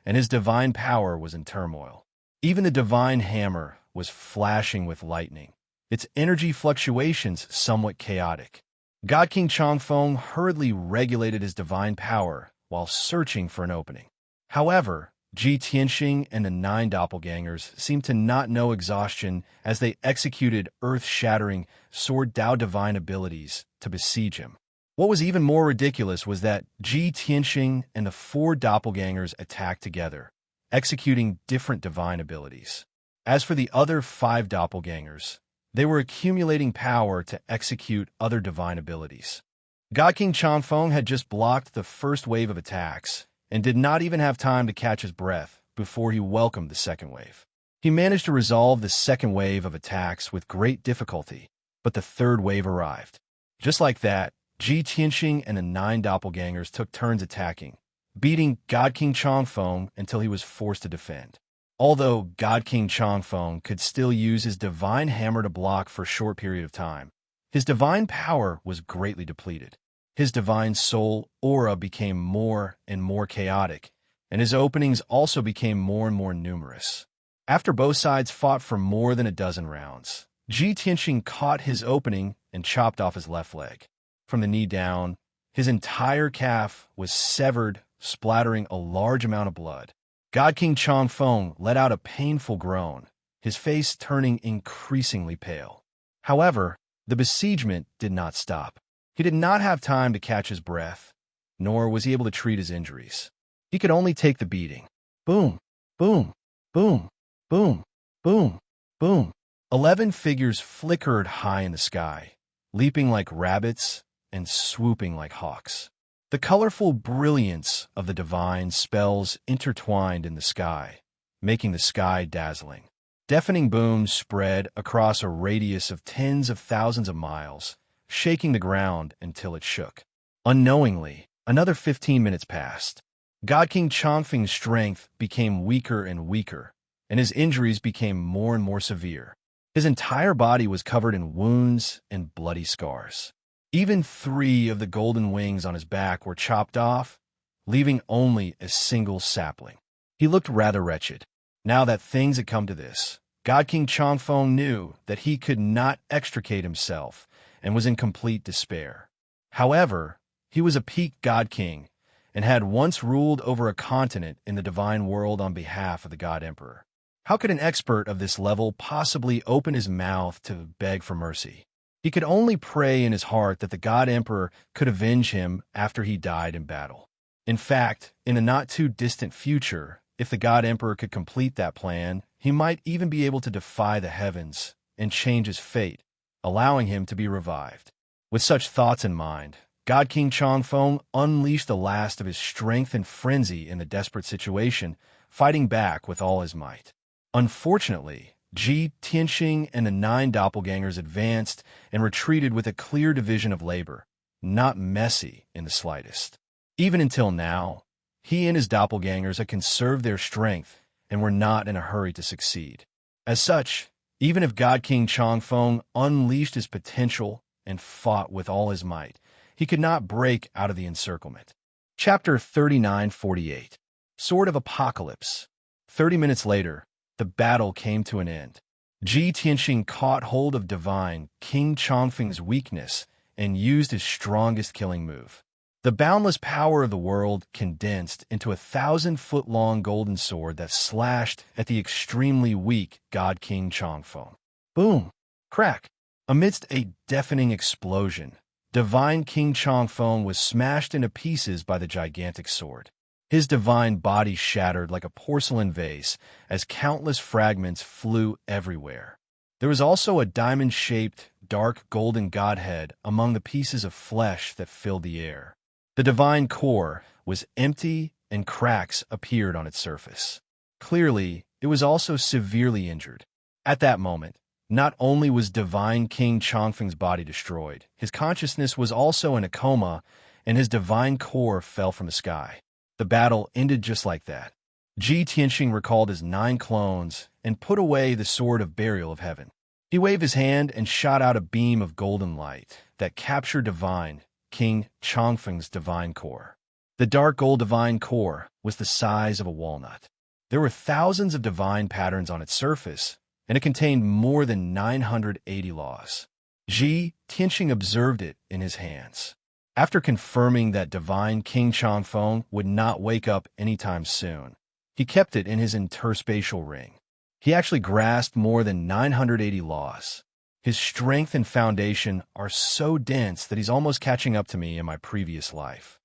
and his divine power was in turmoil. Even the divine hammer was flashing with lightning, its energy fluctuations somewhat chaotic. God King Changfeng hurriedly regulated his divine power while searching for an opening. However, Ji Tianxing and the 9 doppelgangers seemed to not know exhaustion as they executed earth-shattering sword Dao divine abilities to besiege him. What was even more ridiculous was that Ji Tianxing and the 4 doppelgangers attacked together, executing different divine abilities. As for the other 5 doppelgangers, they were accumulating power to execute other divine abilities. God King Changfeng had just blocked the first wave of attacks and did not even have time to catch his breath before he welcomed the second wave. He managed to resolve the second wave of attacks with great difficulty, but the third wave arrived. Just like that, Ji Tianxing and the 9 doppelgangers took turns attacking, beating God King Changfeng until he was forced to defend. Although God King Changfeng could still use his divine hammer to block for a short period of time, his divine power was greatly depleted. His divine soul aura became more and more chaotic, and his openings also became more and more numerous. After both sides fought for more than a dozen rounds, Ji Tianxing caught his opening and chopped off his left leg. From the knee down, his entire calf was severed, splattering a large amount of blood. God King Changfeng let out a painful groan, his face turning increasingly pale. However, the besiegement did not stop. He did not have time to catch his breath, nor was he able to treat his injuries. He could only take the beating. Boom, boom, boom, boom, boom, boom. 11 figures flickered high in the sky, leaping like rabbits and swooping like hawks. The colorful brilliance of the divine spells intertwined in the sky, making the sky dazzling. Deafening booms spread across a radius of tens of thousands of miles, shaking the ground until it shook. Unknowingly, another 15 minutes passed. God King Changfeng's strength became weaker and weaker, and his injuries became more and more severe. His entire body was covered in wounds and bloody scars. Even 3 of the golden wings on his back were chopped off, leaving only a single sapling. He looked rather wretched. Now that things had come to this, God King Changfeng knew that he could not extricate himself and was in complete despair. However, he was a peak God King and had once ruled over a continent in the divine world on behalf of the God Emperor. How could an expert of this level possibly open his mouth to beg for mercy? He could only pray in his heart that the God Emperor could avenge him after he died in battle. In fact, in a not-too-distant future, if the God Emperor could complete that plan, he might even be able to defy the heavens and change his fate, allowing him to be revived. With such thoughts in mind, God King Changfeng unleashed the last of his strength and frenzy in the desperate situation, fighting back with all his might. Unfortunately, Ji Tianxing and the 9 doppelgangers advanced and retreated with a clear division of labor, not messy in the slightest. Even until now, he and his doppelgangers had conserved their strength and were not in a hurry to succeed. As such, even if God King Changfeng unleashed his potential and fought with all his might, he could not break out of the encirclement. Chapter 39:48. Sword of Apocalypse. 30 minutes later, the battle came to an end. Ji Tianxing caught hold of divine King Changfeng's weakness and used his strongest killing move. The boundless power of the world condensed into a 1,000-foot-long golden sword that slashed at the extremely weak God King Changfeng. Boom! Crack! Amidst a deafening explosion, divine King Changfeng was smashed into pieces by the gigantic sword. His divine body shattered like a porcelain vase as countless fragments flew everywhere. There was also a diamond-shaped, dark golden godhead among the pieces of flesh that filled the air. The divine core was empty and cracks appeared on its surface. Clearly, it was also severely injured. At that moment, not only was divine King Changfeng's body destroyed, his consciousness was also in a coma, and his divine core fell from the sky. The battle ended just like that. Ji Tianxing recalled his 9 clones and put away the sword of burial of heaven. He waved his hand and shot out a beam of golden light that captured divine King Changfeng's divine core. The dark gold divine core was the size of a walnut. There were thousands of divine patterns on its surface, and it contained more than 980 laws. Ji Tianxing observed it in his hands. After confirming that divine King Changfeng would not wake up anytime soon, he kept it in his interspatial ring. He actually grasped more than 980 laws. His strength and foundation are so dense that he's almost catching up to me in my previous life.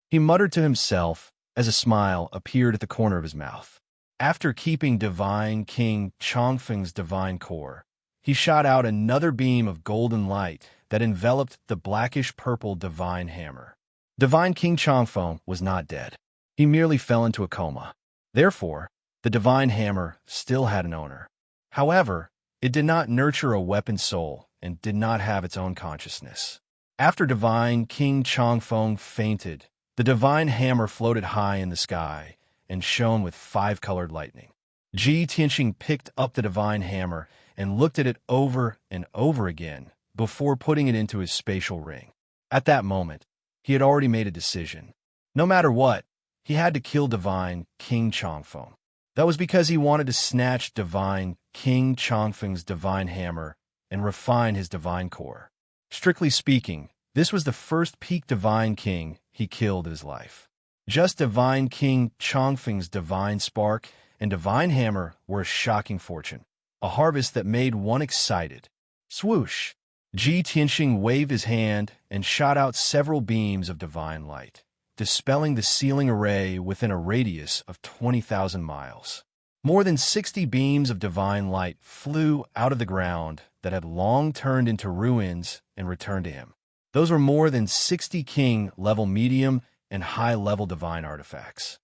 He muttered to himself as a smile appeared at the corner of his mouth. After keeping divine King Changfeng's divine core, he shot out another beam of golden light that enveloped the blackish-purple divine hammer. Divine King Changfeng was not dead. He merely fell into a coma. Therefore, the divine hammer still had an owner. However, it did not nurture a weapon soul and did not have its own consciousness. After divine King Changfeng fainted, the divine hammer floated high in the sky and shone with 5-colored lightning. Ji Tianxing picked up the divine hammer and looked at it over and over again before putting it into his spatial ring. At that moment, he had already made a decision. No matter what, he had to kill divine King Changfeng. That was because he wanted to snatch divine King Changfeng's divine hammer and refine his divine core. Strictly speaking, this was the first peak divine king he killed in his life. Just divine King Changfeng's divine spark and divine hammer were a shocking fortune, a harvest that made one excited. Swoosh! Ji Tianxing waved his hand and shot out several beams of divine light, dispelling the ceiling array within a radius of 20,000 miles. More than 60 beams of divine light flew out of the ground that had long turned into ruins and returned to him. Those were more than 60 king-level medium and high-level divine artifacts.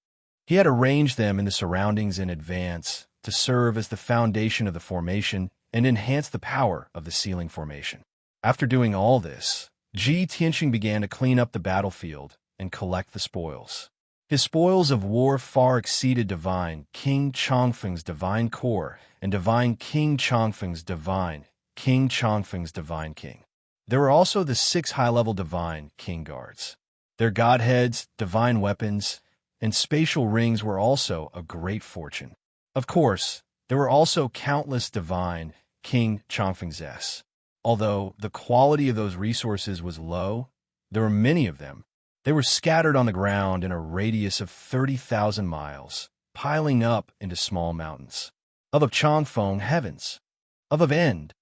He had arranged them in the surroundings in advance to serve as the foundation of the formation and enhance the power of the ceiling formation. After doing all this, Ji Tianxing began to clean up the battlefield and collect the spoils. His spoils of war far exceeded divine King Changfeng's divine core and divine King Changfeng's divine King King. There were also the 6 high-level divine king guards. Their godheads, divine weapons, and spatial rings were also a great fortune. Of course, there were also countless divine King Changfeng's. Although the quality of those resources was low, there were many of them. They were scattered on the ground in a radius of 30,000 miles, piling up into small mountains. Of Changfeng heavens. Of end.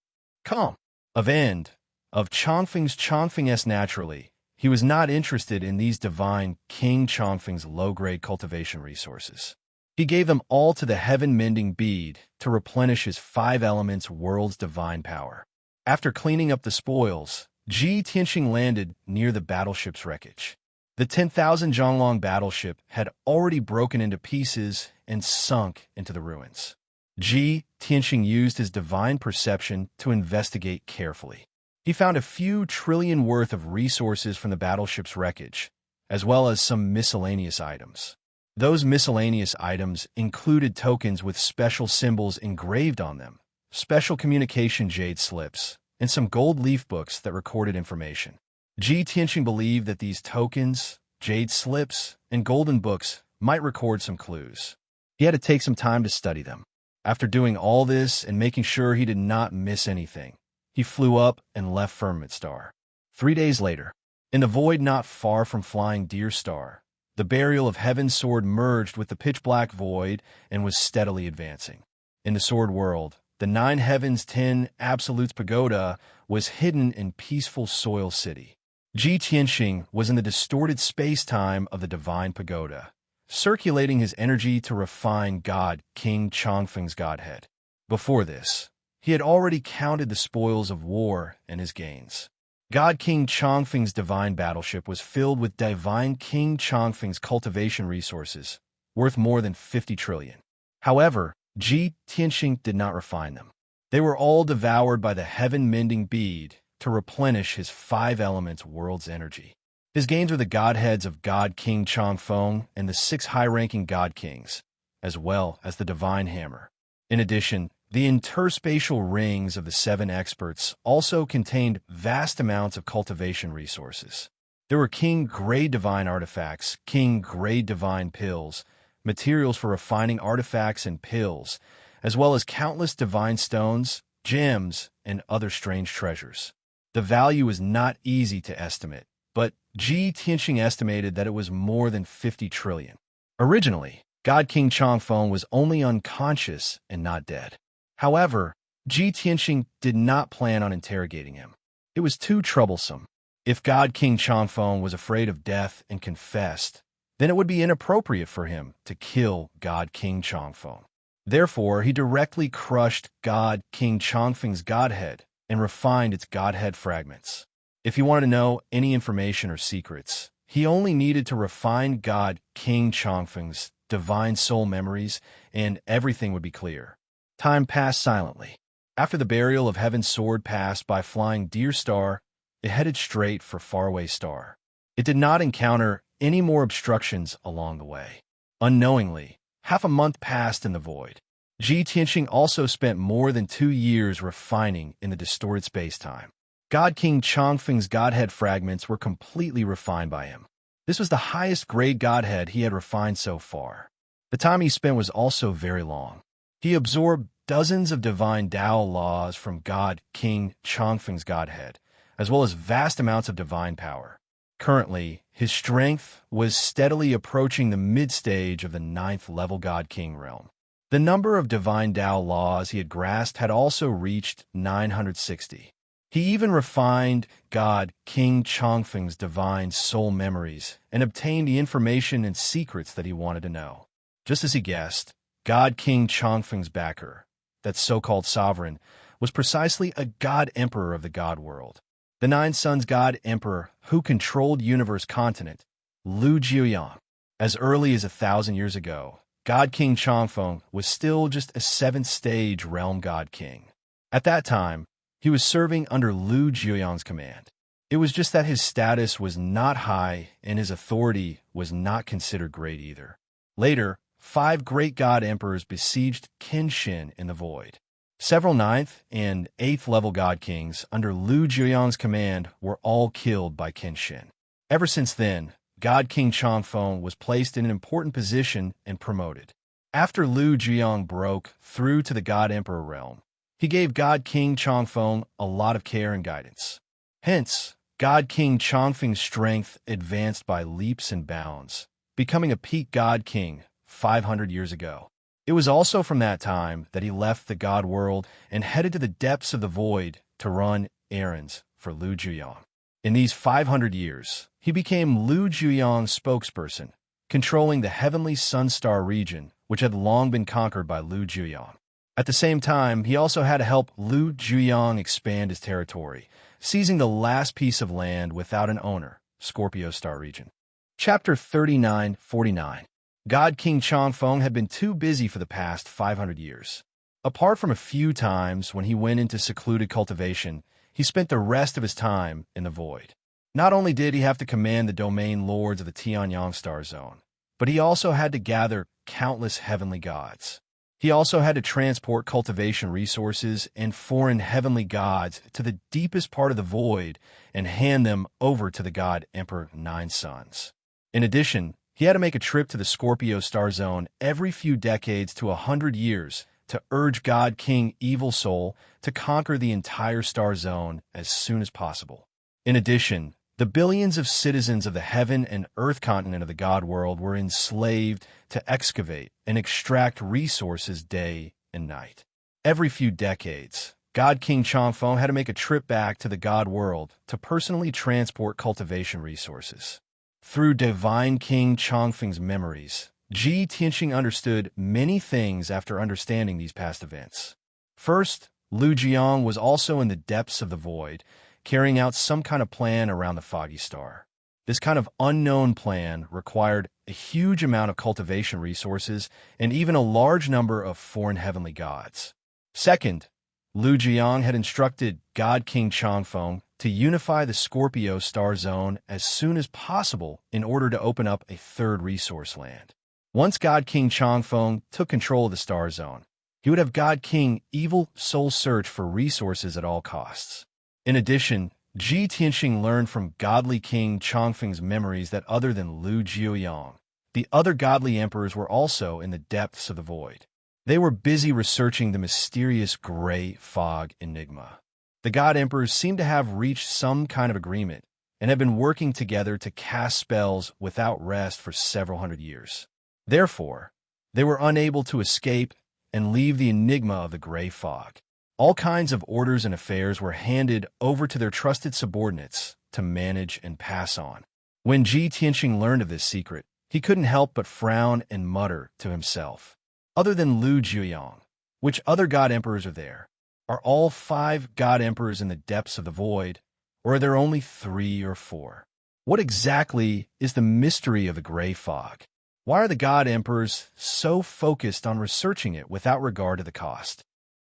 Come. Of end. Of Changfeng's naturally. He was not interested in these divine King Changfeng's low-grade cultivation resources. He gave them all to the heaven-mending bead to replenish his 5 elements world's divine power. After cleaning up the spoils, Ji Tianxing landed near the battleship's wreckage. The 10,000 Zhonglong battleship had already broken into pieces and sunk into the ruins. Ji Tianxing used his divine perception to investigate carefully. He found a few trillion worth of resources from the battleship's wreckage, as well as some miscellaneous items. Those miscellaneous items included tokens with special symbols engraved on them, special communication jade slips, and some gold leaf books that recorded information. Ji Tianxing believed that these tokens, jade slips, and golden books might record some clues. He had to take some time to study them. After doing all this and making sure he did not miss anything, he flew up and left Firmament Star. 3 days later, in the void not far from Flying Deer Star, the burial of Heaven's sword merged with the pitch-black void and was steadily advancing. In the sword world, the 9 Heavens 10 Absolutes Pagoda was hidden in peaceful Soil City. Ji Tianxing was in the distorted space-time of the Divine Pagoda, circulating his energy to refine God King Changfeng's godhead. Before this, he had already counted the spoils of war and his gains. God King Changfeng's divine battleship was filled with Divine King Changfeng's cultivation resources, worth more than 50 trillion. However, Ji Tianxing did not refine them. They were all devoured by the heaven-mending bead to replenish his 5 elements world's energy. His gains were the godheads of God King Changfeng and the 6 high-ranking God Kings, as well as the divine hammer. In addition, the interspatial rings of the 7 experts also contained vast amounts of cultivation resources. There were king-grade divine artifacts, king-grade divine pills, materials for refining artifacts and pills, as well as countless divine stones, gems, and other strange treasures. The value is not easy to estimate, but Ji Tianxing estimated that it was more than 50 trillion. Originally, God King Changfeng was only unconscious and not dead. However, Ji Tianxing did not plan on interrogating him. It was too troublesome. If God King Changfeng was afraid of death and confessed, then it would be inappropriate for him to kill God King Changfeng. Therefore, he directly crushed God King Changfeng's godhead and refined its godhead fragments. If he wanted to know any information or secrets, he only needed to refine God King Changfeng's divine soul memories, and everything would be clear. Time passed silently. After the burial of Heaven's sword passed by Flying Deer Star, it headed straight for Faraway Star. It did not encounter any more obstructions along the way. Unknowingly, half a month passed in the void. Ji Tianxing also spent more than 2 years refining in the distorted space-time. God King Changfeng's godhead fragments were completely refined by him. This was the highest grade godhead he had refined so far. The time he spent was also very long. He absorbed dozens of divine Tao laws from God King Changfeng's godhead, as well as vast amounts of divine power. Currently, his strength was steadily approaching the mid-stage of the 9th level God King realm. The number of divine Tao laws he had grasped had also reached 960. He even refined God King Changfeng's divine soul memories and obtained the information and secrets that he wanted to know. Just as he guessed, God King Changfeng's backer, that so-called sovereign, was precisely a god emperor of the god world. The 9 Suns god emperor who controlled universe continent, Lu Jiuyang. As early as 1,000 years ago, God King Changfeng was still just a 7th stage realm god king. At that time, he was serving under Lu Jiuyang's command. It was just that his status was not high and his authority was not considered great either. Later, 5 great god emperors besieged Kenshin in the void. Several 9th and 8th level god kings under Lu Jiuyang's command were all killed by Kenshin. Ever since then, God King Changfeng was placed in an important position and promoted. After Lu Jiuyang broke through to the god emperor realm, he gave God King Changfeng a lot of care and guidance. Hence, God King Changfeng's strength advanced by leaps and bounds, becoming a peak god king 500 years ago. It was also from that time that he left the god world and headed to the depths of the void to run errands for Lu Jiuyang. In these 500 years, he became Lu Jiuyang's spokesperson, controlling the heavenly Sunstar region which had long been conquered by Lu Juyong. At the same time, he also had to help Lu Juyong expand his territory, seizing the last piece of land without an owner, Scorpio Star region. Chapter 39-49. God King Changfeng had been too busy for the past 500 years. Apart from a few times when he went into secluded cultivation, he spent the rest of his time in the void. Not only did he have to command the domain lords of the Tianyang Star Zone, but he also had to gather countless heavenly gods. He also had to transport cultivation resources and foreign heavenly gods to the deepest part of the void and hand them over to the god Emperor Nine Suns. In addition, he had to make a trip to the Scorpio Star Zone every few decades to 100 years to urge God King Evil Soul to conquer the entire Star Zone as soon as possible. In addition, the billions of citizens of the heaven and earth continent of the God world were enslaved to excavate and extract resources day and night. Every few decades, God King Changfeng had to make a trip back to the God world to personally transport cultivation resources. Through Divine King Changfeng's memories, Ji Tianxing understood many things after understanding these past events. First, Lu Jiang was also in the depths of the void, carrying out some kind of plan around the foggy star. This kind of unknown plan required a huge amount of cultivation resources and even a large number of foreign heavenly gods. Second, Lu Jiang had instructed God King Changfeng to unify the Scorpio Star Zone as soon as possible in order to open up a third resource land. Once God King Changfeng took control of the Star Zone, he would have God King Evil Soul search for resources at all costs. In addition, Ji Tianxing learned from godly King Changfeng's memories that other than Lu Jiuyang, the other godly emperors were also in the depths of the void. They were busy researching the mysterious gray fog enigma. The god emperors seemed to have reached some kind of agreement and had been working together to cast spells without rest for several hundred years. Therefore, they were unable to escape and leave the enigma of the gray fog. All kinds of orders and affairs were handed over to their trusted subordinates to manage and pass on. When Ji Tianxing learned of this secret, he couldn't help but frown and mutter to himself. Other than Lu Juyang, which other god emperors are there? Are all 5 god emperors in the depths of the void, or are there only 3 or 4? What exactly is the mystery of the gray fog? Why are the god emperors so focused on researching it without regard to the cost?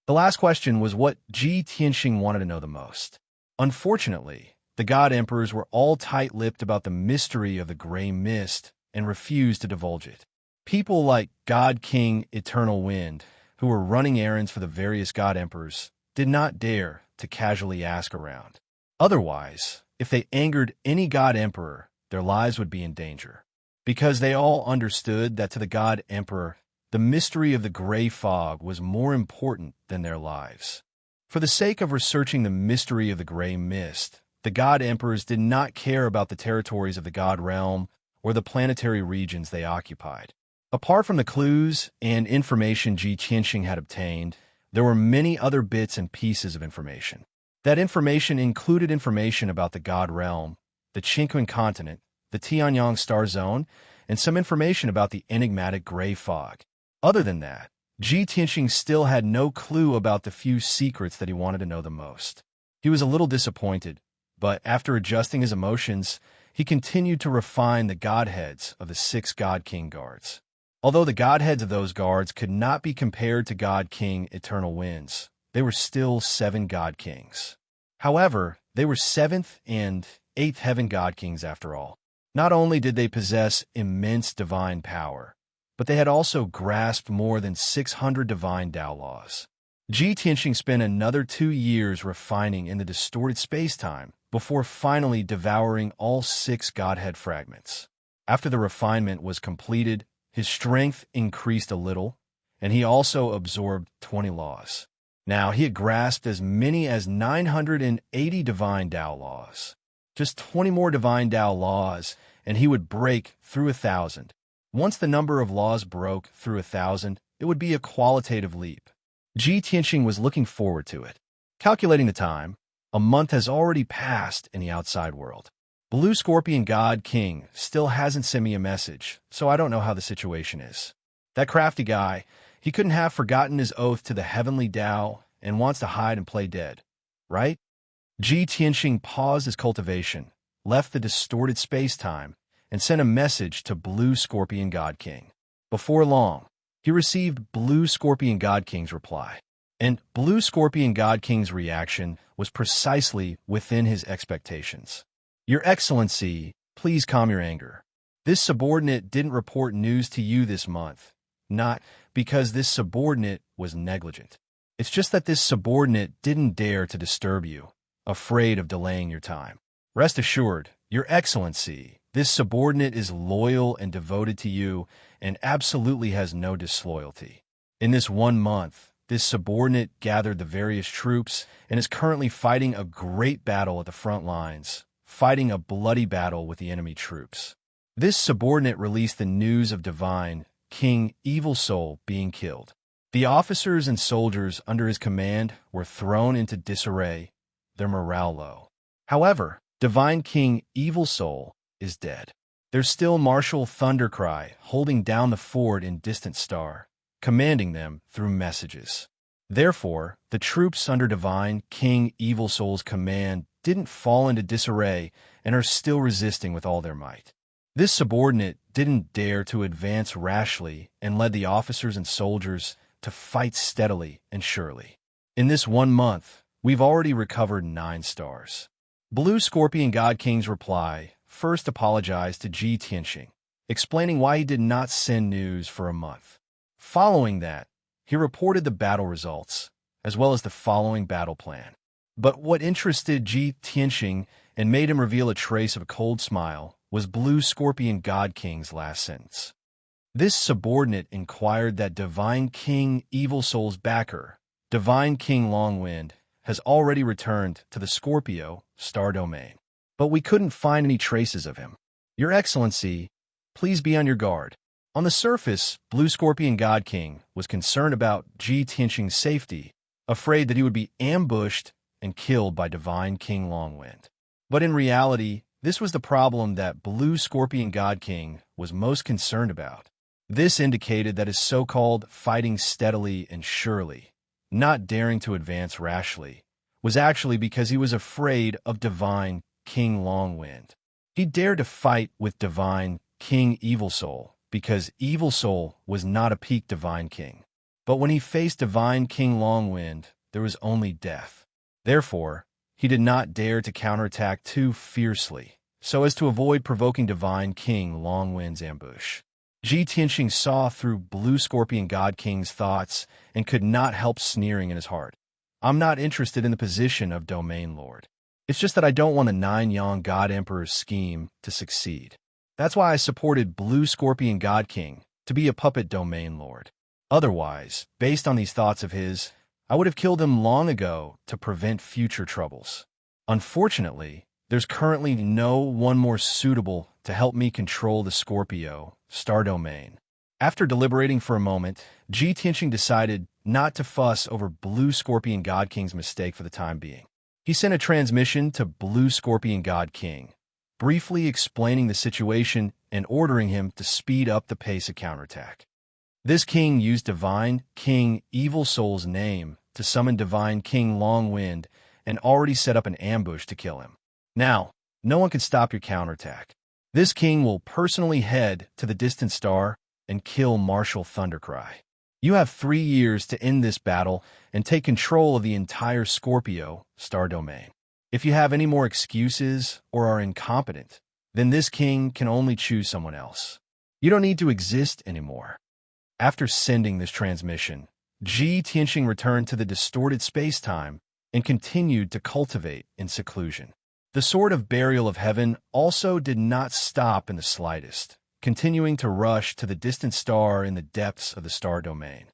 The last question was what Ji Tianxing wanted to know the most. Unfortunately, the god emperors were all tight-lipped about the mystery of the gray mist and refused to divulge it. People like God King Eternal Wind, who were running errands for the various god emperors, did not dare to casually ask around. Otherwise, if they angered any god emperor, their lives would be in danger. Because they all understood that to the god emperor, the mystery of the gray fog was more important than their lives. For the sake of researching the mystery of the gray mist, the god emperors did not care about the territories of the god realm or the planetary regions they occupied. Apart from the clues and information Ji Tianxing had obtained, there were many other bits and pieces of information. That information included information about the god realm, the Qingquan continent, the Tianyang Star Zone, and some information about the enigmatic gray fog. Other than that, Ji Tianxing still had no clue about the few secrets that he wanted to know the most. He was a little disappointed, but after adjusting his emotions, he continued to refine the godheads of the 6 God King guards. Although the godheads of those guards could not be compared to God King Eternal Winds, they were still 7 God Kings. However, they were 7th and 8th Heaven God Kings after all. Not only did they possess immense divine power, but they had also grasped more than 600 divine Tao laws. Ji Tianxing spent another 2 years refining in the distorted space-time before finally devouring all 6 Godhead fragments. After the refinement was completed, his strength increased a little, and he also absorbed 20 laws. Now he had grasped as many as 980 divine Tao laws. Just 20 more divine Tao laws, and he would break through 1,000. Once the number of laws broke through 1,000, it would be a qualitative leap. Ji Tianxing was looking forward to it. Calculating the time, a month has already passed in the outside world. Blue Scorpion God King still hasn't sent me a message, so I don't know how the situation is. That crafty guy, he couldn't have forgotten his oath to the heavenly Tao and wants to hide and play dead, right? Ji Tianxing paused his cultivation, left the distorted space-time, and sent a message to Blue Scorpion God King. Before long, he received Blue Scorpion God King's reply. And Blue Scorpion God King's reaction was precisely within his expectations. Your Excellency, please calm your anger. This subordinate didn't report news to you this month, not because this subordinate was negligent. It's just that this subordinate didn't dare to disturb you, afraid of delaying your time. Rest assured, Your Excellency, this subordinate is loyal and devoted to you and absolutely has no disloyalty. In this 1 month, this subordinate gathered the various troops and is currently fighting a great battle at the front lines, fighting a bloody battle with the enemy troops. This subordinate released the news of Divine King Evil Soul being killed. The officers and soldiers under his command were thrown into disarray, their morale low. However, Divine King Evil Soul is dead. There's still Marshal Thundercry holding down the fort in Distant Star, commanding them through messages. Therefore, the troops under Divine King Evil Soul's command didn't fall into disarray and are still resisting with all their might. This subordinate didn't dare to advance rashly and led the officers and soldiers to fight steadily and surely. In this 1 month, we've already recovered 9 stars. Blue Scorpion God King's reply first apologized to Ji Tianxing, explaining why he did not send news for a month. Following that, he reported the battle results, as well as the following battle plan. But what interested Ji Tianxing and made him reveal a trace of a cold smile was Blue Scorpion God King's last sentence. This subordinate inquired that Divine King Evil Soul's backer, Divine King Longwind, has already returned to the Scorpio star domain. But we couldn't find any traces of him. Your Excellency, please be on your guard. On the surface, Blue Scorpion God King was concerned about Ji Tianxing's safety, afraid that he would be ambushed and killed by Divine King Longwind. But in reality, this was the problem that Blue Scorpion God King was most concerned about. This indicated that his so-called fighting steadily and surely, not daring to advance rashly, was actually because he was afraid of Divine King Longwind. He dared to fight with Divine King Evil Soul because Evil Soul was not a peak Divine King. But when he faced Divine King Longwind, there was only death. Therefore, he did not dare to counterattack too fiercely, so as to avoid provoking Divine King Longwind's ambush. Ji Tianxing saw through Blue Scorpion God King's thoughts and could not help sneering in his heart. I'm not interested in the position of Domain Lord. It's just that I don't want the 9 Yang God Emperor's scheme to succeed. That's why I supported Blue Scorpion God King to be a puppet Domain Lord. Otherwise, based on these thoughts of his, I would have killed him long ago to prevent future troubles. Unfortunately, there's currently no one more suitable to help me control the Scorpio star domain. After deliberating for a moment, Ji Tianxing decided not to fuss over Blue Scorpion God King's mistake for the time being. He sent a transmission to Blue Scorpion God King, briefly explaining the situation and ordering him to speed up the pace of counterattack. This king used Divine King Evil Soul's name to summon Divine King Longwind and already set up an ambush to kill him. Now, no one can stop your counterattack. This king will personally head to the Distant Star and kill Marshal Thundercry. You have 3 years to end this battle and take control of the entire Scorpio star domain. If you have any more excuses or are incompetent, then this king can only choose someone else. You don't need to exist anymore. After sending this transmission, Ji Tianxing returned to the distorted space-time and continued to cultivate in seclusion. The Sword of Burial of Heaven also did not stop in the slightest, continuing to rush to the distant star in the depths of the star domain.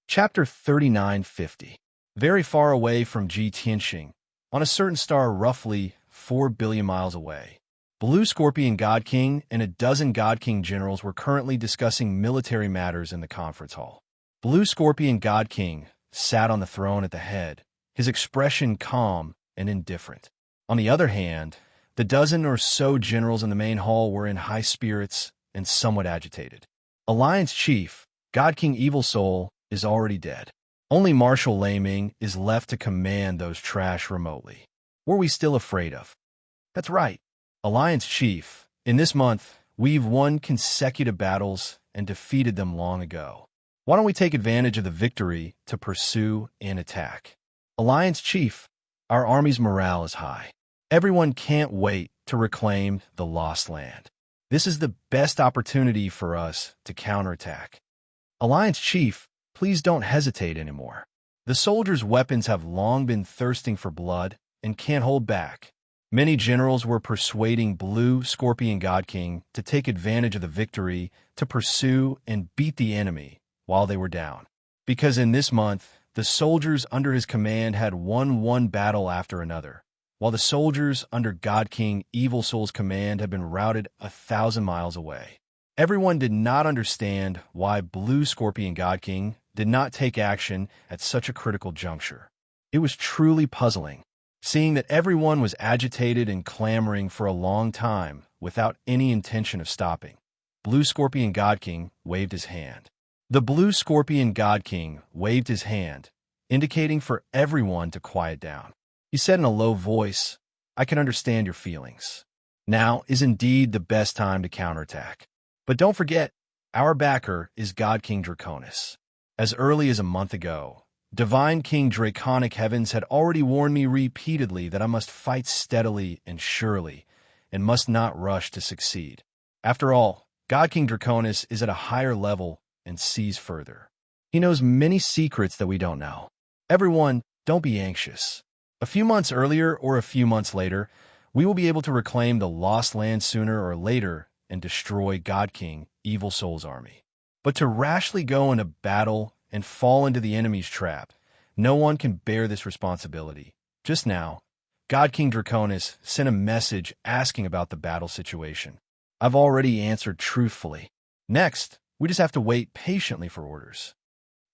Chapter 3950. Very far away from Ji Tianxing, on a certain star roughly 4 billion miles away, Blue Scorpion God King and a dozen God King generals were currently discussing military matters in the conference hall. Blue Scorpion God King sat on the throne at the head, his expression calm and indifferent. On the other hand, the dozen or so generals in the main hall were in high spirits and somewhat agitated. Alliance Chief, God King Evil Soul is already dead. Only Marshal Laming is left to command those trash remotely. Were we still afraid of? That's right. Alliance Chief, in this month, we've won consecutive battles and defeated them long ago. Why don't we take advantage of the victory to pursue and attack? Alliance Chief, our army's morale is high. Everyone can't wait to reclaim the lost land. This is the best opportunity for us to counterattack. Alliance Chief, please don't hesitate anymore. The soldiers' weapons have long been thirsting for blood and can't hold back. Many generals were persuading Blue Scorpion God King to take advantage of the victory to pursue and beat the enemy while they were down. Because in this month, the soldiers under his command had won one battle after another, while the soldiers under God King Evil Soul's command had been routed 1,000 miles away. Everyone did not understand why Blue Scorpion God King did not take action at such a critical juncture. It was truly puzzling, seeing that everyone was agitated and clamoring for a long time without any intention of stopping. Blue Scorpion God King waved his hand. The Blue Scorpion God King waved his hand, indicating for everyone to quiet down. He said in a low voice, "I can understand your feelings. Now is indeed the best time to counterattack. But don't forget, our backer is God King Draconis. As early as a month ago, Divine King Draconic Heavens had already warned me repeatedly that I must fight steadily and surely, and must not rush to succeed. After all, God King Draconis is at a higher level and sees further. He knows many secrets that we don't know. Everyone, don't be anxious. A few months earlier or a few months later, we will be able to reclaim the lost land sooner or later and destroy God King Evil Soul's army. But to rashly go into battle and fall into the enemy's trap, no one can bear this responsibility. Just now, God King Draconis sent a message asking about the battle situation. I've already answered truthfully. Next, we just have to wait patiently for orders."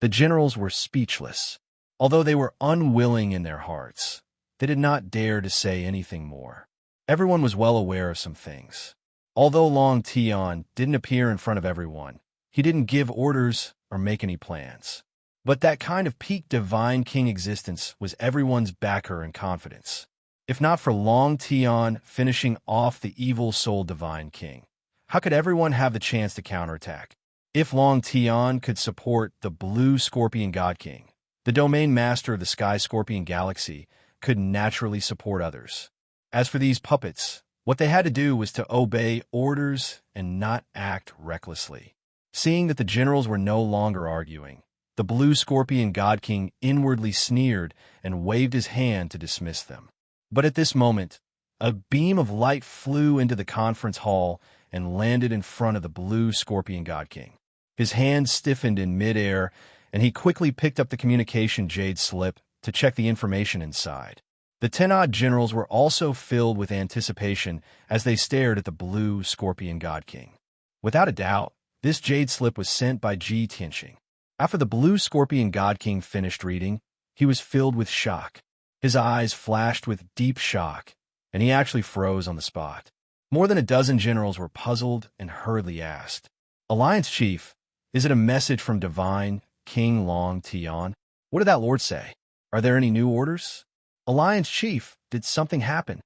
The generals were speechless. Although they were unwilling in their hearts, they did not dare to say anything more. Everyone was well aware of some things. Although Long Tion didn't appear in front of everyone, he didn't give orders or make any plans. But that kind of peak Divine King existence was everyone's backer and confidence. If not for Long Tion finishing off the Evil Soul Divine King, how could everyone have the chance to counterattack? If Long Tion could support the Blue Scorpion God King, the domain master of the Sky Scorpion Galaxy could naturally support others. As for these puppets, what they had to do was to obey orders and not act recklessly. Seeing that the generals were no longer arguing, the Blue Scorpion God King inwardly sneered and waved his hand to dismiss them. But at this moment, a beam of light flew into the conference hall and landed in front of the Blue Scorpion God King. His hand stiffened in midair, and he quickly picked up the communication jade slip to check the information inside. The 10-odd generals were also filled with anticipation as they stared at the Blue Scorpion God King. Without a doubt, this jade slip was sent by Ji Tianxing. After the Blue Scorpion God King finished reading, he was filled with shock. His eyes flashed with deep shock, and he actually froze on the spot. More than a dozen generals were puzzled and hurriedly asked, "Alliance Chief, is it a message from Divine King Long Tion? What did that lord say? Are there any new orders?" "Alliance Chief, did something happen?"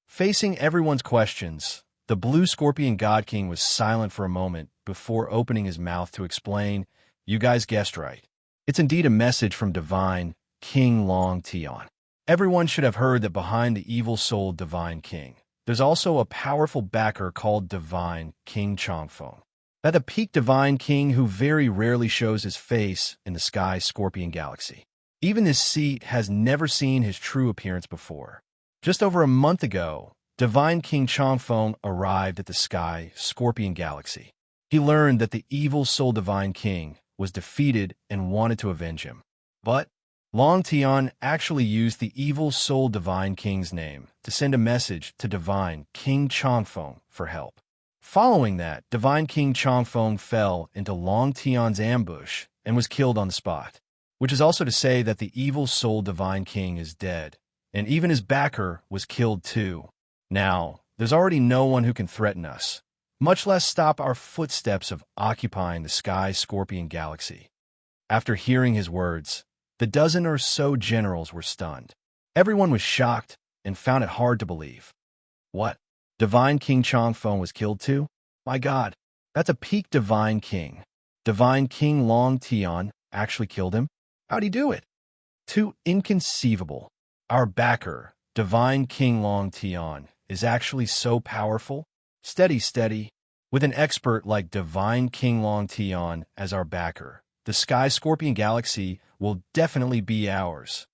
Facing everyone's questions, the Blue Scorpion God King was silent for a moment before opening his mouth to explain, "You guys guessed right. It's indeed a message from Divine King Long Tion. Everyone should have heard that behind the evil soul Divine King, there's also a powerful backer called Divine King Changfeng. That the peak Divine King who very rarely shows his face in the Sky Scorpion Galaxy. Even this seat has never seen his true appearance before. Just over a month ago, Divine King Changfeng arrived at the Sky Scorpion Galaxy. He learned that the evil soul Divine King was defeated and wanted to avenge him. But Long Tion actually used the evil soul Divine King's name to send a message to Divine King Changfeng for help. Following that, Divine King Changfeng fell into Long Tion's ambush and was killed on the spot, which is also to say that the evil soul Divine King is dead, and even his backer was killed too. Now, there's already no one who can threaten us. much less stop our footsteps of occupying the sky scorpion galaxy. After hearing his words, the dozen or so generals were stunned. Everyone was shocked and found it hard to believe. What? Divine King Changfeng was killed too? My God, that's a peak Divine King. Divine King Long Tian actually killed him? How'd he do it? Too inconceivable. Our backer, Divine King Long Tian, is actually so powerful. Steady, steady. With an expert like Divine King Long Tian as our backer, the Sky Scorpion Galaxy will definitely be ours.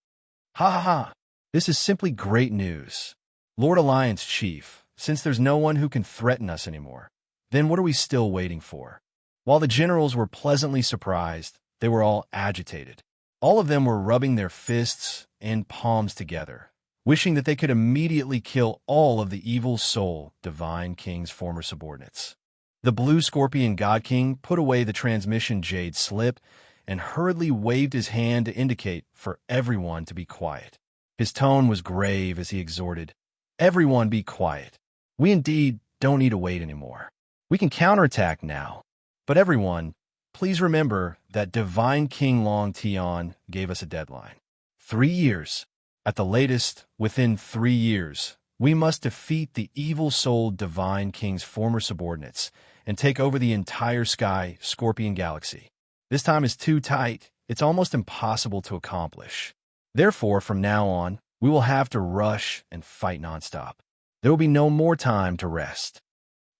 Ha ha ha! This is simply great news. Lord Alliance Chief, since there's no one who can threaten us anymore, then what are we still waiting for? While the generals were pleasantly surprised, they were all agitated. All of them were rubbing their fists and palms together, wishing that they could immediately kill all of the evil soul Divine King's former subordinates. The Blue Scorpion God King put away the transmission jade slip and hurriedly waved his hand to indicate for everyone to be quiet. His tone was grave as he exhorted, "Everyone be quiet. We indeed don't need to wait anymore. We can counterattack now. But everyone, please remember that Divine King Long Tian gave us a deadline. 3 years. At the latest, within 3 years, we must defeat the evil-souled Divine King's former subordinates and take over the entire Sky Scorpion Galaxy. This time is too tight. It's almost impossible to accomplish. Therefore, from now on, we will have to rush and fight nonstop. There will be no more time to rest."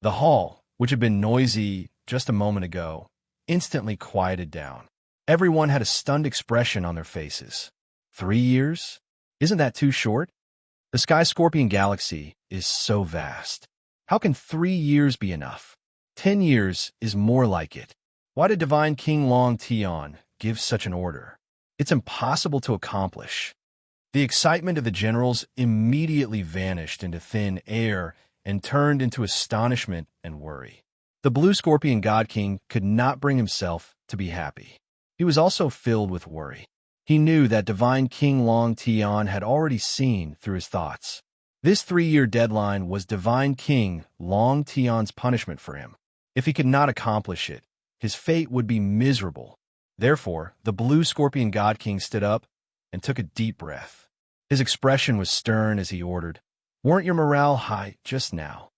The hall, which had been noisy just a moment ago, instantly quieted down. Everyone had a stunned expression on their faces. 3 years? Isn't that too short? The Sky Scorpion Galaxy is so vast. How can 3 years be enough? 10 years is more like it. Why did Divine King Long Tian give such an order? It's impossible to accomplish. The excitement of the generals immediately vanished into thin air and turned into astonishment and worry. The Blue Scorpion God King could not bring himself to be happy. He was also filled with worry. He knew that Divine King Long Tian had already seen through his thoughts. This 3-year deadline was Divine King Long Tian's punishment for him. If he could not accomplish it, his fate would be miserable. Therefore, the Blue Scorpion God King stood up and took a deep breath. His expression was stern as he ordered, "Weren't your morale high just now?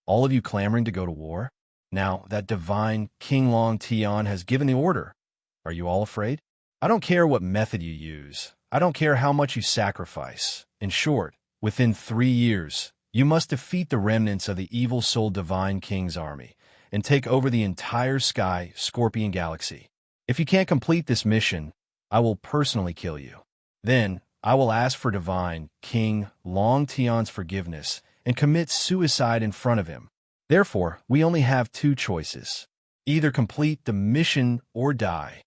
All of you clamoring to go to war? Now that Divine King Long Tian has given the order, are you all afraid? I don't care what method you use. I don't care how much you sacrifice. In short, within 3 years, you must defeat the remnants of the evil-souled Divine King's army and take over the entire Sky Scorpion Galaxy. If you can't complete this mission, I will personally kill you. Then, I will ask for Divine King Long Tian's forgiveness and commit suicide in front of him. Therefore, we only have 2 choices. Either complete the mission or die."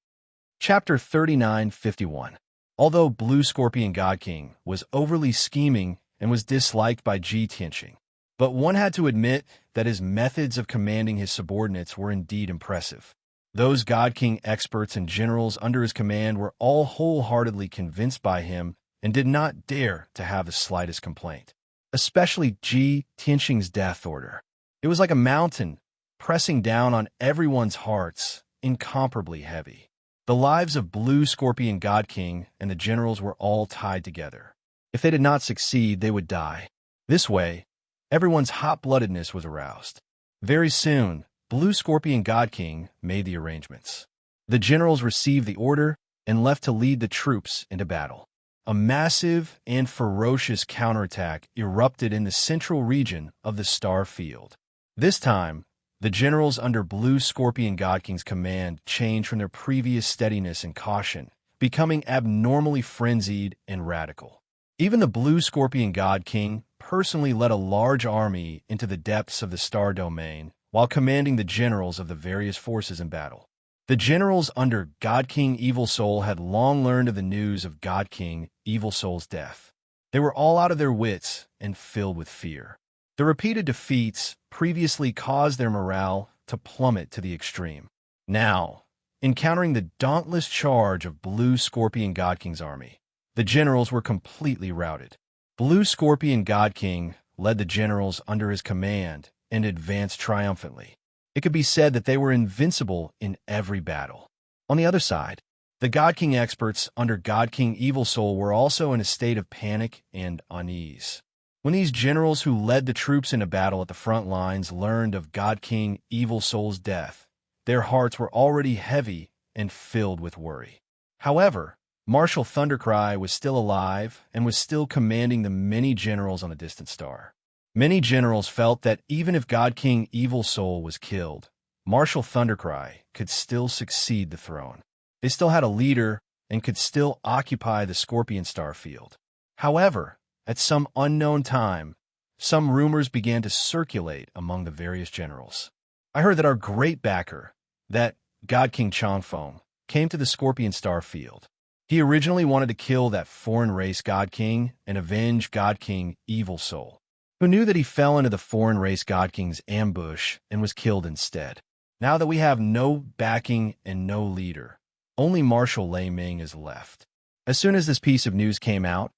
Chapter 39:51. Although Blue Scorpion God King was overly scheming and was disliked by Ji Tianqing, but one had to admit that his methods of commanding his subordinates were indeed impressive. Those God King experts and generals under his command were all wholeheartedly convinced by him and did not dare to have the slightest complaint. Especially Ji Tianqing's death order. It was like a mountain pressing down on everyone's hearts, incomparably heavy. The lives of Blue Scorpion God King and the generals were all tied together. If they did not succeed, they would die. This way, everyone's hot-bloodedness was aroused. Very soon, Blue Scorpion God King made the arrangements. The generals received the order and left to lead the troops into battle. A massive and ferocious counterattack erupted in the central region of the Star Field. This time, the generals under Blue Scorpion God King's command changed from their previous steadiness and caution, becoming abnormally frenzied and radical. Even the Blue Scorpion God King personally led a large army into the depths of the Star Domain while commanding the generals of the various forces in battle. The generals under God King Evil Soul had long learned of the news of God King Evil Soul's death. They were all out of their wits and filled with fear. The repeated defeats previously caused their morale to plummet to the extreme. Now, encountering the dauntless charge of Blue Scorpion God King's army, the generals were completely routed. Blue Scorpion God King led the generals under his command and advanced triumphantly. It could be said that they were invincible in every battle. On the other side, the God King experts under God King Evil Soul were also in a state of panic and unease. When these generals who led the troops into battle at the front lines learned of God King Evil Soul's death, their hearts were already heavy and filled with worry. However, Marshal Thundercry was still alive and was still commanding the many generals on the distant star. Many generals felt that even if God King Evil Soul was killed, Marshal Thundercry could still succeed the throne. They still had a leader and could still occupy the Scorpion Star field. However, at some unknown time, some rumors began to circulate among the various generals. I heard that our great backer, that God King Chongfeng, came to the Scorpion Star field. He originally wanted to kill that foreign race God King and avenge God King Evil Soul, who knew that he fell into the foreign race God King's ambush and was killed instead. Now that we have no backing and no leader, only Marshal Lei Ming is left. As soon as this piece of news came out,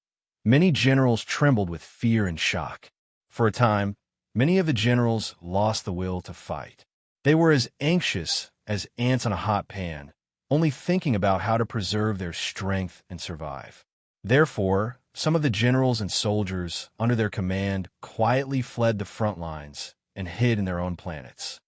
many generals trembled with fear and shock. For a time, many of the generals lost the will to fight. They were as anxious as ants on a hot pan, only thinking about how to preserve their strength and survive. Therefore, some of the generals and soldiers under their command quietly fled the front lines and hid in their own planets.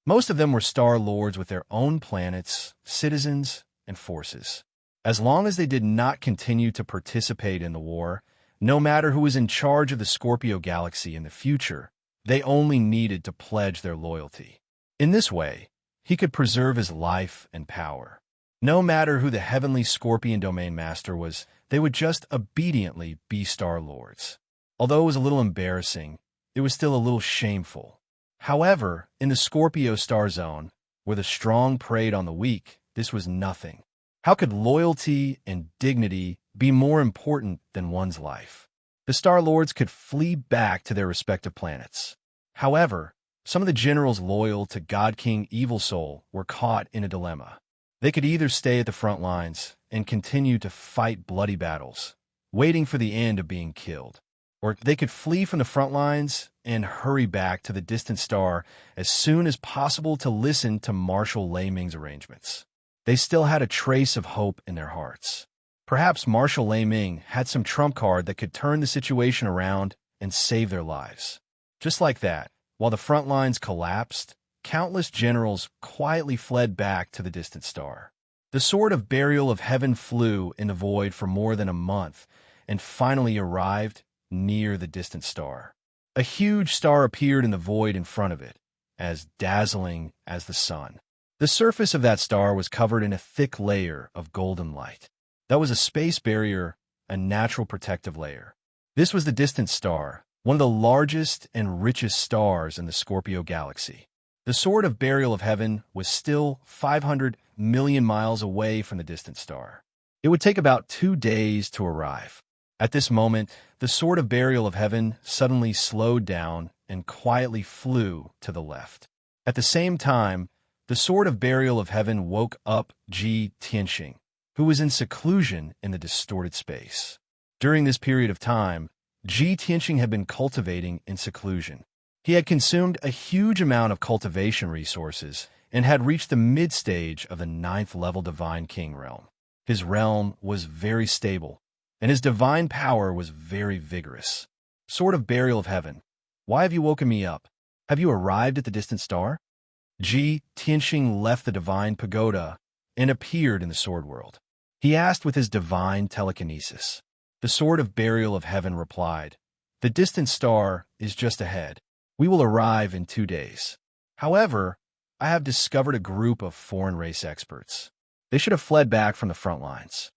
Most of them were Star Lords with their own planets, citizens, and forces. As long as they did not continue to participate in the war, no matter who was in charge of the Scorpio Galaxy in the future, they only needed to pledge their loyalty. In this way, he could preserve his life and power. No matter who the heavenly Scorpion Domain Master was, they would just obediently be Star Lords. Although it was a little embarrassing, it was still a little shameful. However, in the Scorpio Star Zone, where the strong preyed on the weak, this was nothing. How could loyalty and dignity be more important than one's life? The Star Lords could flee back to their respective planets. However, some of the generals loyal to God King Evil Soul were caught in a dilemma. They could either stay at the front lines and continue to fight bloody battles, waiting for the end of being killed, or they could flee from the front lines and hurry back to the distant star as soon as possible to listen to Marshal Lei Ming's arrangements. They still had a trace of hope in their hearts. Perhaps Marshal Lei Ming had some trump card that could turn the situation around and save their lives. Just like that, while the front lines collapsed, countless generals quietly fled back to the distant star. The Sword of Burial of Heaven flew in the void for more than a month and finally arrived near the distant star. A huge star appeared in the void in front of it, as dazzling as the sun. The surface of that star was covered in a thick layer of golden light. That was a space barrier, a natural protective layer. This was the distant star, one of the largest and richest stars in the Scorpio Galaxy. The Sword of Burial of Heaven was still 500 million miles away from the distant star. It would take about 2 days to arrive. At this moment, the Sword of Burial of Heaven suddenly slowed down and quietly flew to the left. At the same time, the Sword of Burial of Heaven woke up Ji Tianxing, who was in seclusion in the distorted space. During this period of time, Ji Tianxing had been cultivating in seclusion. He had consumed a huge amount of cultivation resources and had reached the mid-stage of the 9th level Divine King realm. His realm was very stable, and his divine power was very vigorous. Sword of Burial of Heaven, why have you woken me up? Have you arrived at the distant star? Ji Tianxing left the divine pagoda and appeared in the sword world. He asked with his divine telekinesis. The Sword of Burial of Heaven replied, "The distant star is just ahead. We will arrive in 2 days. However, I have discovered a group of foreign race experts. They should have fled back from the front lines."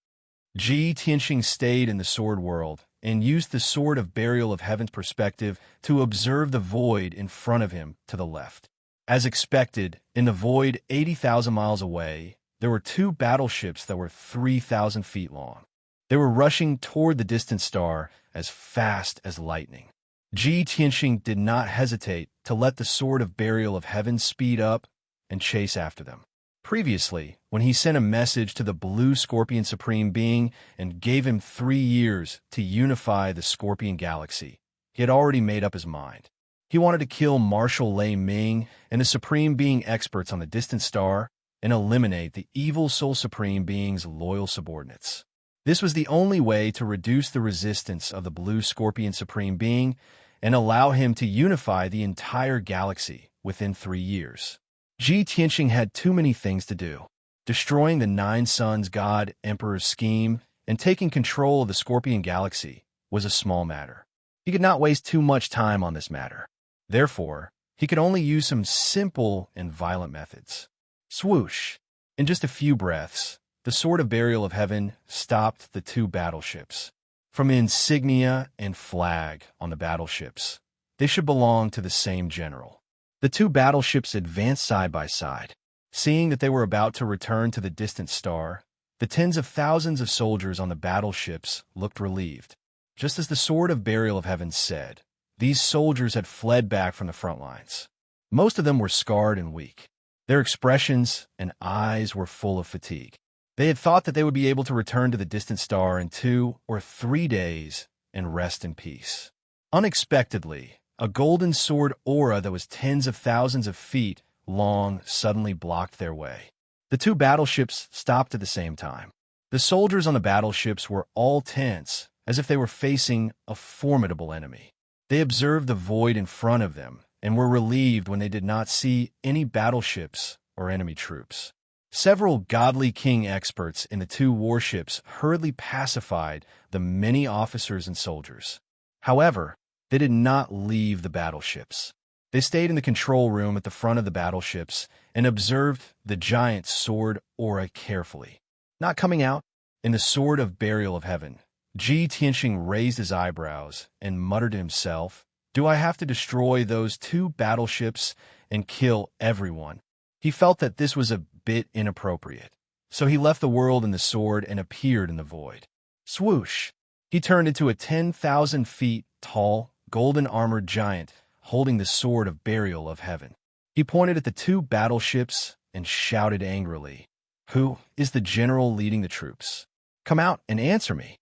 Ji Tianxing stayed in the sword world and used the Sword of Burial of Heaven's perspective to observe the void in front of him to the left. As expected, in the void 80,000 miles away, there were 2 battleships that were 3,000 feet long. They were rushing toward the distant star as fast as lightning. Ji Tianxing did not hesitate to let the Sword of Burial of Heaven speed up and chase after them. Previously, when he sent a message to the Blue Scorpion Supreme Being and gave him 3 years to unify the Scorpion Galaxy, he had already made up his mind. He wanted to kill Marshal Lei Ming and the Supreme Being experts on the distant star and eliminate the evil Soul Supreme Being's loyal subordinates. This was the only way to reduce the resistance of the Blue Scorpion Supreme Being and allow him to unify the entire galaxy within 3 years. Ji Tianqing had too many things to do. Destroying the Nine Suns God Emperor's scheme and taking control of the Scorpion Galaxy was a small matter. He could not waste too much time on this matter. Therefore, he could only use some simple and violent methods. Swoosh! In just a few breaths, the Sword of Burial of Heaven stopped the 2 battleships. From insignia and flag on the battleships, they should belong to the same general. The 2 battleships advanced side by side. Seeing that they were about to return to the distant star, the tens of thousands of soldiers on the battleships looked relieved. Just as the Sword of Burial of Heaven said, these soldiers had fled back from the front lines. Most of them were scarred and weak. Their expressions and eyes were full of fatigue. They had thought that they would be able to return to the distant star in 2 or 3 days and rest in peace. Unexpectedly, a golden sword aura that was tens of thousands of feet long suddenly blocked their way. The 2 battleships stopped at the same time. The soldiers on the battleships were all tense, as if they were facing a formidable enemy. They observed the void in front of them and were relieved when they did not see any battleships or enemy troops. Several godly king experts in the 2 warships hurriedly pacified the many officers and soldiers. However, they did not leave the battleships. They stayed in the control room at the front of the battleships and observed the giant sword aura carefully. Not coming out, in the Sword of Burial of Heaven, Ji Tianqing raised his eyebrows and muttered to himself, "Do I have to destroy those 2 battleships and kill everyone?" He felt that this was a bit inappropriate, so he left the world in the sword and appeared in the void. Swoosh! He turned into a 10,000 feet tall, golden-armored giant holding the Sword of Burial of Heaven. He pointed at the 2 battleships and shouted angrily, "Who is the general leading the troops? Come out and answer me."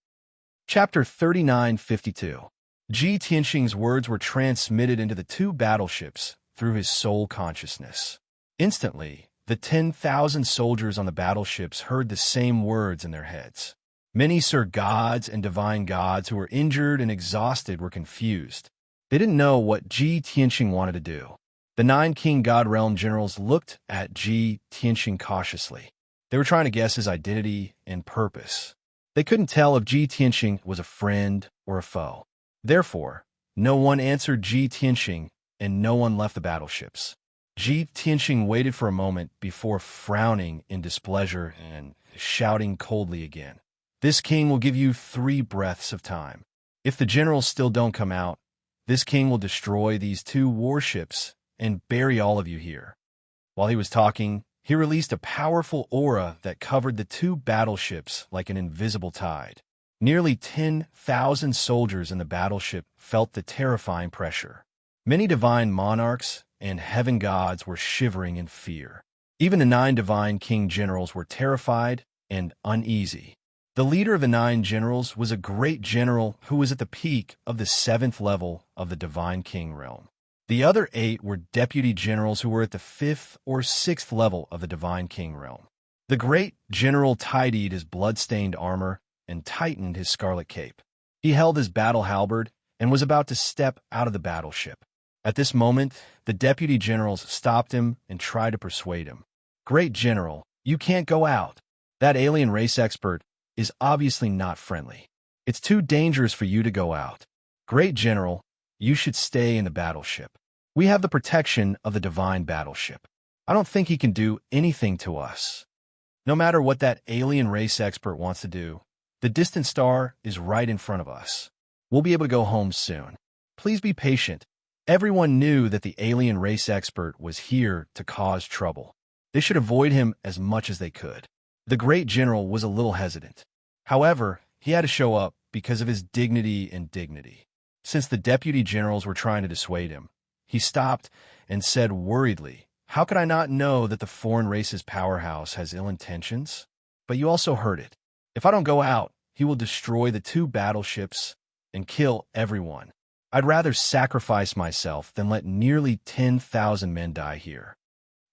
Chapter 3952. Ji Tianqing's words were transmitted into the 2 battleships through his soul consciousness. Instantly, the 10,000 soldiers on the battleships heard the same words in their heads. Many Sir Gods and Divine Gods who were injured and exhausted were confused. They didn't know what Ji Tianqing wanted to do. The 9 King God Realm generals looked at Ji Tianqing cautiously. They were trying to guess his identity and purpose. They couldn't tell if Ji Tianqing was a friend or a foe. Therefore, no one answered Ji Tianqing, and no one left the battleships. Ji Tianqing waited for a moment before frowning in displeasure and shouting coldly again, "This king will give you 3 breaths of time. If the generals still don't come out, this king will destroy these 2 warships and bury all of you here." While he was talking, he released a powerful aura that covered the 2 battleships like an invisible tide. Nearly 10,000 soldiers in the battleship felt the terrifying pressure. Many divine monarchs and heaven gods were shivering in fear. Even the 9 divine king generals were terrified and uneasy. The leader of the 9 generals was a great general who was at the peak of the 7th level of the divine king realm. The other 8 were deputy generals who were at the 5th or 6th level of the divine king realm. The great general tidied his blood-stained armor and tightened his scarlet cape. He held his battle halberd and was about to step out of the battleship. At this moment, the deputy generals stopped him and tried to persuade him. "Great general, you can't go out. That alien race expert is obviously not friendly. It's too dangerous for you to go out. Great general, you should stay in the battleship. We have the protection of the divine battleship. I don't think he can do anything to us. No matter what that alien race expert wants to do, the distant star is right in front of us. We'll be able to go home soon. Please be patient." Everyone knew that the alien race expert was here to cause trouble. They should avoid him as much as they could. The great general was a little hesitant. However, he had to show up because of his dignity and dignity. Since the deputy generals were trying to dissuade him, he stopped and said worriedly, "How could I not know that the foreign race's powerhouse has ill intentions? But you also heard it. If I don't go out, he will destroy the 2 battleships and kill everyone. I'd rather sacrifice myself than let nearly 10,000 men die here."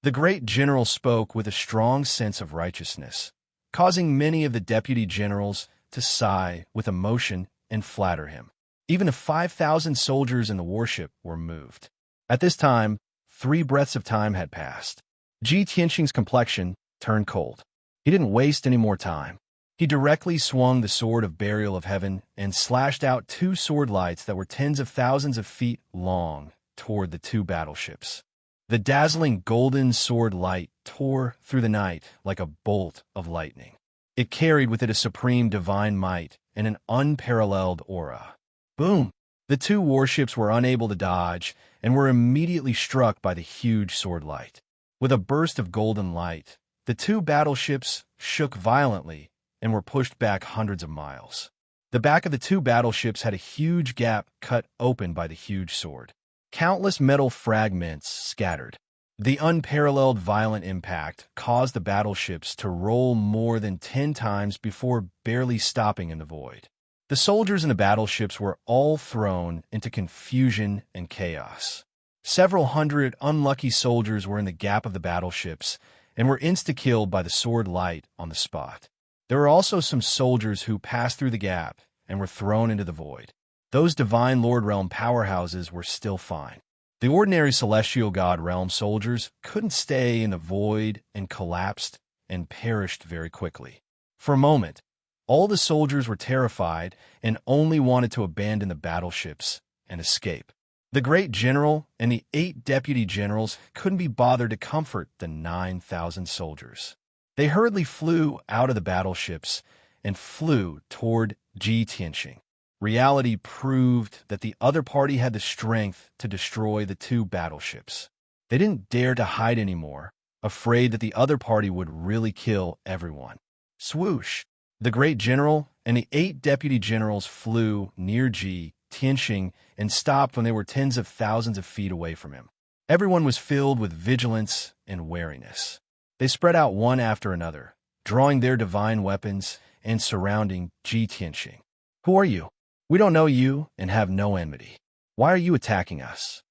The great general spoke with a strong sense of righteousness, causing many of the deputy generals to sigh with emotion and flatter him. Even the 5,000 soldiers in the warship were moved. At this time, 3 breaths of time had passed. Ji Tianxing's complexion turned cold. He didn't waste any more time. He directly swung the sword of burial of heaven and slashed out 2 sword lights that were tens of thousands of feet long toward the 2 battleships. The dazzling golden sword light tore through the night like a bolt of lightning. It carried with it a supreme divine might and an unparalleled aura. Boom! The 2 warships were unable to dodge and were immediately struck by the huge sword light. With a burst of golden light, the 2 battleships shook violently and were pushed back hundreds of miles. The back of the 2 battleships had a huge gap cut open by the huge sword. Countless metal fragments scattered. The unparalleled violent impact caused the battleships to roll more than 10 times before barely stopping in the void. The soldiers in the battleships were all thrown into confusion and chaos. Several hundred unlucky soldiers were in the gap of the battleships and were insta-killed by the sword light on the spot. There were also some soldiers who passed through the gap and were thrown into the void. Those divine Lord Realm powerhouses were still fine. The ordinary celestial god realm soldiers couldn't stay in the void and collapsed and perished very quickly. For a moment, all the soldiers were terrified and only wanted to abandon the battleships and escape. The great general and the 8 deputy generals couldn't be bothered to comfort the 9,000 soldiers. They hurriedly flew out of the battleships and flew toward Ji Tianxing. Reality proved that the other party had the strength to destroy the 2 battleships. They didn't dare to hide anymore, afraid that the other party would really kill everyone. Swoosh! The great general and the 8 deputy generals flew near Ji Tianxing and stopped when they were tens of thousands of feet away from him. Everyone was filled with vigilance and wariness. They spread out one after another, drawing their divine weapons and surrounding Ji Tianxing. "Who are you? We don't know you and have no enmity. Why are you attacking us?"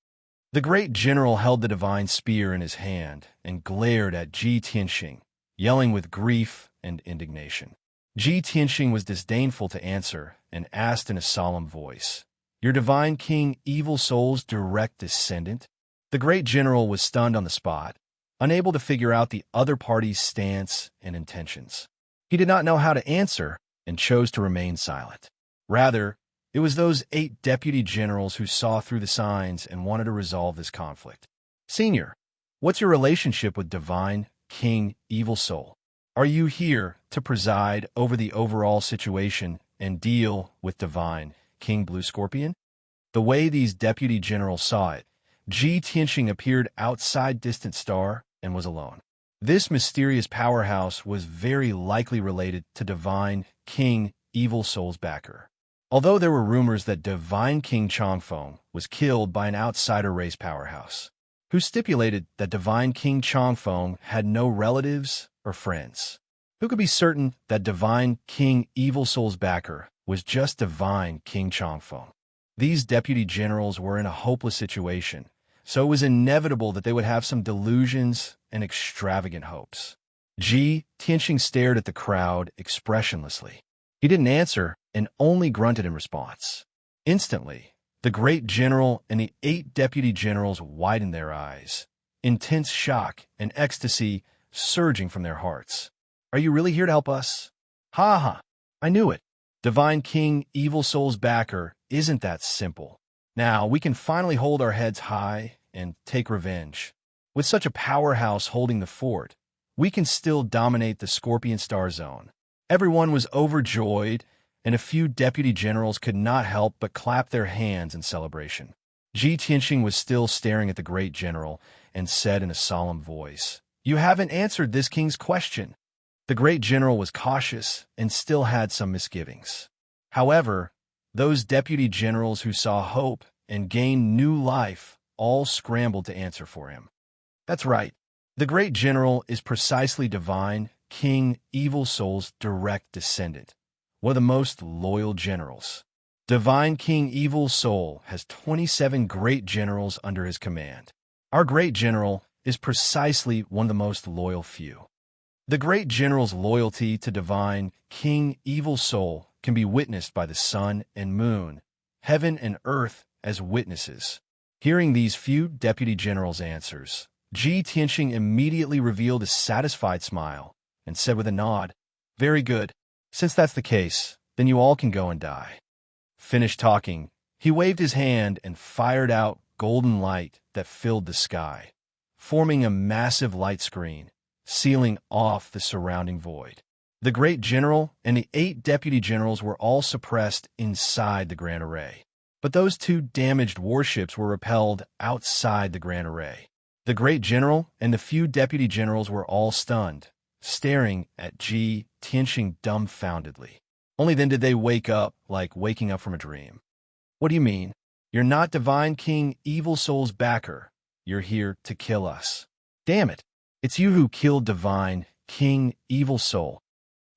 The great general held the divine spear in his hand and glared at Ji Tianxing, yelling with grief and indignation. Ji Tianxing was disdainful to answer and asked in a solemn voice, "Your divine king, Evil Soul's direct descendant?" The great general was stunned on the spot, unable to figure out the other party's stance and intentions. He did not know how to answer and chose to remain silent. Rather, it was those 8 deputy generals who saw through the signs and wanted to resolve this conflict. "Senior, what's your relationship with divine king Evil Soul? Are you here to preside over the overall situation and deal with divine King Blue Scorpion?" The way these deputy generals saw it, Ji Tianxing appeared outside Distant Star and was alone. This mysterious powerhouse was very likely related to divine King Evil Soul's backer. Although there were rumors that divine King Chongfeng was killed by an outsider race powerhouse, who stipulated that divine King Chongfeng had no relatives or friends. Who could be certain that divine King Evil Soul's backer was just divine King Chongfeng? These deputy generals were in a hopeless situation, so it was inevitable that they would have some delusions and extravagant hopes. Ji Tianxing stared at the crowd expressionlessly. He didn't answer and only grunted in response. Instantly, the great general and the 8 deputy generals widened their eyes, intense shock and ecstasy surging from their hearts. "Are you really here to help us?" "Ha ha! I knew it. Divine King Evil Soul's backer isn't that simple. Now we can finally hold our heads high and take revenge. With such a powerhouse holding the fort, we can still dominate the Scorpion Star Zone." Everyone was overjoyed, and a few deputy generals could not help but clap their hands in celebration. Ji Tianxing was still staring at the great general and said in a solemn voice, "You haven't answered this king's question." The great general was cautious and still had some misgivings. However, those deputy generals who saw hope and gained new life all scrambled to answer for him. "That's right. The great general is precisely divine King Evil Soul's direct descendant, one of the most loyal generals. Divine King Evil Soul has 27 great generals under his command. Our great general is precisely one of the most loyal few. The great general's loyalty to Divine King Evil Soul can be witnessed by the sun and moon, heaven and earth as witnesses. Hearing these few deputy generals' answers, Ji Tianxing immediately revealed a satisfied smile and said with a nod, "Very good. Since that's the case, then you all can go and die." Finished talking, he waved his hand and fired out golden light that filled the sky, forming a massive light screen, sealing off the surrounding void. The great general and the 8 deputy generals were all suppressed inside the Grand Array. But those 2 damaged warships were repelled outside the Grand Array. The great general and the few deputy generals were all stunned, staring at Ji Tianxing dumbfoundedly. Only then did they wake up like waking up from a dream. "What do you mean? You're not Divine King Evil Soul's backer. You're here to kill us. Damn it. It's you who killed Divine King Evil Soul."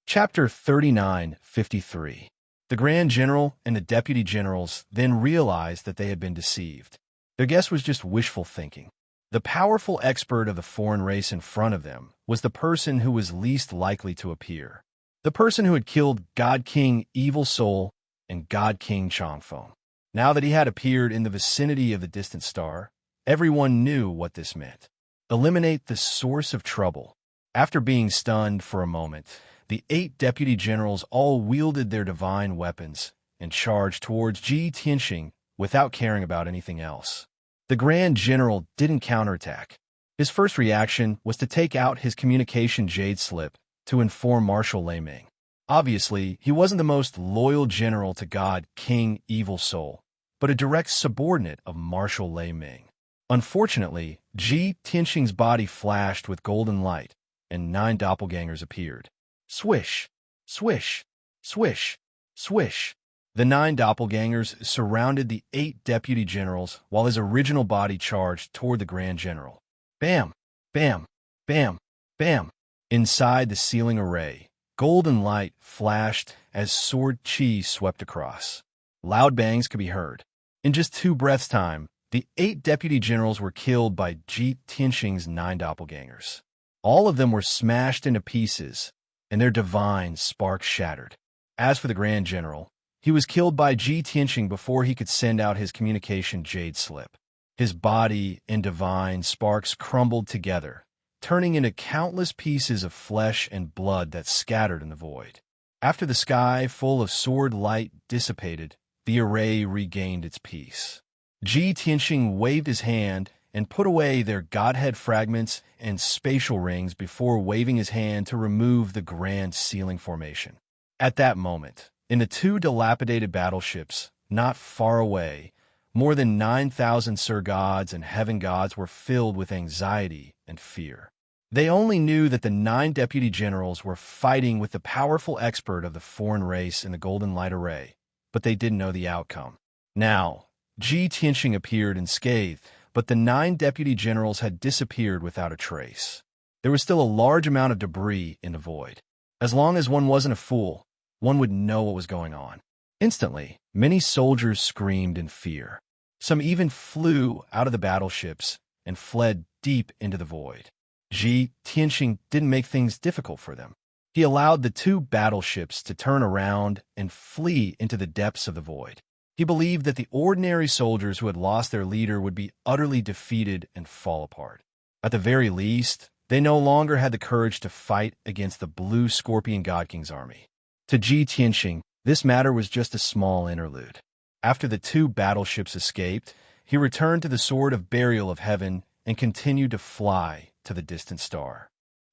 Chapter 39:53. The Grand General and the Deputy Generals then realized that they had been deceived. Their guess was just wishful thinking. The powerful expert of the foreign race in front of them was the person who was least likely to appear. The person who had killed God King Evil Soul and God King Changfeng. Now that he had appeared in the vicinity of the distant star, everyone knew what this meant. Eliminate the source of trouble. After being stunned for a moment, the 8 deputy generals all wielded their divine weapons and charged towards Ji Tianxing without caring about anything else. The Grand General didn't counterattack. His first reaction was to take out his communication jade slip to inform Marshal Lei Ming. Obviously, he wasn't the most loyal general to God King Evil Soul, but a direct subordinate of Marshal Lei Ming. Unfortunately, Ji Tianxing's body flashed with golden light, and 9 doppelgangers appeared. Swish, swish, swish, swish. The 9 doppelgangers surrounded the 8 deputy generals while his original body charged toward the Grand General. Bam, bam, bam, bam. Inside the sealing array, golden light flashed as sword chi swept across. Loud bangs could be heard. In just 2 breaths' time, the 8 deputy generals were killed by Ji Tianxing's 9 doppelgangers. All of them were smashed into pieces, and their divine sparks shattered. As for the Grand General, he was killed by Ji Tianxing before he could send out his communication jade slip. His body and divine sparks crumbled together, turning into countless pieces of flesh and blood that scattered in the void. After the sky full of sword light dissipated, the array regained its peace. Ji Tianxing waved his hand and put away their godhead fragments and spatial rings before waving his hand to remove the grand sealing formation. At that moment, in the 2 dilapidated battleships, not far away, more than 9,000 Sir Gods and Heaven Gods were filled with anxiety and fear. They only knew that the 9 deputy generals were fighting with the powerful expert of the foreign race in the Golden Light Array, but they didn't know the outcome. Now, Ji Tianxing appeared unscathed, but the 9 deputy generals had disappeared without a trace. There was still a large amount of debris in the void. As long as one wasn't a fool, one would know what was going on. Instantly, many soldiers screamed in fear. Some even flew out of the battleships and fled deep into the void. Ji Tianxing didn't make things difficult for them. He allowed the 2 battleships to turn around and flee into the depths of the void. He believed that the ordinary soldiers who had lost their leader would be utterly defeated and fall apart. At the very least, they no longer had the courage to fight against the Blue Scorpion God King's army. To Ji Tianxing, this matter was just a small interlude. After the 2 battleships escaped, he returned to the Sword of Burial of Heaven and continued to fly to the distant star.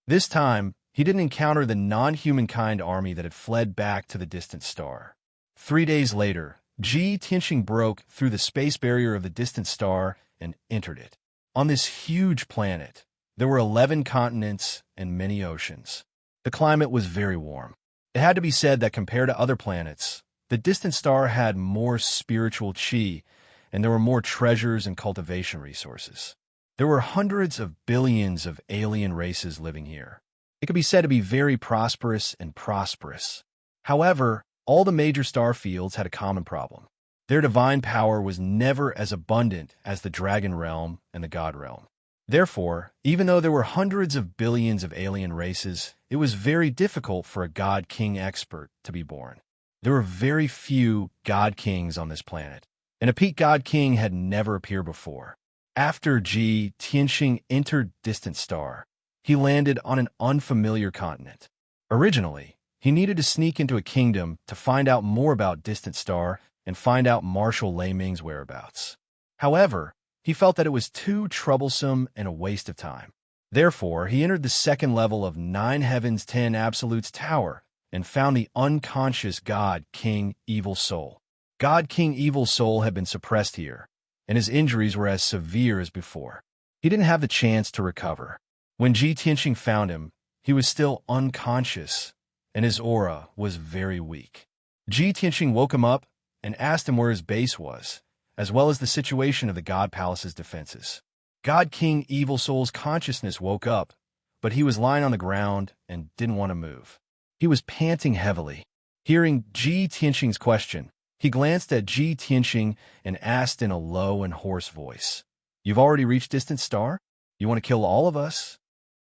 This time, he didn't encounter the non-humankind army that had fled back to the distant star. 3 days later, Ji Tianxing broke through the space barrier of the distant star and entered it. On this huge planet, there were 11 continents and many oceans. The climate was very warm. It had to be said that compared to other planets, the distant star had more spiritual chi, and there were more treasures and cultivation resources. There were hundreds of billions of alien races living here. It could be said to be very prosperous and prosperous. However, All the major star fields had a common problem. Their divine power was never as abundant as the dragon realm and the god realm. Therefore, even though there were hundreds of billions of alien races, it was very difficult for a god king expert to be born. There were very few god kings on this planet, and a peak god king had never appeared before. After Ji Tianxing entered Distant Star, he landed on an unfamiliar continent. Originally, he needed to sneak into a kingdom to find out more about Distant Star and find out Marshal Lei Ming's whereabouts. However, he felt that it was too troublesome and a waste of time. Therefore, he entered the second level of 9 Heavens 10 Absolutes Tower and found the unconscious God King Evil Soul. God King Evil Soul had been suppressed here, and his injuries were as severe as before. He didn't have the chance to recover. When Ji Tianxing found him, he was still unconscious, and his aura was very weak. Ji Tianxing woke him up and asked him where his base was, as well as the situation of the God Palace's defenses. God King Evil Soul's consciousness woke up, but he was lying on the ground and didn't want to move. He was panting heavily. Hearing Ji Tianxing's question, he glanced at Ji Tianxing and asked in a low and hoarse voice, "You've already reached Distant Star? You want to kill all of us?"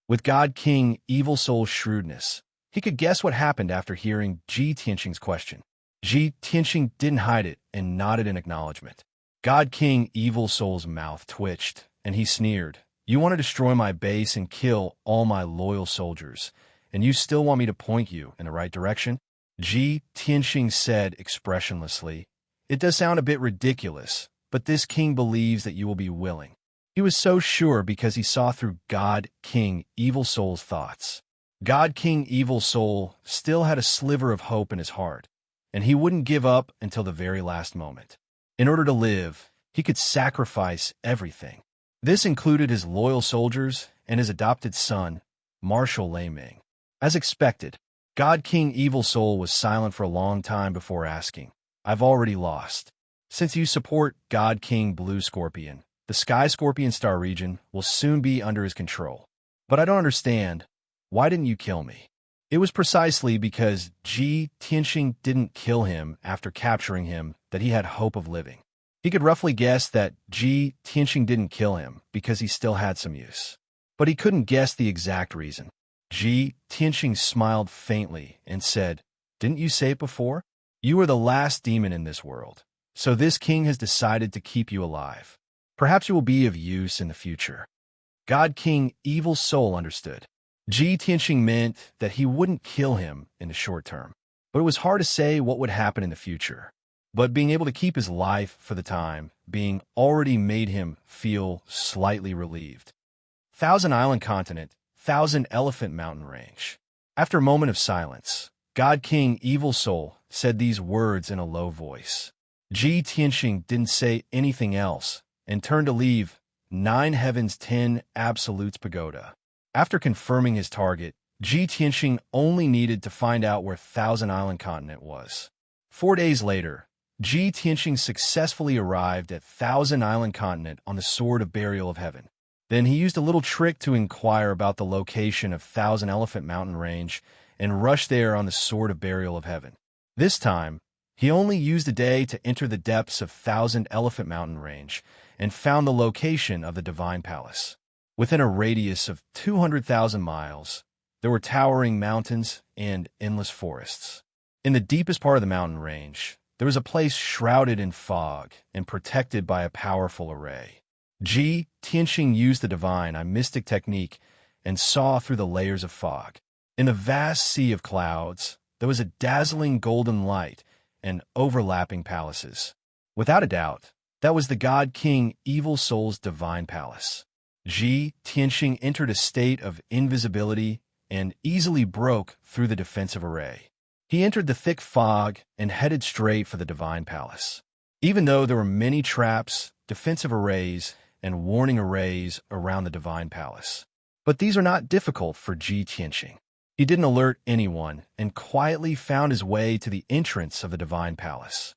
With God King Evil Soul's shrewdness, he could guess what happened after hearing Ji Tianxing's question. Ji Tianxing didn't hide it and nodded in acknowledgement. God King Evil Soul's mouth twitched, and he sneered, "You want to destroy my base and kill all my loyal soldiers, and you still want me to point you in the right direction?" Ji Tianxing said expressionlessly, "It does sound a bit ridiculous, but this king believes that you will be willing." He was so sure because he saw through God King Evil Soul's thoughts. God King Evil Soul still had a sliver of hope in his heart, and he wouldn't give up until the very last moment. In order to live, he could sacrifice everything. This included his loyal soldiers and his adopted son, Marshal Lei Ming. As expected, God King Evil Soul was silent for a long time before asking, "I've already lost. Since you support God King Blue Scorpion, the Sky Scorpion Star region will soon be under his control. But I don't understand. Why didn't you kill me?" It was precisely because Ji Tianxing didn't kill him after capturing him that he had hope of living. He could roughly guess that Ji Tianxing didn't kill him because he still had some use. But he couldn't guess the exact reason. Ji Tianxing smiled faintly and said, "Didn't you say it before? You are the last demon in this world, so this king has decided to keep you alive. Perhaps you will be of use in the future." God King Evil Soul understood. Ji Tianxing meant that he wouldn't kill him in the short term, but it was hard to say what would happen in the future. But being able to keep his life for the time being already made him feel slightly relieved. Thousand Island Continent, Thousand Elephant Mountain Range. After a moment of silence, God King Evil Soul said these words in a low voice. Ji Tianxing didn't say anything else and turned to leave 9 Heavens 10 Absolutes Pagoda. After confirming his target, Ji Tianxing only needed to find out where Thousand Island Continent was. 4 days later, Ji Tianxing successfully arrived at Thousand Island Continent on the Sword of Burial of Heaven. Then he used a little trick to inquire about the location of Thousand Elephant Mountain Range and rushed there on the Sword of Burial of Heaven. This time, he only used a day to enter the depths of Thousand Elephant Mountain Range and found the location of the Divine Palace. Within a radius of 200,000 miles, there were towering mountains and endless forests. In the deepest part of the mountain range, there was a place shrouded in fog and protected by a powerful array. Ji Tianxing used the divine mystic technique and saw through the layers of fog. In the vast sea of clouds, there was a dazzling golden light and overlapping palaces. Without a doubt, that was the God King Evil Soul's divine palace. Ji Tianxing entered a state of invisibility and easily broke through the defensive array. He entered the thick fog and headed straight for the divine palace. Even though there were many traps, defensive arrays, and warning arrays around the divine palace. But these are not difficult for Ji Tianxing. He didn't alert anyone and quietly found his way to the entrance of the divine palace.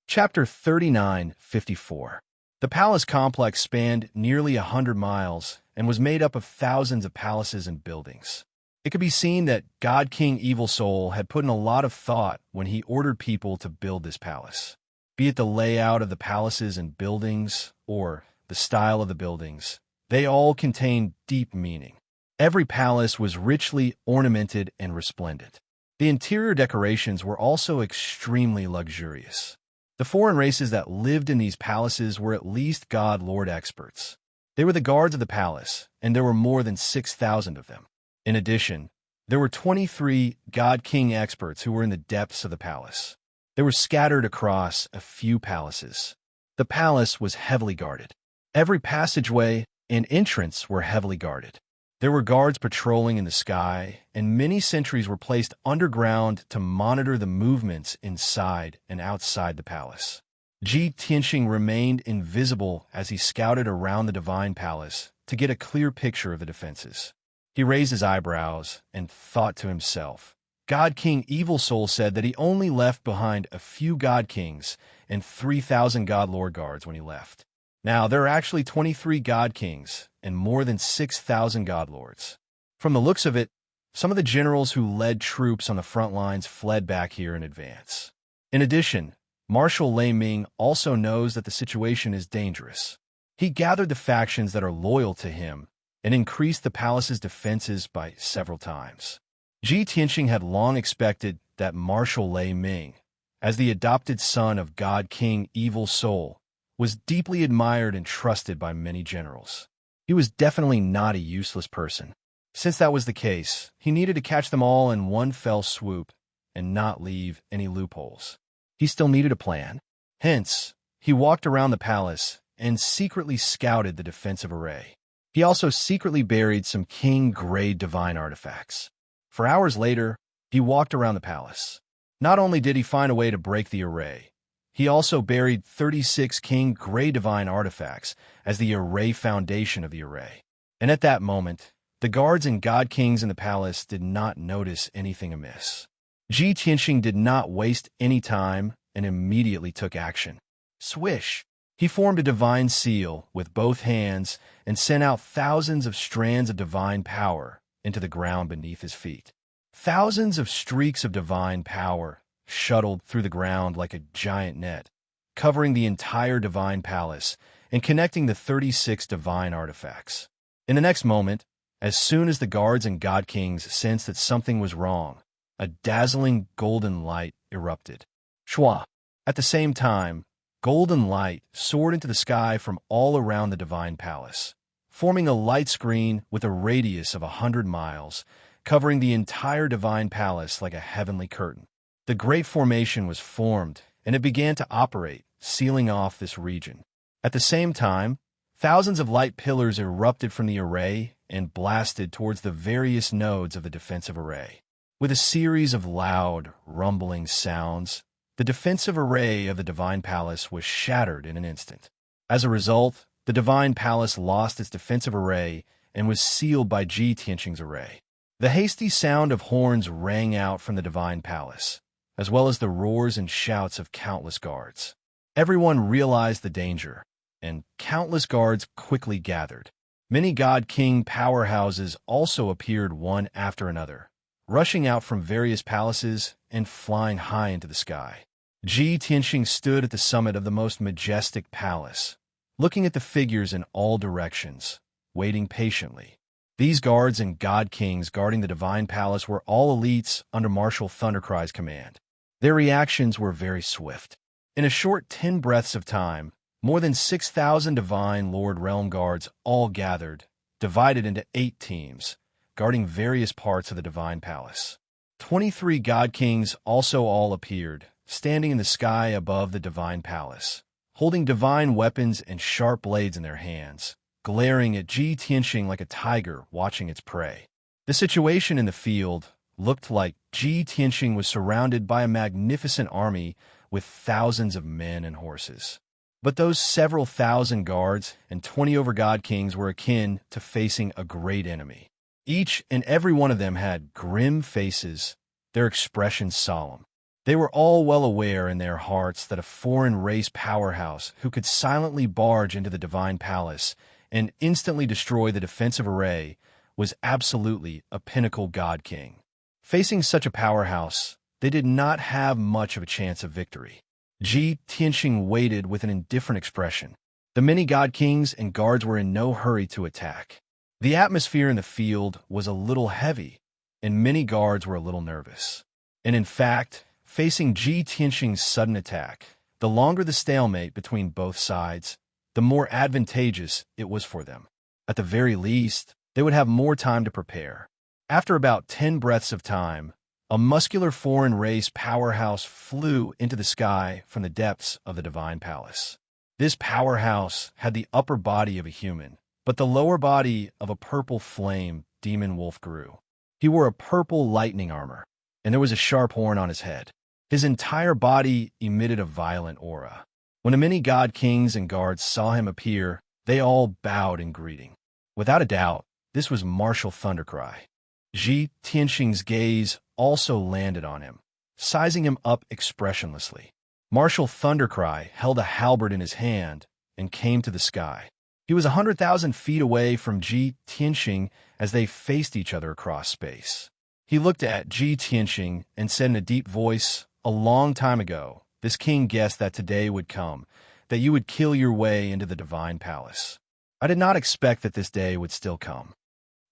Chapter 39:54. The palace complex spanned nearly 100 miles and was made up of thousands of palaces and buildings. It could be seen that God King Evil Soul had put in a lot of thought when he ordered people to build this palace. Be it the layout of the palaces and buildings, or the style of the buildings, they all contained deep meaning. Every palace was richly ornamented and resplendent. The interior decorations were also extremely luxurious. The foreign races that lived in these palaces were at least God Lord experts. They were the guards of the palace, and there were more than 6,000 of them. In addition, there were 23 God King experts who were in the depths of the palace. They were scattered across a few palaces. The palace was heavily guarded. Every passageway and entrance were heavily guarded. There were guards patrolling in the sky, and many sentries were placed underground to monitor the movements inside and outside the palace. Ji Tianxing remained invisible as he scouted around the divine palace to get a clear picture of the defenses. He raised his eyebrows and thought to himself. God King Evil Soul said that he only left behind a few God Kings and 3,000 God Lord guards when he left. Now, there are actually 23 God Kings and more than 6,000 God Lords. From the looks of it, some of the generals who led troops on the front lines fled back here in advance. In addition, Marshal Lei Ming also knows that the situation is dangerous. He gathered the factions that are loyal to him and increased the palace's defenses by several times. Ji Tianxing had long expected that Marshal Lei Ming, as the adopted son of God King Evil Soul, was deeply admired and trusted by many generals. He was definitely not a useless person. Since that was the case, he needed to catch them all in one fell swoop and not leave any loopholes. He still needed a plan. Hence, he walked around the palace and secretly scouted the defensive array. He also secretly buried some king-grade divine artifacts. For hours later, he walked around the palace. Not only did he find a way to break the array, he also buried 36 king-grade divine artifacts as the array foundation of the array. And at that moment, the guards and God Kings in the palace did not notice anything amiss. Ji Tianxing did not waste any time and immediately took action. Swish! He formed a divine seal with both hands and sent out thousands of strands of divine power into the ground beneath his feet. Thousands of streaks of divine power shuttled through the ground like a giant net, covering the entire divine palace and connecting the 36 divine artifacts. In the next moment, as soon as the guards and God Kings sensed that something was wrong, a dazzling golden light erupted. Shwa! At the same time, golden light soared into the sky from all around the divine palace, forming a light screen with a radius of 100 miles, covering the entire divine palace like a heavenly curtain. The Great Formation was formed, and it began to operate, sealing off this region. At the same time, thousands of light pillars erupted from the array and blasted towards the various nodes of the defensive array. With a series of loud, rumbling sounds, the defensive array of the divine palace was shattered in an instant. As a result, the divine palace lost its defensive array and was sealed by Ji Tianxing's array. The hasty sound of horns rang out from the divine palace, as well as the roars and shouts of countless guards. Everyone realized the danger, and countless guards quickly gathered. Many God King powerhouses also appeared one after another, rushing out from various palaces and flying high into the sky. Ji Tianxing stood at the summit of the most majestic palace, looking at the figures in all directions, waiting patiently. These guards and God Kings guarding the divine palace were all elites under Marshal Thundercry's command. Their reactions were very swift. In a short 10 breaths of time, more than 6,000 Divine Lord Realm Guards all gathered, divided into 8 teams, guarding various parts of the Divine Palace. 23 God Kings also all appeared, standing in the sky above the Divine Palace, holding divine weapons and sharp blades in their hands, glaring at Ji Tianxing like a tiger watching its prey. The situation in the field looked like Ji Tianxing was surrounded by a magnificent army with thousands of men and horses. But those several thousand guards and 20 over God Kings were akin to facing a great enemy. Each and every one of them had grim faces, their expressions solemn. They were all well aware in their hearts that a foreign race powerhouse who could silently barge into the divine palace and instantly destroy the defensive array was absolutely a pinnacle god king. Facing such a powerhouse, they did not have much of a chance of victory. Ji Tianxing waited with an indifferent expression. The many god kings and guards were in no hurry to attack. The atmosphere in the field was a little heavy, and many guards were a little nervous. And in fact, facing Ji Tianxing's sudden attack, the longer the stalemate between both sides, the more advantageous it was for them. At the very least, they would have more time to prepare. After about 10 breaths of time, a muscular foreign race powerhouse flew into the sky from the depths of the divine palace. This powerhouse had the upper body of a human, but the lower body of a purple flame demon wolf grew. He wore a purple lightning armor, and there was a sharp horn on his head. His entire body emitted a violent aura. When the many god kings and guards saw him appear, they all bowed in greeting. Without a doubt, this was Martial Thundercry. Ji Tianxing's gaze also landed on him, sizing him up expressionlessly. Martial Thundercry held a halberd in his hand and came to the sky. He was 100,000 feet away from Ji Tianxing as they faced each other across space. He looked at Ji Tianxing and said in a deep voice, "A long time ago, this king guessed that today would come, that you would kill your way into the divine palace. I did not expect that this day would still come."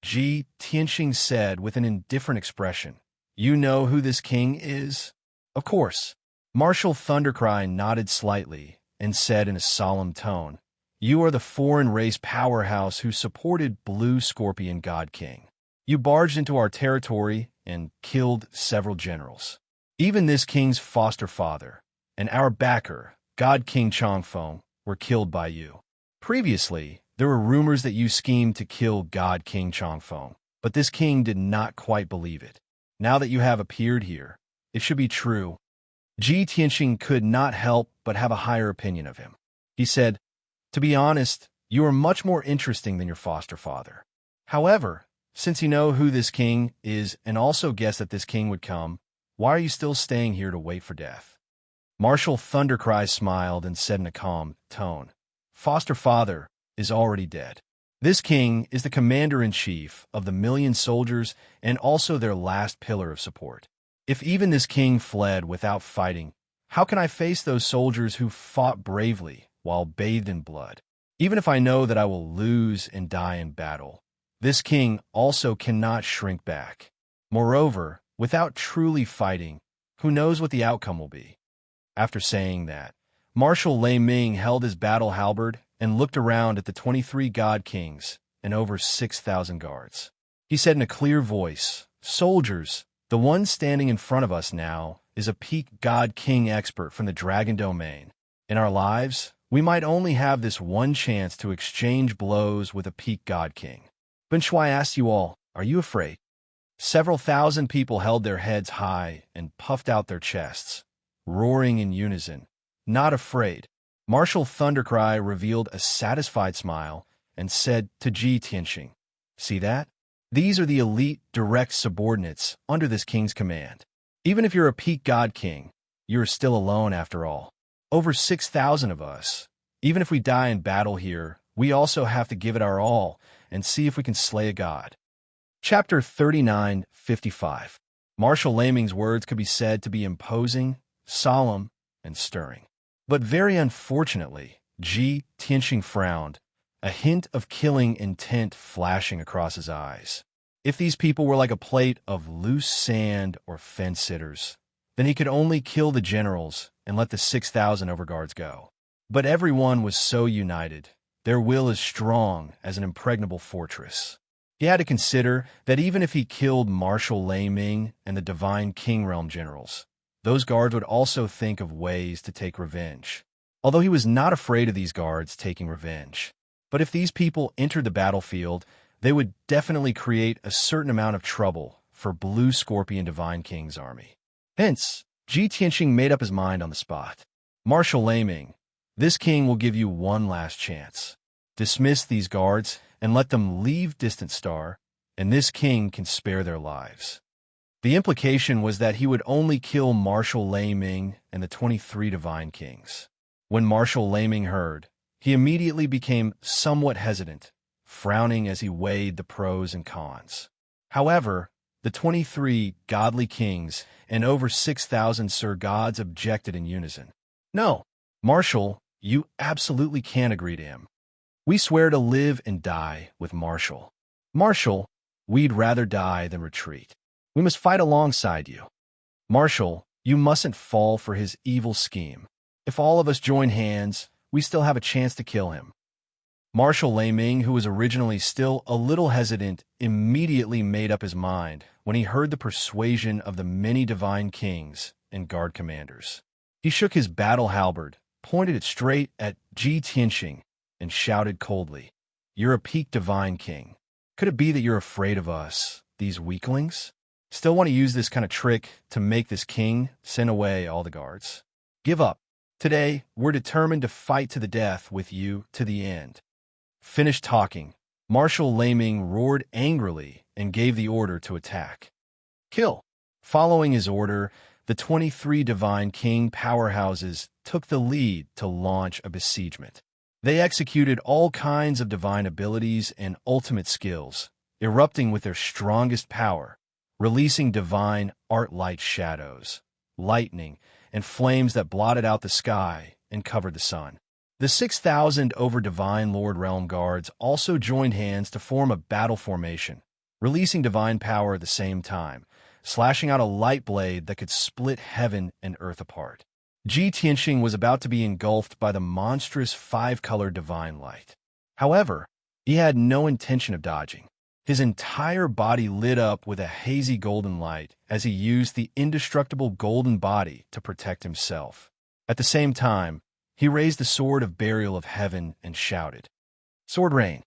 Ji Tianxing said with an indifferent expression, "You know who this king is?" "Of course." Martial Thundercry nodded slightly and said in a solemn tone, "You are the foreign race powerhouse who supported Blue Scorpion God King. You barged into our territory and killed several generals. Even this king's foster father and our backer, God King Changfeng, were killed by you. Previously, there were rumors that you schemed to kill God King Changfeng, but this king did not quite believe it. Now that you have appeared here, it should be true." Ji Tianxing could not help but have a higher opinion of him. He said, "To be honest, you are much more interesting than your foster father. However, since you know who this king is and also guessed that this king would come, why are you still staying here to wait for death?" Martial Thundercry smiled and said in a calm tone, "Foster father is already dead. This king is the commander-in-chief of the million soldiers and also their last pillar of support. If even this king fled without fighting, how can I face those soldiers who fought bravely while bathed in blood? Even if I know that I will lose and die in battle, this king also cannot shrink back. Moreover, without truly fighting, who knows what the outcome will be?" After saying that, Marshal Lei Ming held his battle halberd and looked around at the 23 god kings and over 6,000 guards. He said in a clear voice, "Soldiers, the one standing in front of us now is a peak god king expert from the dragon domain. In our lives, we might only have this one chance to exchange blows with a peak god king. Ben Shui asked you all, are you afraid?" Several thousand people held their heads high and puffed out their chests, roaring in unison, "Not afraid." Martial Thundercry revealed a satisfied smile and said to Ji Tianxing, "See that? These are the elite direct subordinates under this king's command. Even if you're a peak god king, you're still alone after all. Over 6,000 of us. Even if we die in battle here, we also have to give it our all and see if we can slay a god." Chapter 39:55. Marshal Laming's words could be said to be imposing, solemn, and stirring. But very unfortunately, Ji Tianxing frowned, a hint of killing intent flashing across his eyes. If these people were like a plate of loose sand or fence-sitters, then he could only kill the generals and let the 6,000 overguards go. But everyone was so united, their will as strong as an impregnable fortress. He had to consider that even if he killed Marshal Lei Ming and the Divine King Realm generals, those guards would also think of ways to take revenge. Although he was not afraid of these guards taking revenge. But if these people entered the battlefield, they would definitely create a certain amount of trouble for Blue Scorpion Divine King's army. Hence, Ji Tianxing made up his mind on the spot. "Marshal Lei Ming, this king will give you one last chance. Dismiss these guards and let them leave Distant Star, and this king can spare their lives." The implication was that he would only kill Marshal Lei Ming and the 23 Divine Kings. When Marshal Lei Ming heard, he immediately became somewhat hesitant, frowning as he weighed the pros and cons. However, the 23 godly kings and over 6,000 Sir Gods objected in unison. No, Marshal, you absolutely can't agree to him. We swear to live and die with Marshal. Marshal, we'd rather die than retreat. We must fight alongside you. Marshal, you mustn't fall for his evil scheme. If all of us join hands, we still have a chance to kill him. Marshal Lei Ming, who was originally still a little hesitant, immediately made up his mind when he heard the persuasion of the many divine kings and guard commanders. He shook his battle halberd, pointed it straight at Ji Tianxing, and shouted coldly, "You're a peak divine king. Could it be that you're afraid of us, these weaklings? Still want to use this kind of trick to make this king send away all the guards? Give up. Today, we're determined to fight to the death with you to the end." Finished talking, Marshal Lei Ming roared angrily and gave the order to attack. Kill. Following his order, the 23 divine king powerhouses took the lead to launch a besiegement. They executed all kinds of divine abilities and ultimate skills, erupting with their strongest power, releasing divine art-light shadows, lightning, and flames that blotted out the sky and covered the sun. The 6,000 over divine Lord Realm Guards also joined hands to form a battle formation, releasing divine power at the same time, slashing out a light blade that could split heaven and earth apart. Ji Tianxing was about to be engulfed by the monstrous five-colored divine light. However, he had no intention of dodging. His entire body lit up with a hazy golden light as he used the indestructible golden body to protect himself. At the same time, he raised the sword of burial of heaven and shouted, "Sword rain!"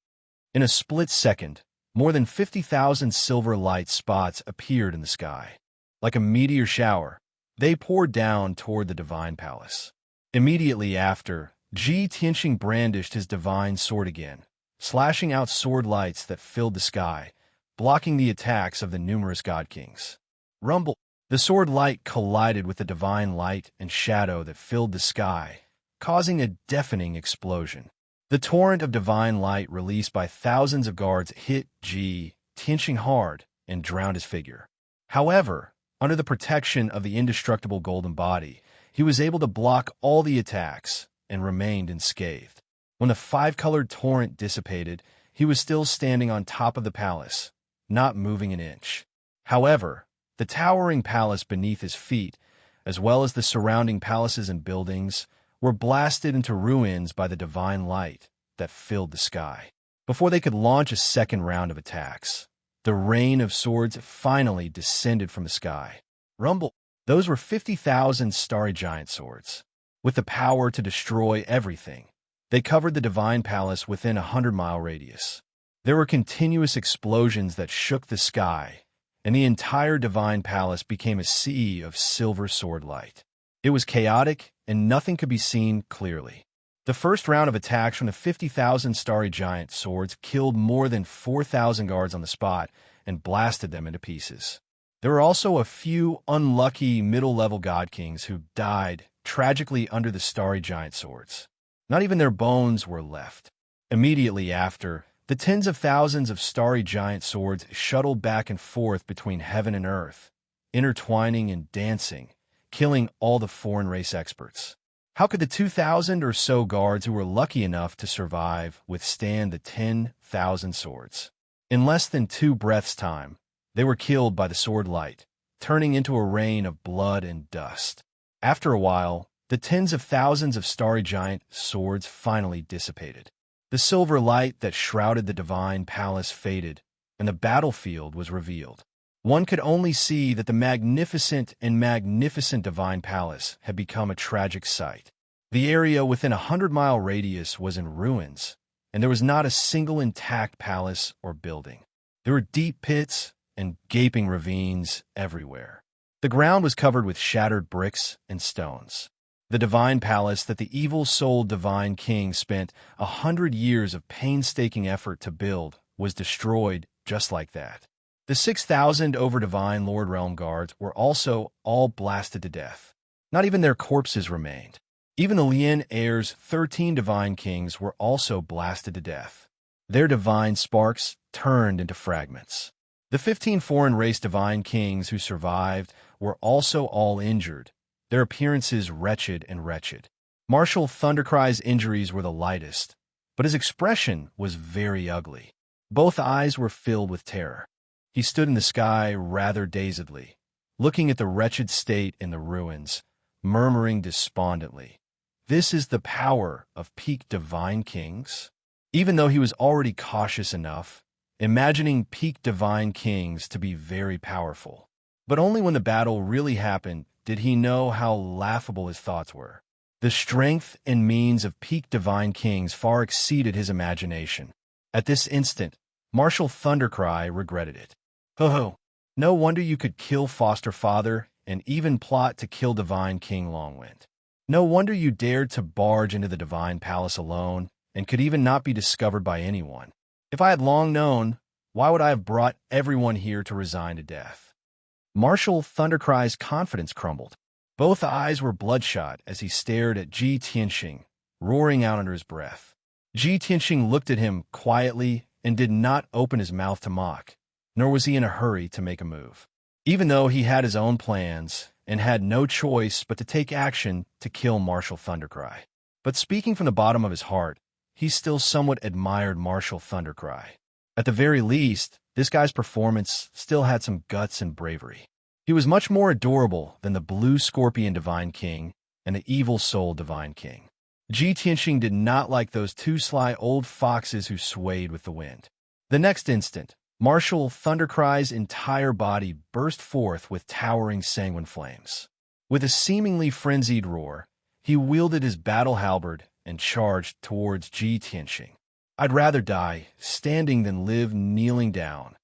In a split second, more than 50,000 silver light spots appeared in the sky. Like a meteor shower, they poured down toward the divine palace. Immediately after, Ji Tianxing brandished his divine sword again, slashing out sword lights that filled the sky, blocking the attacks of the numerous god kings. Rumble! The sword light collided with the divine light and shadow that filled the sky, causing a deafening explosion. The torrent of divine light released by thousands of guards hit Ji Tianxing hard and drowned his figure. However, under the protection of the indestructible golden body, he was able to block all the attacks and remained unscathed. When the five-colored torrent dissipated, he was still standing on top of the palace, not moving an inch. However, the towering palace beneath his feet, as well as the surrounding palaces and buildings, were blasted into ruins by the divine light that filled the sky. Before they could launch a second round of attacks, the rain of swords finally descended from the sky. Rumble! Those were 50,000 starry giant swords. With the power to destroy everything, they covered the divine palace within a 100-mile radius. There were continuous explosions that shook the sky, and the entire divine palace became a sea of silver sword light. It was chaotic, and nothing could be seen clearly. The first round of attacks from the 50,000 starry giant swords killed more than 4,000 guards on the spot and blasted them into pieces. There were also a few unlucky middle-level god kings who died tragically under the starry giant swords. Not even their bones were left. Immediately after, the tens of thousands of starry giant swords shuttled back and forth between heaven and earth, intertwining and dancing, killing all the foreign race experts. How could the 2,000 or so guards who were lucky enough to survive withstand the 10,000 swords? In less than 2 breaths' time, they were killed by the sword light, turning into a rain of blood and dust. After a while, the tens of thousands of starry giant swords finally dissipated. The silver light that shrouded the divine palace faded, and the battlefield was revealed. One could only see that the magnificent divine palace had become a tragic sight. The area within a 100-mile radius was in ruins, and there was not a single intact palace or building. There were deep pits and gaping ravines everywhere. The ground was covered with shattered bricks and stones. The divine palace that the evil-souled divine king spent 100 years of painstaking effort to build was destroyed just like that. The 6,000 over divine Lord Realm Guards were also all blasted to death. Not even their corpses remained. Even the Lien Heir's 13 divine kings were also blasted to death. Their divine sparks turned into fragments. The 15 foreign race divine kings who survived were also all injured, their appearances wretched and wretched. Marshal Thundercry's injuries were the lightest, but his expression was very ugly. Both eyes were filled with terror. He stood in the sky rather dazedly, looking at the wretched state in the ruins, murmuring despondently, "This is the power of peak divine kings?" Even though he was already cautious enough, imagining peak divine kings to be very powerful. But only when the battle really happened did he know how laughable his thoughts were. The strength and means of peak divine kings far exceeded his imagination. At this instant, Marshal Thundercry regretted it. Ho! No wonder you could kill Foster Father and even plot to kill Divine King Longwind. No wonder you dared to barge into the Divine Palace alone and could even not be discovered by anyone. If I had long known, why would I have brought everyone here to resign to death? Marshal Thundercry's confidence crumbled. Both eyes were bloodshot as he stared at Ji Tianxing, roaring out under his breath. Ji Tianxing looked at him quietly and did not open his mouth to mock, nor was he in a hurry to make a move. Even though he had his own plans and had no choice but to take action to kill Marshal Thundercry. But speaking from the bottom of his heart, he still somewhat admired Marshal Thundercry. At the very least, this guy's performance still had some guts and bravery. He was much more adorable than the Blue Scorpion Divine King and the Evil Soul Divine King. Ji Tianxing did not like those two sly old foxes who swayed with the wind. The next instant, Marshal Thundercry's entire body burst forth with towering sanguine flames. With a seemingly frenzied roar, he wielded his battle halberd and charged towards Ji Tianxing. "I'd rather die standing than live kneeling down."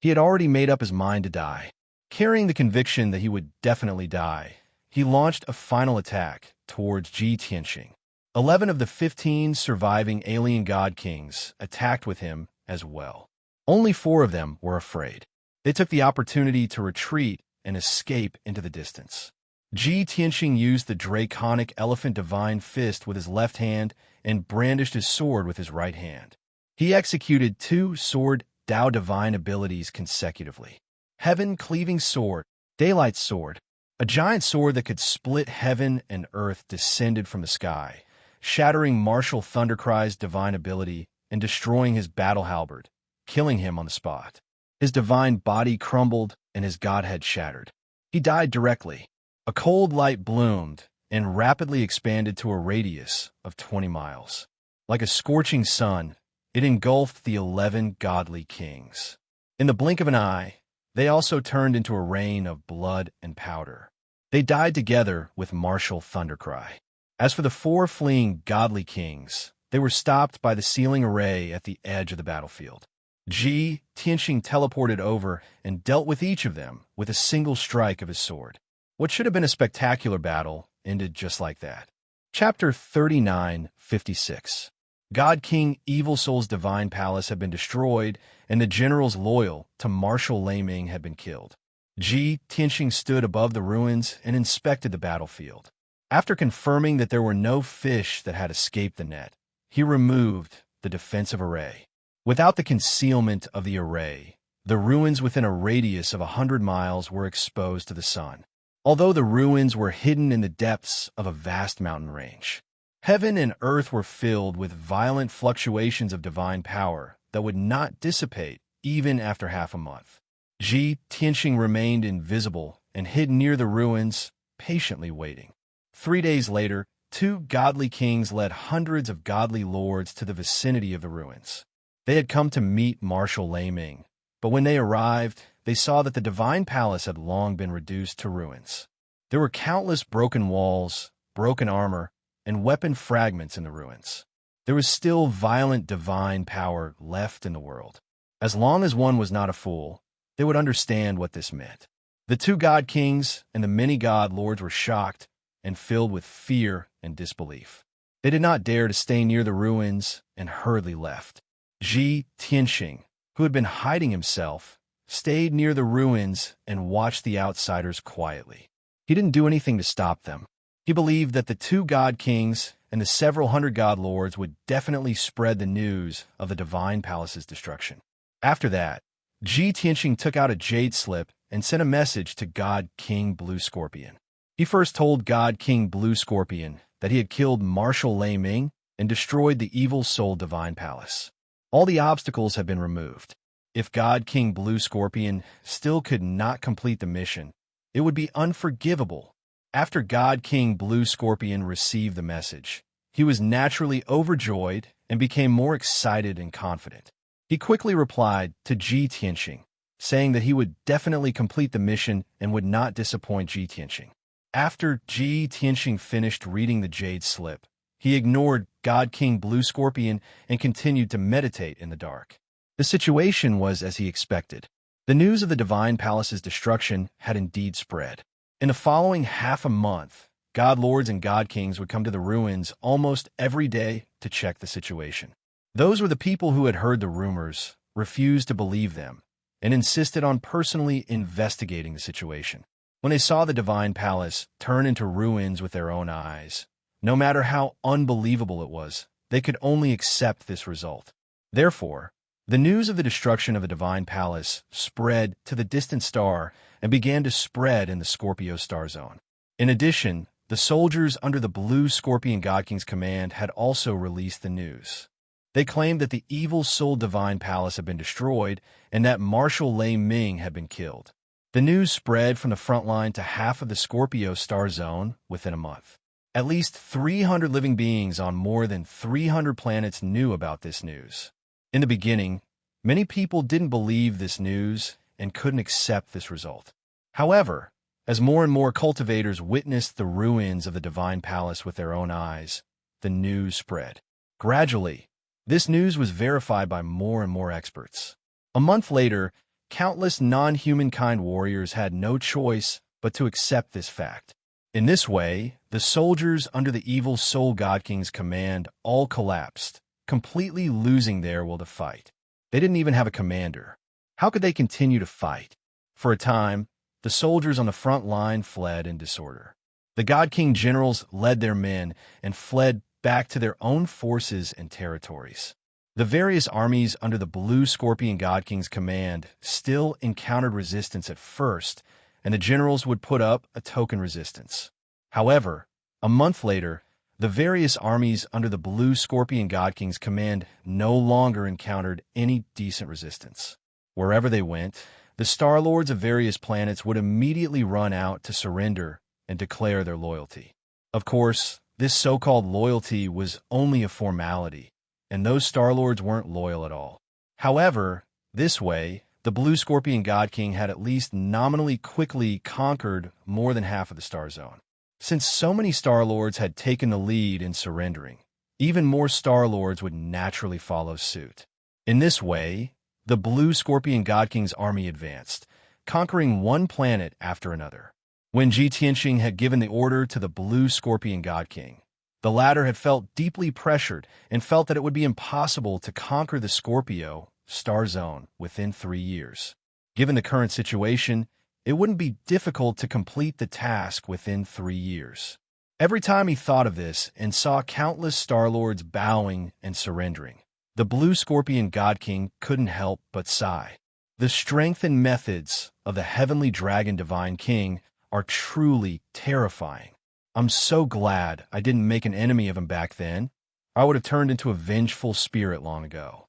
He had already made up his mind to die. Carrying the conviction that he would definitely die, he launched a final attack towards Ji Tianxing. 11 of the 15 surviving alien god kings attacked with him as well. Only 4 of them were afraid. They took the opportunity to retreat and escape into the distance. Ji Tianxing used the draconic elephant divine fist with his left hand and brandished his sword with his right hand. He executed 2 sword Dao divine abilities consecutively. Heaven Cleaving Sword, Daylight Sword, a giant sword that could split heaven and earth descended from the sky, shattering Marshal Thundercry's divine ability and destroying his battle halberd, killing him on the spot. His divine body crumbled and his godhead shattered. He died directly. A cold light bloomed and rapidly expanded to a radius of 20 miles. Like a scorching sun, it engulfed the 11 godly kings. In the blink of an eye, they also turned into a rain of blood and powder. They died together with Marshal Thundercry. As for the 4 fleeing godly kings, they were stopped by the sealing array at the edge of the battlefield. Ji Tianxing teleported over and dealt with each of them with a single strike of his sword. What should have been a spectacular battle ended just like that. Chapter 39:56. God King Evil Soul's divine palace had been destroyed, and the generals loyal to Marshal Laming had been killed. Ji Tianxing stood above the ruins and inspected the battlefield. After confirming that there were no fish that had escaped the net, he removed the defensive array. Without the concealment of the array, the ruins within a radius of 100 miles were exposed to the sun. Although the ruins were hidden in the depths of a vast mountain range, heaven and earth were filled with violent fluctuations of divine power that would not dissipate even after half a month. Ji Tianxing remained invisible and hid near the ruins, patiently waiting. 3 days later, 2 godly kings led hundreds of godly lords to the vicinity of the ruins. They had come to meet Marshal Laming, but when they arrived, they saw that the divine palace had long been reduced to ruins. There were countless broken walls, broken armor, and weapon fragments in the ruins. There was still violent divine power left in the world. As long as one was not a fool, they would understand what this meant. The 2 god kings and the many god lords were shocked and filled with fear and disbelief. They did not dare to stay near the ruins and hurriedly left. Ji Tianxing, who had been hiding himself, stayed near the ruins and watched the outsiders quietly. He didn't do anything to stop them. He believed that the two god kings and the several hundred god lords would definitely spread the news of the Divine Palace's destruction. After that, Ji Tianxing took out a jade slip and sent a message to God King Blue Scorpion. He first told God King Blue Scorpion that he had killed Marshal Lei Ming and destroyed the evil soul Divine Palace. All the obstacles have been removed. If God King Blue Scorpion still could not complete the mission, it would be unforgivable. After God King Blue Scorpion received the message, he was naturally overjoyed and became more excited and confident. He quickly replied to Ji Tianxing, saying that he would definitely complete the mission and would not disappoint Ji Tianxing. After Ji Tianxing finished reading the jade slip, he ignored God King Blue Scorpion and continued to meditate in the dark. The situation was as he expected. The news of the Divine Palace's destruction had indeed spread. In the following half a month, god lords and god kings would come to the ruins almost every day to check the situation. Those were the people who had heard the rumors, refused to believe them, and insisted on personally investigating the situation. When they saw the Divine Palace turn into ruins with their own eyes, no matter how unbelievable it was, they could only accept this result. Therefore, the news of the destruction of the Divine Palace spread to the distant star and began to spread in the Scorpio star zone. In addition, the soldiers under the Blue Scorpion God King's command had also released the news. They claimed that the evil soul Divine Palace had been destroyed and that Marshal Lei Ming had been killed. The news spread from the front line to half of the Scorpio star zone within a month. At least 300 living beings on more than 300 planets knew about this news. In the beginning, many people didn't believe this news and couldn't accept this result. However, as more and more cultivators witnessed the ruins of the Divine Palace with their own eyes, the news spread. Gradually, this news was verified by more and more experts. A month later, countless non-humankind warriors had no choice but to accept this fact. In this way, the soldiers under the evil Soul God King's command all collapsed, completely losing their will to fight. They didn't even have a commander. How could they continue to fight? For a time, the soldiers on the front line fled in disorder. The God King generals led their men and fled back to their own forces and territories. The various armies under the Blue Scorpion God King's command still encountered resistance at first, and the generals would put up a token resistance. However, a month later, the various armies under the Blue Scorpion God King's command no longer encountered any decent resistance. Wherever they went, the Star Lords of various planets would immediately run out to surrender and declare their loyalty. Of course, this so-called loyalty was only a formality, and those Star Lords weren't loyal at all. However, this way, the Blue Scorpion God King had at least nominally quickly conquered more than half of the Star Zone. Since so many Star Lords had taken the lead in surrendering, even more Star Lords would naturally follow suit. In this way, the Blue Scorpion God King's army advanced, conquering one planet after another. When Ji Tianxing had given the order to the Blue Scorpion God King, the latter had felt deeply pressured and felt that it would be impossible to conquer the Scorpio star zone within 3 years. Given the current situation, it wouldn't be difficult to complete the task within 3 years. Every time he thought of this and saw countless Star Lords bowing and surrendering, the Blue Scorpion God King couldn't help but sigh. The strength and methods of the Heavenly Dragon Divine King are truly terrifying. I'm so glad I didn't make an enemy of him back then. I would have turned into a vengeful spirit long ago.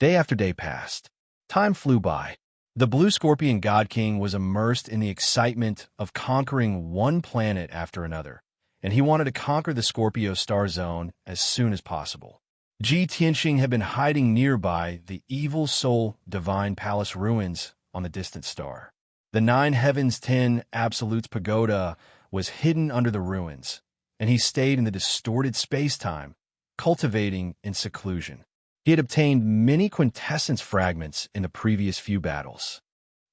Day after day passed. Time flew by. The Blue Scorpion God King was immersed in the excitement of conquering one planet after another, and he wanted to conquer the Scorpio star zone as soon as possible. Ji Tianxing had been hiding nearby the evil soul Divine Palace ruins on the distant star. The 9 Heavens 10 Absolutes Pagoda was hidden under the ruins, and he stayed in the distorted space-time, cultivating in seclusion. He had obtained many quintessence fragments in the previous few battles.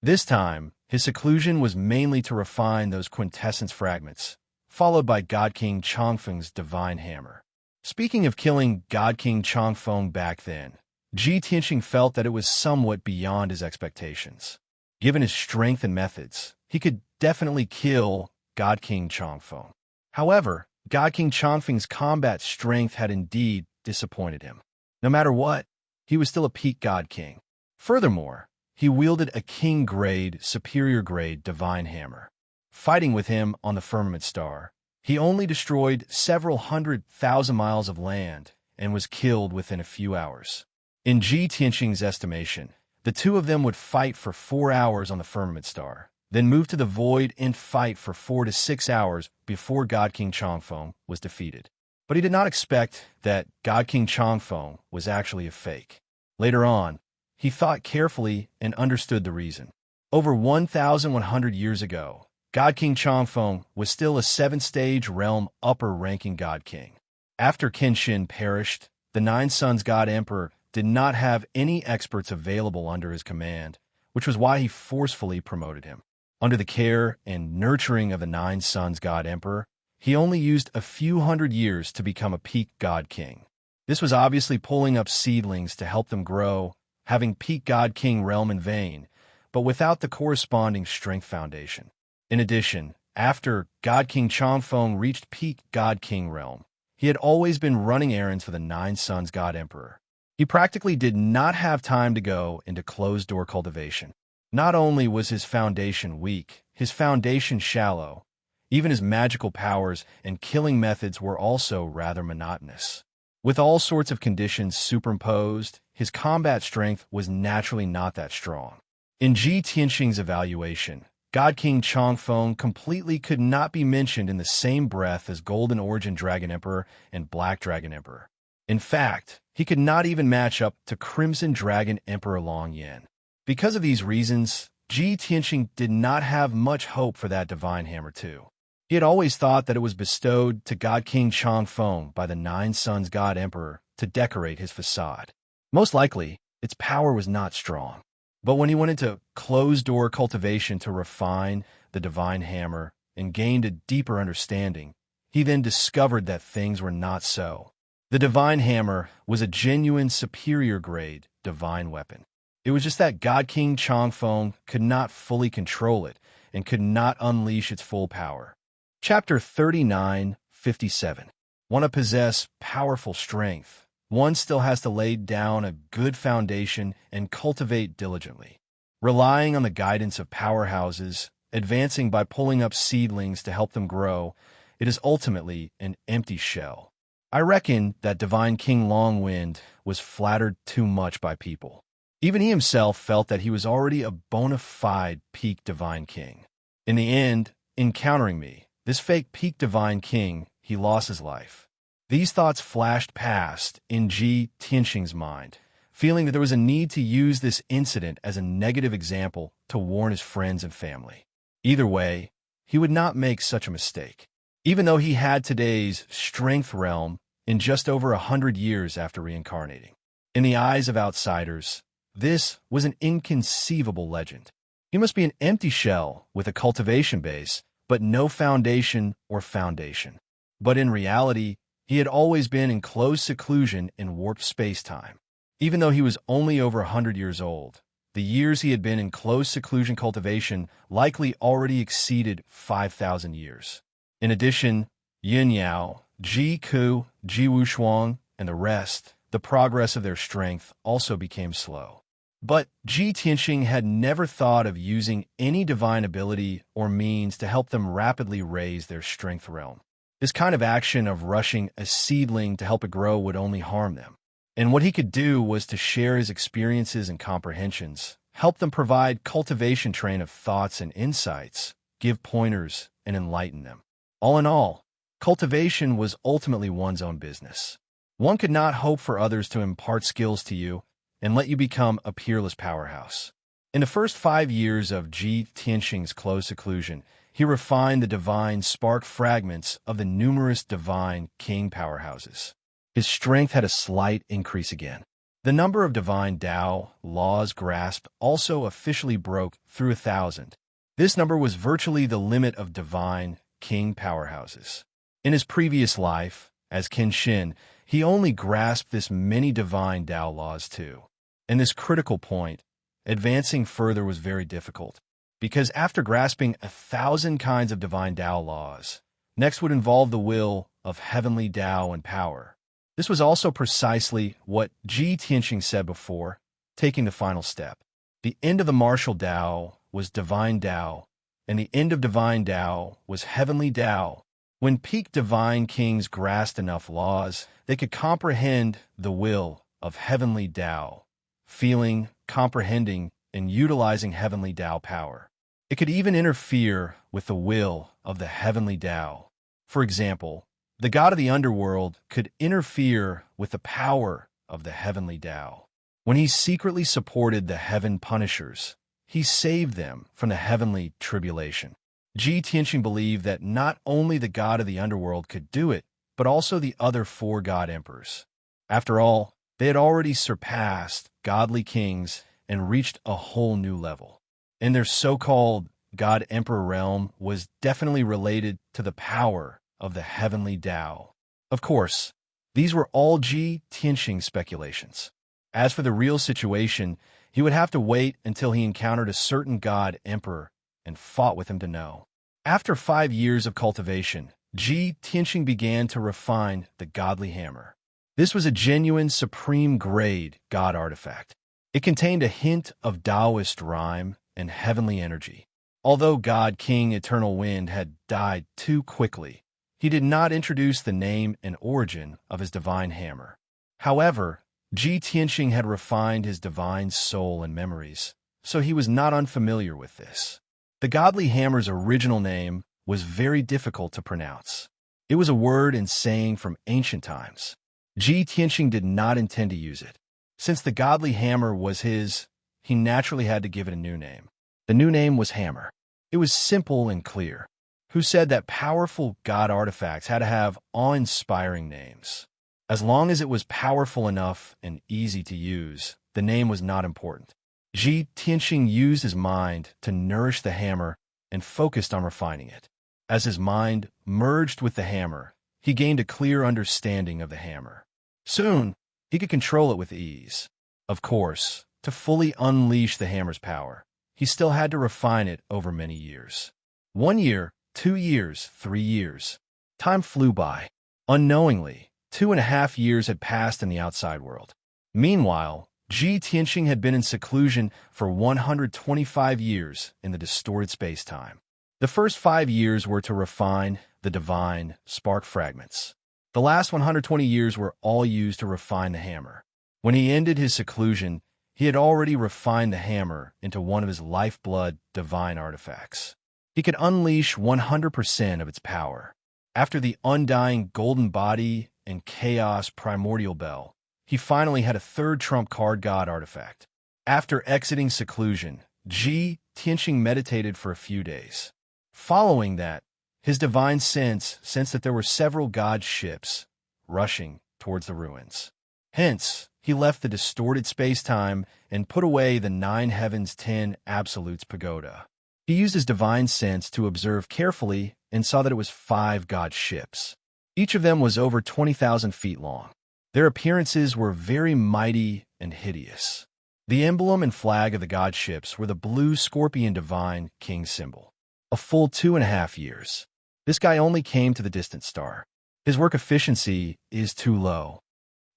This time, his seclusion was mainly to refine those quintessence fragments, followed by God King Chongfeng's divine hammer. Speaking of killing God King Chongfeng back then, Ji Tianxing felt that it was somewhat beyond his expectations. Given his strength and methods, he could definitely kill God King Chongfeng. However, God King Chongfeng's combat strength had indeed disappointed him. No matter what, he was still a peak God King. Furthermore, he wielded a king-grade, superior-grade divine hammer. Fighting with him on the firmament star, he only destroyed several 100,000 miles of land and was killed within a few hours. In Ji Tianxing's estimation, the two of them would fight for 4 hours on the firmament star, then move to the void and fight for 4 to 6 hours before God King Chongfeng was defeated. But he did not expect that God King Chongfeng was actually a fake. Later on, he thought carefully and understood the reason. Over 1,100 years ago, God King Chongfeng was still a 7th-stage realm upper-ranking God King. After Kenshin perished, the Nine Suns God Emperor did not have any experts available under his command, which was why he forcefully promoted him. Under the care and nurturing of the Nine Suns God Emperor, he only used a few hundred years to become a peak God King. This was obviously pulling up seedlings to help them grow, having peak God King realm in vain, but without the corresponding strength foundation. In addition, after God King Chongfeng reached peak God King realm, he had always been running errands for the Nine Suns God Emperor. He practically did not have time to go into closed-door cultivation. Not only was his foundation weak, his foundation shallow, even his magical powers and killing methods were also rather monotonous. With all sorts of conditions superimposed, his combat strength was naturally not that strong. In Ji Tianxing's evaluation, God King Chongfeng completely could not be mentioned in the same breath as Golden Origin Dragon Emperor and Black Dragon Emperor. In fact, he could not even match up to Crimson Dragon Emperor Long Yan. Because of these reasons, Ji Tianxing did not have much hope for that divine hammer too. He had always thought that it was bestowed to God King Chongfeng by the Nine Suns God Emperor to decorate his facade. Most likely, its power was not strong. But when he went into closed-door cultivation to refine the divine hammer and gained a deeper understanding, he then discovered that things were not so. The divine hammer was a genuine superior-grade divine weapon. It was just that God King Chongfeng could not fully control it and could not unleash its full power. Chapter 39:57. Want to possess powerful strength? One still has to lay down a good foundation and cultivate diligently. Relying on the guidance of powerhouses, advancing by pulling up seedlings to help them grow, it is ultimately an empty shell. I reckon that Divine King Longwind was flattered too much by people. Even he himself felt that he was already a bona fide peak Divine King. In the end, encountering me, this fake peak Divine King, he lost his life. These thoughts flashed past in Ji Tianxing's mind, feeling that there was a need to use this incident as a negative example to warn his friends and family. Either way, he would not make such a mistake, even though he had today's strength realm in just over 100 years after reincarnating. In the eyes of outsiders, this was an inconceivable legend. He must be an empty shell with a cultivation base, but no foundation or foundation. But in reality, he had always been in closed seclusion in warped space-time. Even though he was only over 100 years old, the years he had been in closed seclusion cultivation likely already exceeded 5,000 years. In addition, Yin Yao, Ji Ku, Ji Wushuang, and the rest, the progress of their strength also became slow. But Ji Tianxing had never thought of using any divine ability or means to help them rapidly raise their strength realm. This kind of action of rushing a seedling to help it grow would only harm them. And what he could do was to share his experiences and comprehensions, help them provide cultivation train of thoughts and insights, give pointers, and enlighten them. All in all, cultivation was ultimately one's own business. One could not hope for others to impart skills to you and let you become a peerless powerhouse. In the first 5 years of Ji Tianxing's closed seclusion, he refined the divine spark fragments of the numerous divine king powerhouses. His strength had a slight increase again. The number of divine Tao laws grasped also officially broke through 1,000. This number was virtually the limit of divine king powerhouses. In his previous life, as Kenshin, he only grasped this many divine Tao laws too. In this critical point, advancing further was very difficult, because after grasping 1,000 kinds of divine Tao laws, Next would involve the will of heavenly Tao and power. This was also precisely what Ji Tianqing said before, taking the final step. The end of the martial Tao was divine Tao, and the end of divine Tao was heavenly Tao. When peak divine kings grasped enough laws, they could comprehend the will of heavenly Tao, feeling, comprehending, and utilizing heavenly Tao power. It could even interfere with the will of the heavenly Tao. For example, the god of the underworld could interfere with the power of the heavenly Tao. When he secretly supported the heaven punishers, he saved them from the heavenly tribulation. Ji Tianqing believed that not only the god of the underworld could do it, but also the other four god emperors. After all, they had already surpassed godly kings and reached a whole new level. And their so-called god emperor realm was definitely related to the power of the heavenly Tao. Of course, these were all Ji Tianqing speculations. As for the real situation, he would have to wait until he encountered a certain god emperor and fought with him to know. After 5 years of cultivation, Ji Tianqing began to refine the godly hammer. This was a genuine supreme-grade god artifact. It contained a hint of Taoist rhyme and heavenly energy. Although God King Eternal Wind had died too quickly, he did not introduce the name and origin of his divine hammer. However, Ji Tianqing had refined his divine soul and memories, so he was not unfamiliar with this. The godly hammer's original name was very difficult to pronounce. It was a word and saying from ancient times. Ji Tianqing did not intend to use it. Since the godly hammer was his, he naturally had to give it a new name. The new name was Hammer. It was simple and clear. Who said that powerful god artifacts had to have awe-inspiring names? As long as it was powerful enough and easy to use, the name was not important. Ji Tianqing used his mind to nourish the hammer and focused on refining it. As his mind merged with the hammer, he gained a clear understanding of the hammer. Soon, he could control it with ease. Of course, to fully unleash the hammer's power, he still had to refine it over many years. 1 year, 2 years, 3 years. Time flew by. Unknowingly, 2.5 years had passed in the outside world. Meanwhile, Ji Tianqing had been in seclusion for 125 years in the distorted space-time. The first 5 years were to refine the divine spark fragments. The last 120 years were all used to refine the hammer. When he ended his seclusion, he had already refined the hammer into one of his lifeblood divine artifacts. He could unleash 100% of its power. After the undying golden body and chaos primordial bell, he finally had a third trump card god artifact. After exiting seclusion, Ji Tianqing meditated for a few days. Following that, his divine sense sensed that there were several god ships rushing towards the ruins. Hence, he left the distorted space-time and put away the 9 Heavens 10 Absolutes pagoda. He used his divine sense to observe carefully and saw that it was 5 god ships. Each of them was over 20,000 feet long. Their appearances were very mighty and hideous. The emblem and flag of the god ships were the blue scorpion divine king symbol. A full 2.5 years. This guy only came to the distant star. His work efficiency is too low.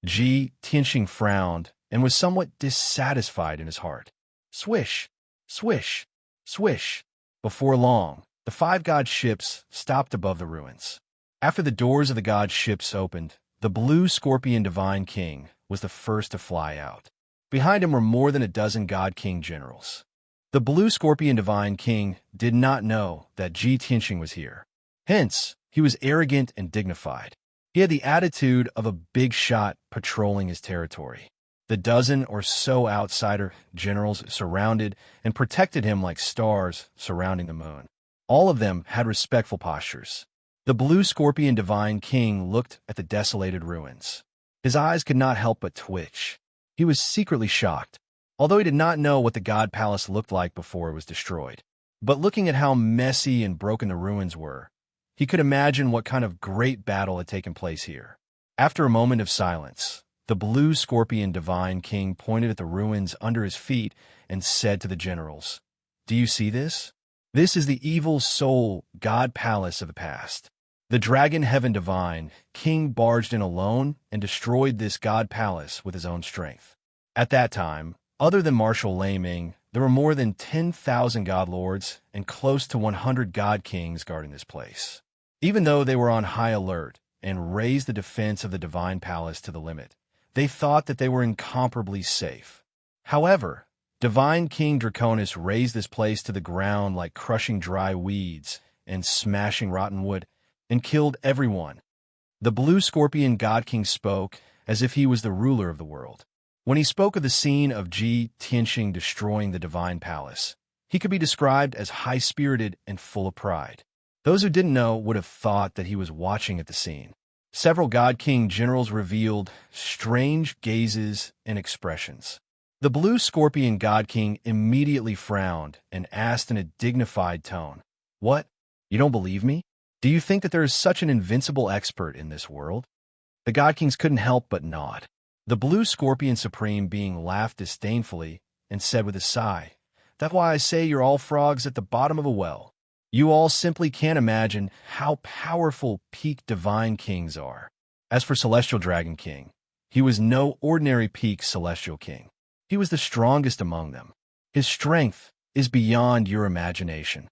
Ji Tianqing frowned and was somewhat dissatisfied in his heart. Swish, swish, swish. Before long, the 5 god ships stopped above the ruins. After the doors of the god ships opened, the blue scorpion divine king was the first to fly out. Behind him were more than a dozen god king generals. The blue scorpion divine king did not know that Ji Tianqing was here. Hence, he was arrogant and dignified. He had the attitude of a big shot patrolling his territory. The dozen or so outsider generals surrounded and protected him like stars surrounding the moon. All of them had respectful postures. The blue scorpion divine king looked at the desolated ruins. His eyes could not help but twitch. He was secretly shocked, although he did not know what the god palace looked like before it was destroyed. But looking at how messy and broken the ruins were, he could imagine what kind of great battle had taken place here. After a moment of silence, the blue scorpion divine king pointed at the ruins under his feet and said to the generals, "Do you see this? This is the evil soul god palace of the past. The dragon Heaven Divine king barged in alone and destroyed this god palace with his own strength. At that time, other than Marshal Laming, there were more than 10,000 god lords and close to 100 god kings guarding this place. Even though they were on high alert and raised the defense of the divine palace to the limit, they thought that they were incomparably safe. However, Divine King Draconis razed this place to the ground like crushing dry weeds and smashing rotten wood, and killed everyone. The Blue Scorpion God King spoke as if he was the ruler of the world. When he spoke of the scene of Ji Tianxing destroying the divine palace, he could be described as high-spirited and full of pride. Those who didn't know would have thought that he was watching at the scene. Several God King generals revealed strange gazes and expressions. The Blue Scorpion God King immediately frowned and asked in a dignified tone, "What? You don't believe me? Do you think that there is such an invincible expert in this world?" The God Kings couldn't help but nod. The Blue Scorpion Supreme being laughed disdainfully and said with a sigh, "That's why I say you're all frogs at the bottom of a well. You all simply can't imagine how powerful peak divine kings are." As for Celestial Dragon King, he was no ordinary peak celestial king. He was the strongest among them. His strength is beyond your imagination.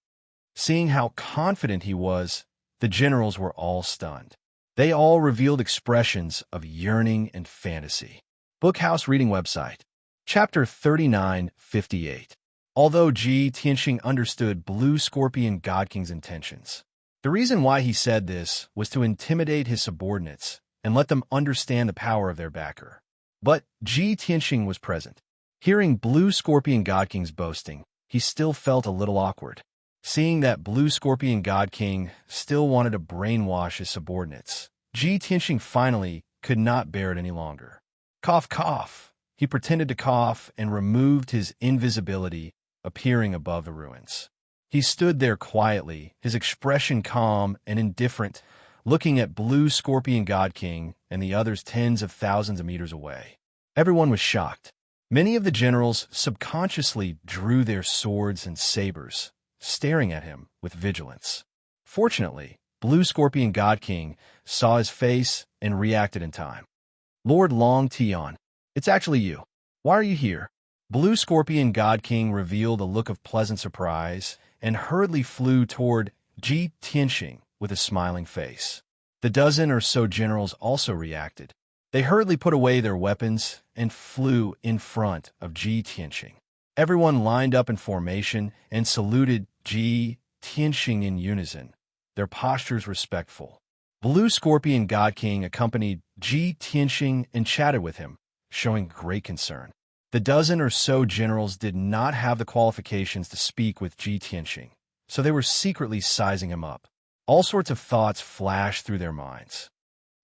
Seeing how confident he was, the generals were all stunned. They all revealed expressions of yearning and fantasy. Bookhouse Reading Website. Chapter 3958. Although Ji Tianxing understood Blue Scorpion God King's intentions, the reason why he said this was to intimidate his subordinates and let them understand the power of their backer. But Ji Tianxing was present. Hearing Blue Scorpion God King's boasting, he still felt a little awkward. Seeing that Blue Scorpion God King still wanted to brainwash his subordinates, Ji Tianxing finally could not bear it any longer. Cough, cough. He pretended to cough and removed his invisibility, appearing above the ruins. He stood there quietly, his expression calm and indifferent, looking at Blue Scorpion God King and the others tens of thousands of meters away. Everyone was shocked. Many of the generals subconsciously drew their swords and sabers, staring at him with vigilance. Fortunately, Blue Scorpion God King saw his face and reacted in time. "Lord Long Tian, it's actually you. Why are you here?" Blue Scorpion God King revealed a look of pleasant surprise and hurriedly flew toward Ji Tianxing with a smiling face. The dozen or so generals also reacted. They hurriedly put away their weapons and flew in front of Ji Tianxing. Everyone lined up in formation and saluted Ji Tianxing in unison, their postures respectful. Blue Scorpion God King accompanied Ji Tianxing and chatted with him, showing great concern. The dozen or so generals did not have the qualifications to speak with Ji Tianxing, so they were secretly sizing him up. All sorts of thoughts flashed through their minds.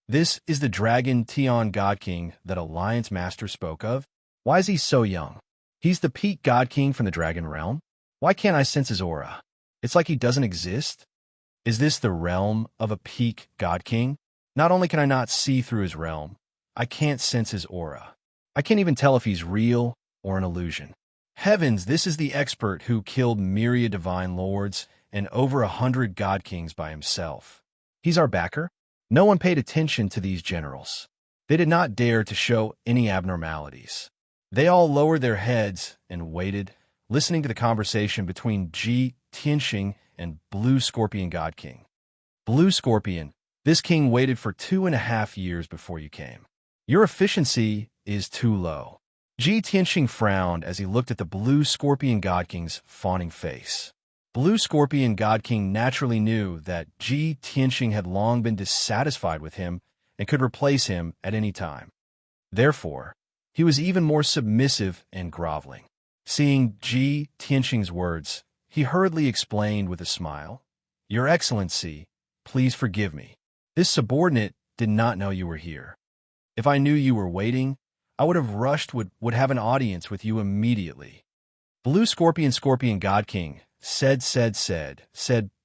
This is the Dragon Tian God King that Alliance Master spoke of? Why is he so young? He's the peak God King from the Dragon Realm? Why can't I sense his aura? It's like he doesn't exist? Is this the realm of a peak God King? Not only can I not see through his realm, I can't sense his aura. I can't even tell if he's real or an illusion. Heavens, this is the expert who killed myriad divine lords and over 100 God Kings by himself. He's our backer? No one paid attention to these generals. They did not dare to show any abnormalities. They all lowered their heads and waited, listening to the conversation between Ji Tianxing and Blue Scorpion God King. Blue Scorpion, this king waited for 2.5 years before you came. Your efficiency is too low. Ji Tianxing frowned as he looked at the Blue Scorpion God King's fawning face. Blue Scorpion God King naturally knew that Ji Tianxing had long been dissatisfied with him and could replace him at any time. Therefore, he was even more submissive and groveling. Seeing Ji Tianxing's words, he hurriedly explained with a smile, "Your Excellency, please forgive me. This subordinate did not know you were here. If I knew you were waiting, I would have rushed would have an audience with you immediately." Blue Scorpion God King said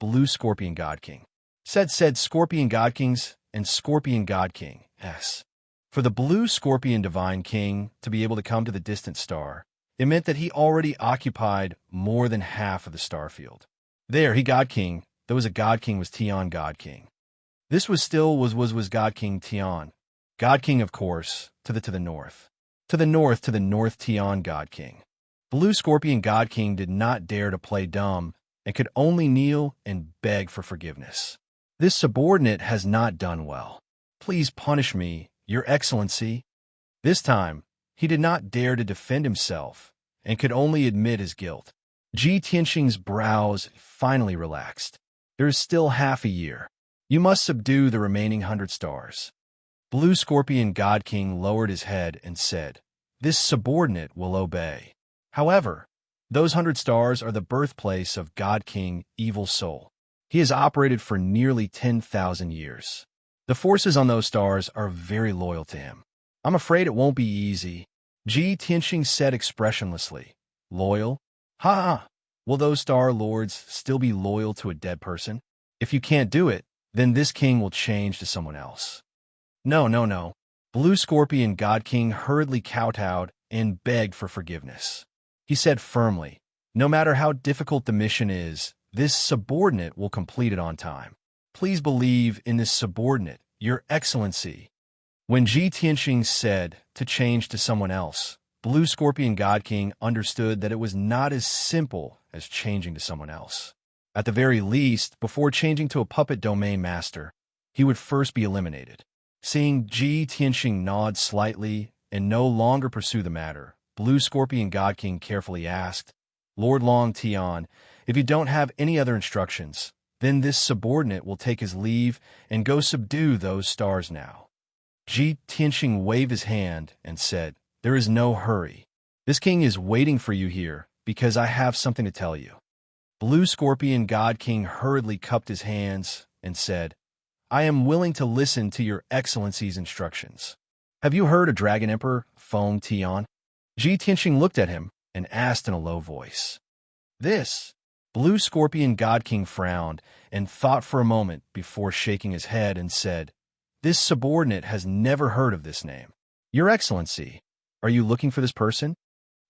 Blue Scorpion God King. Said Scorpion God Kings and Scorpion God King, yes. For the Blue Scorpion Divine King to be able to come to the distant star, it meant that he already occupied more than half of the star field. There, he God King, there was a God King was Tian God King. This was God King Tian. God King, of course, to the north. To the north Tian God King. Blue Scorpion God King did not dare to play dumb and could only kneel and beg for forgiveness. This subordinate has not done well. Please punish me, Your Excellency. This time, he did not dare to defend himself and could only admit his guilt. Ji Tianxing's brows finally relaxed. There is still half a year. You must subdue the remaining 100 stars. Blue Scorpion God King lowered his head and said, This subordinate will obey. However, those 100 stars are the birthplace of God King Evil Soul. He has operated for nearly 10,000 years. The forces on those stars are very loyal to him. I'm afraid it won't be easy. Ji Tianxing said expressionlessly. Loyal? Ha ha! Will those star lords still be loyal to a dead person? If you can't do it, then this king will change to someone else. No. Blue Scorpion God King hurriedly kowtowed and begged for forgiveness. He said firmly, no matter how difficult the mission is, this subordinate will complete it on time. Please believe in this subordinate, Your Excellency. When Ji Tianxing said to change to someone else, Blue Scorpion God King understood that it was not as simple as changing to someone else. At the very least, before changing to a puppet domain master, he would first be eliminated. Seeing Ji Tianxing nod slightly and no longer pursue the matter, Blue Scorpion God King carefully asked, Lord Long Tian, if you don't have any other instructions, then this subordinate will take his leave and go subdue those stars now. Ji Tianxing waved his hand and said, There is no hurry. This king is waiting for you here because I have something to tell you. Blue Scorpion God King hurriedly cupped his hands and said, I am willing to listen to Your Excellency's instructions. Have you heard of Dragon Emperor Feng Tian? Ji Tianxing looked at him and asked in a low voice. This? Blue Scorpion God King frowned and thought for a moment before shaking his head and said, This subordinate has never heard of this name. Your Excellency, are you looking for this person?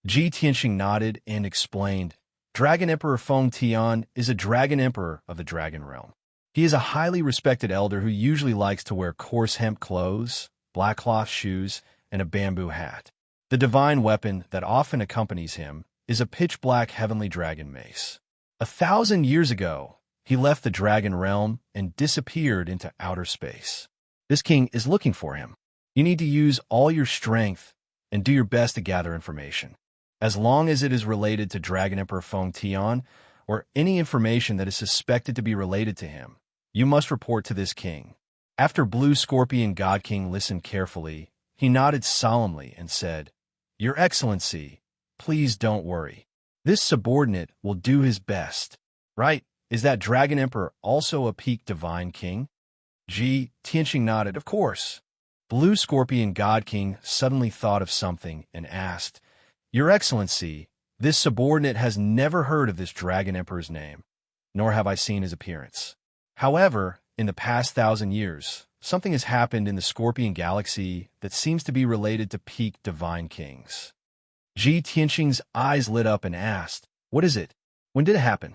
Ji Tianxing nodded and explained, Dragon Emperor Feng Tian is a Dragon Emperor of the Dragon Realm. He is a highly respected elder who usually likes to wear coarse hemp clothes, black cloth shoes, and a bamboo hat. The divine weapon that often accompanies him is a pitch-black heavenly dragon mace. 1,000 years ago, he left the Dragon Realm and disappeared into outer space. This king is looking for him. You need to use all your strength and do your best to gather information. As long as it is related to Dragon Emperor Feng Tian, or any information that is suspected to be related to him, you must report to this king. After Blue Scorpion God King listened carefully, he nodded solemnly and said, Your Excellency, please don't worry. This subordinate will do his best. Right? Is that Dragon Emperor also a peak divine king? Ji Tianxing nodded, Of course. Blue Scorpion God King suddenly thought of something and asked, Your Excellency, this subordinate has never heard of this Dragon Emperor's name, nor have I seen his appearance. However, in the past 1,000 years, something has happened in the Scorpion Galaxy that seems to be related to peak divine kings. Ji Tianxing's eyes lit up and asked, What is it? When did it happen?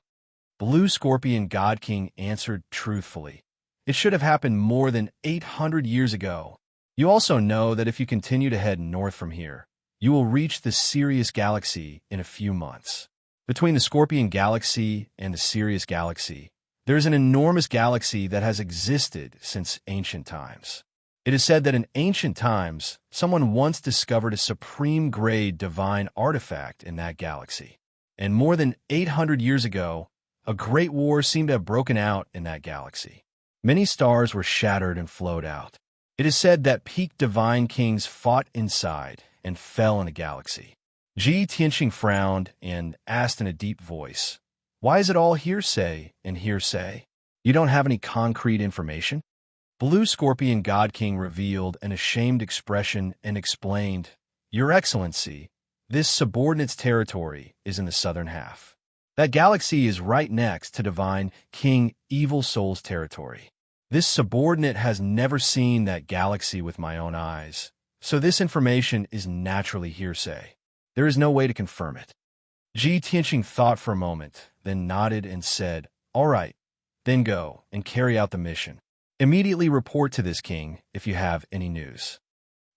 Blue Scorpion God King answered truthfully, It should have happened more than 800 years ago. You also know that if you continue to head north from here, you will reach the Sirius Galaxy in a few months. Between the Scorpion Galaxy and the Sirius Galaxy, there is an enormous galaxy that has existed since ancient times. It is said that in ancient times, someone once discovered a supreme-grade divine artifact in that galaxy. And more than 800 years ago, a great war seemed to have broken out in that galaxy. Many stars were shattered and flowed out. It is said that peak divine kings fought inside and fell in the galaxy. Ji Tianxing frowned and asked in a deep voice, Why is it all hearsay and hearsay? You don't have any concrete information? Blue Scorpion God King revealed an ashamed expression and explained, Your Excellency, this subordinate's territory is in the southern half. That galaxy is right next to Divine King Evil Soul's territory. This subordinate has never seen that galaxy with my own eyes, so this information is naturally hearsay. There is no way to confirm it. Ji Tianxing thought for a moment, then nodded and said, All right, then go and carry out the mission. Immediately report to this king if you have any news."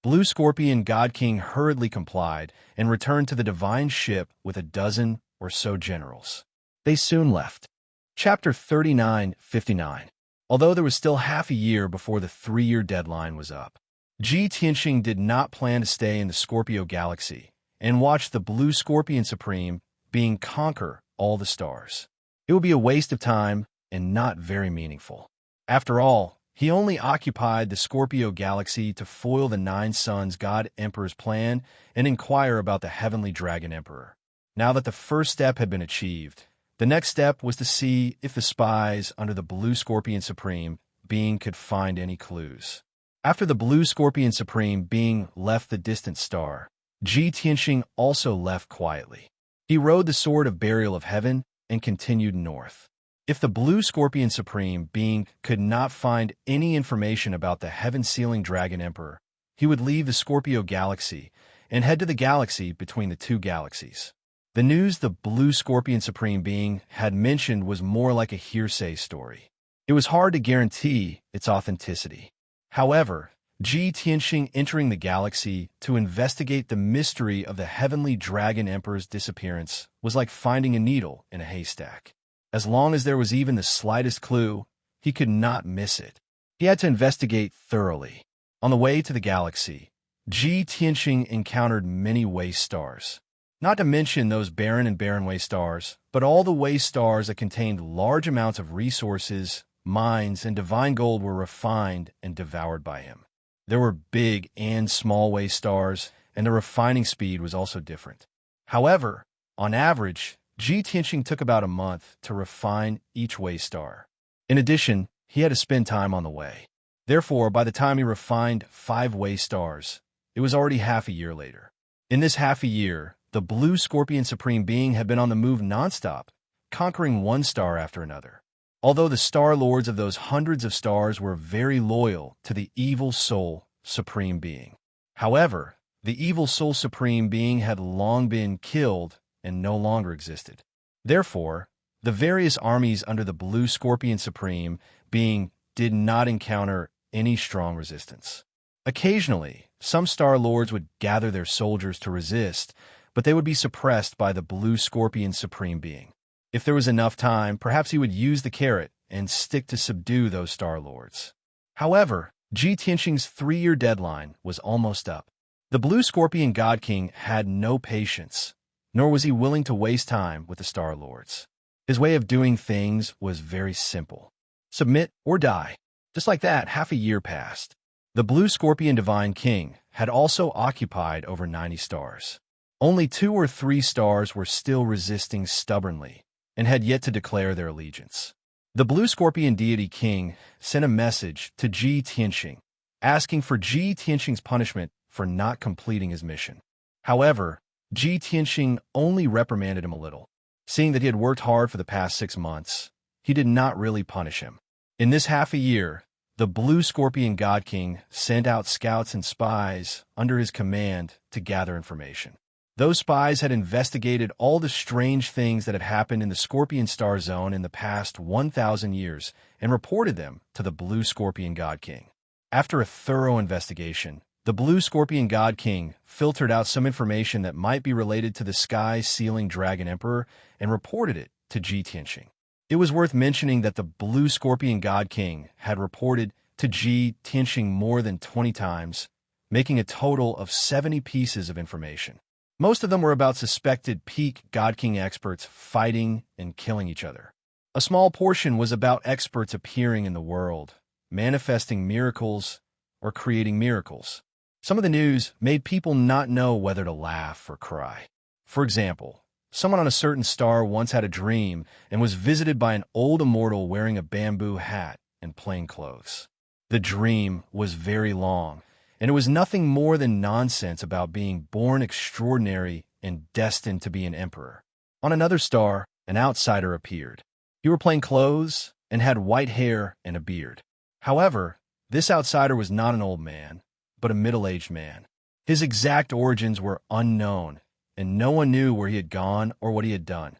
Blue Scorpion God King hurriedly complied and returned to the divine ship with a dozen or so generals. They soon left. Chapter 39:59. Although there was still half a year before the 3-year deadline was up, Ji Tianxing did not plan to stay in the Scorpio galaxy and watch the Blue Scorpion Supreme being conquer all the stars. It would be a waste of time and not very meaningful. After all, he only occupied the Scorpio galaxy to foil the Nine Suns God Emperor's plan and inquire about the Heavenly Dragon Emperor. Now that the first step had been achieved, the next step was to see if the spies under the Blue Scorpion Supreme being could find any clues. After the Blue Scorpion Supreme being left the distant star, Ji Tianxing also left quietly. He rode the Sword of Burial of Heaven and continued north. If the Blue Scorpion Supreme being could not find any information about the heaven-sealing Dragon Emperor, he would leave the Scorpio galaxy and head to the galaxy between the two galaxies. The news the Blue Scorpion Supreme being had mentioned was more like a hearsay story. It was hard to guarantee its authenticity. However, Ji Tianxing entering the galaxy to investigate the mystery of the Heavenly Dragon Emperor's disappearance was like finding a needle in a haystack. As long as there was even the slightest clue, he could not miss it. He had to investigate thoroughly. On the way to the galaxy, Ji Tianxing encountered many waste stars. Not to mention those barren and barren waste stars, but all the waste stars that contained large amounts of resources, mines, and divine gold were refined and devoured by him. There were big and small waste stars, and the refining speed was also different. However, on average, Ji Tianxing took about a month to refine each waste star. In addition, he had to spend time on the way. Therefore, by the time he refined 5 waste stars, it was already half a year later. In this half a year, the Blue Scorpion Supreme Being had been on the move nonstop, conquering one star after another. Although the Star Lords of those hundreds of stars were very loyal to the Evil Soul Supreme Being. However, the Evil Soul Supreme Being had long been killed and no longer existed. Therefore, the various armies under the Blue Scorpion Supreme Being did not encounter any strong resistance. Occasionally, some Star Lords would gather their soldiers to resist, but they would be suppressed by the Blue Scorpion Supreme Being. If there was enough time, perhaps he would use the carrot and stick to subdue those Star Lords. However, Ji Tianxing's 3-year deadline was almost up. The Blue Scorpion God King had no patience, nor was he willing to waste time with the Star Lords. His way of doing things was very simple. Submit or die. Just like that, half a year passed. The Blue Scorpion Divine King had also occupied over 90 stars. Only 2 or 3 stars were still resisting stubbornly and had yet to declare their allegiance. The Blue Scorpion Deity King sent a message to Ji Tianxing, asking for Ji Tianxing's punishment for not completing his mission. However, Ji Tianxing only reprimanded him a little. Seeing that he had worked hard for the past 6 months, he did not really punish him. In this half a year, the Blue Scorpion God King sent out scouts and spies under his command to gather information. Those spies had investigated all the strange things that had happened in the Scorpion Star Zone in the past 1,000 years and reported them to the Blue Scorpion God King. After a thorough investigation, the Blue Scorpion God King filtered out some information that might be related to the sky-sealing Dragon Emperor and reported it to Ji Tianxing. It was worth mentioning that the Blue Scorpion God King had reported to Ji Tianxing more than 20 times, making a total of 70 pieces of information. Most of them were about suspected peak God King experts fighting and killing each other. A small portion was about experts appearing in the world, manifesting miracles, or creating miracles. Some of the news made people not know whether to laugh or cry. For example, someone on a certain star once had a dream and was visited by an old immortal wearing a bamboo hat and plain clothes. The dream was very long, and it was nothing more than nonsense about being born extraordinary and destined to be an emperor. On another star, an outsider appeared. He wore plain clothes and had white hair and a beard. However, this outsider was not an old man, but a middle-aged man. His exact origins were unknown, and no one knew where he had gone or what he had done.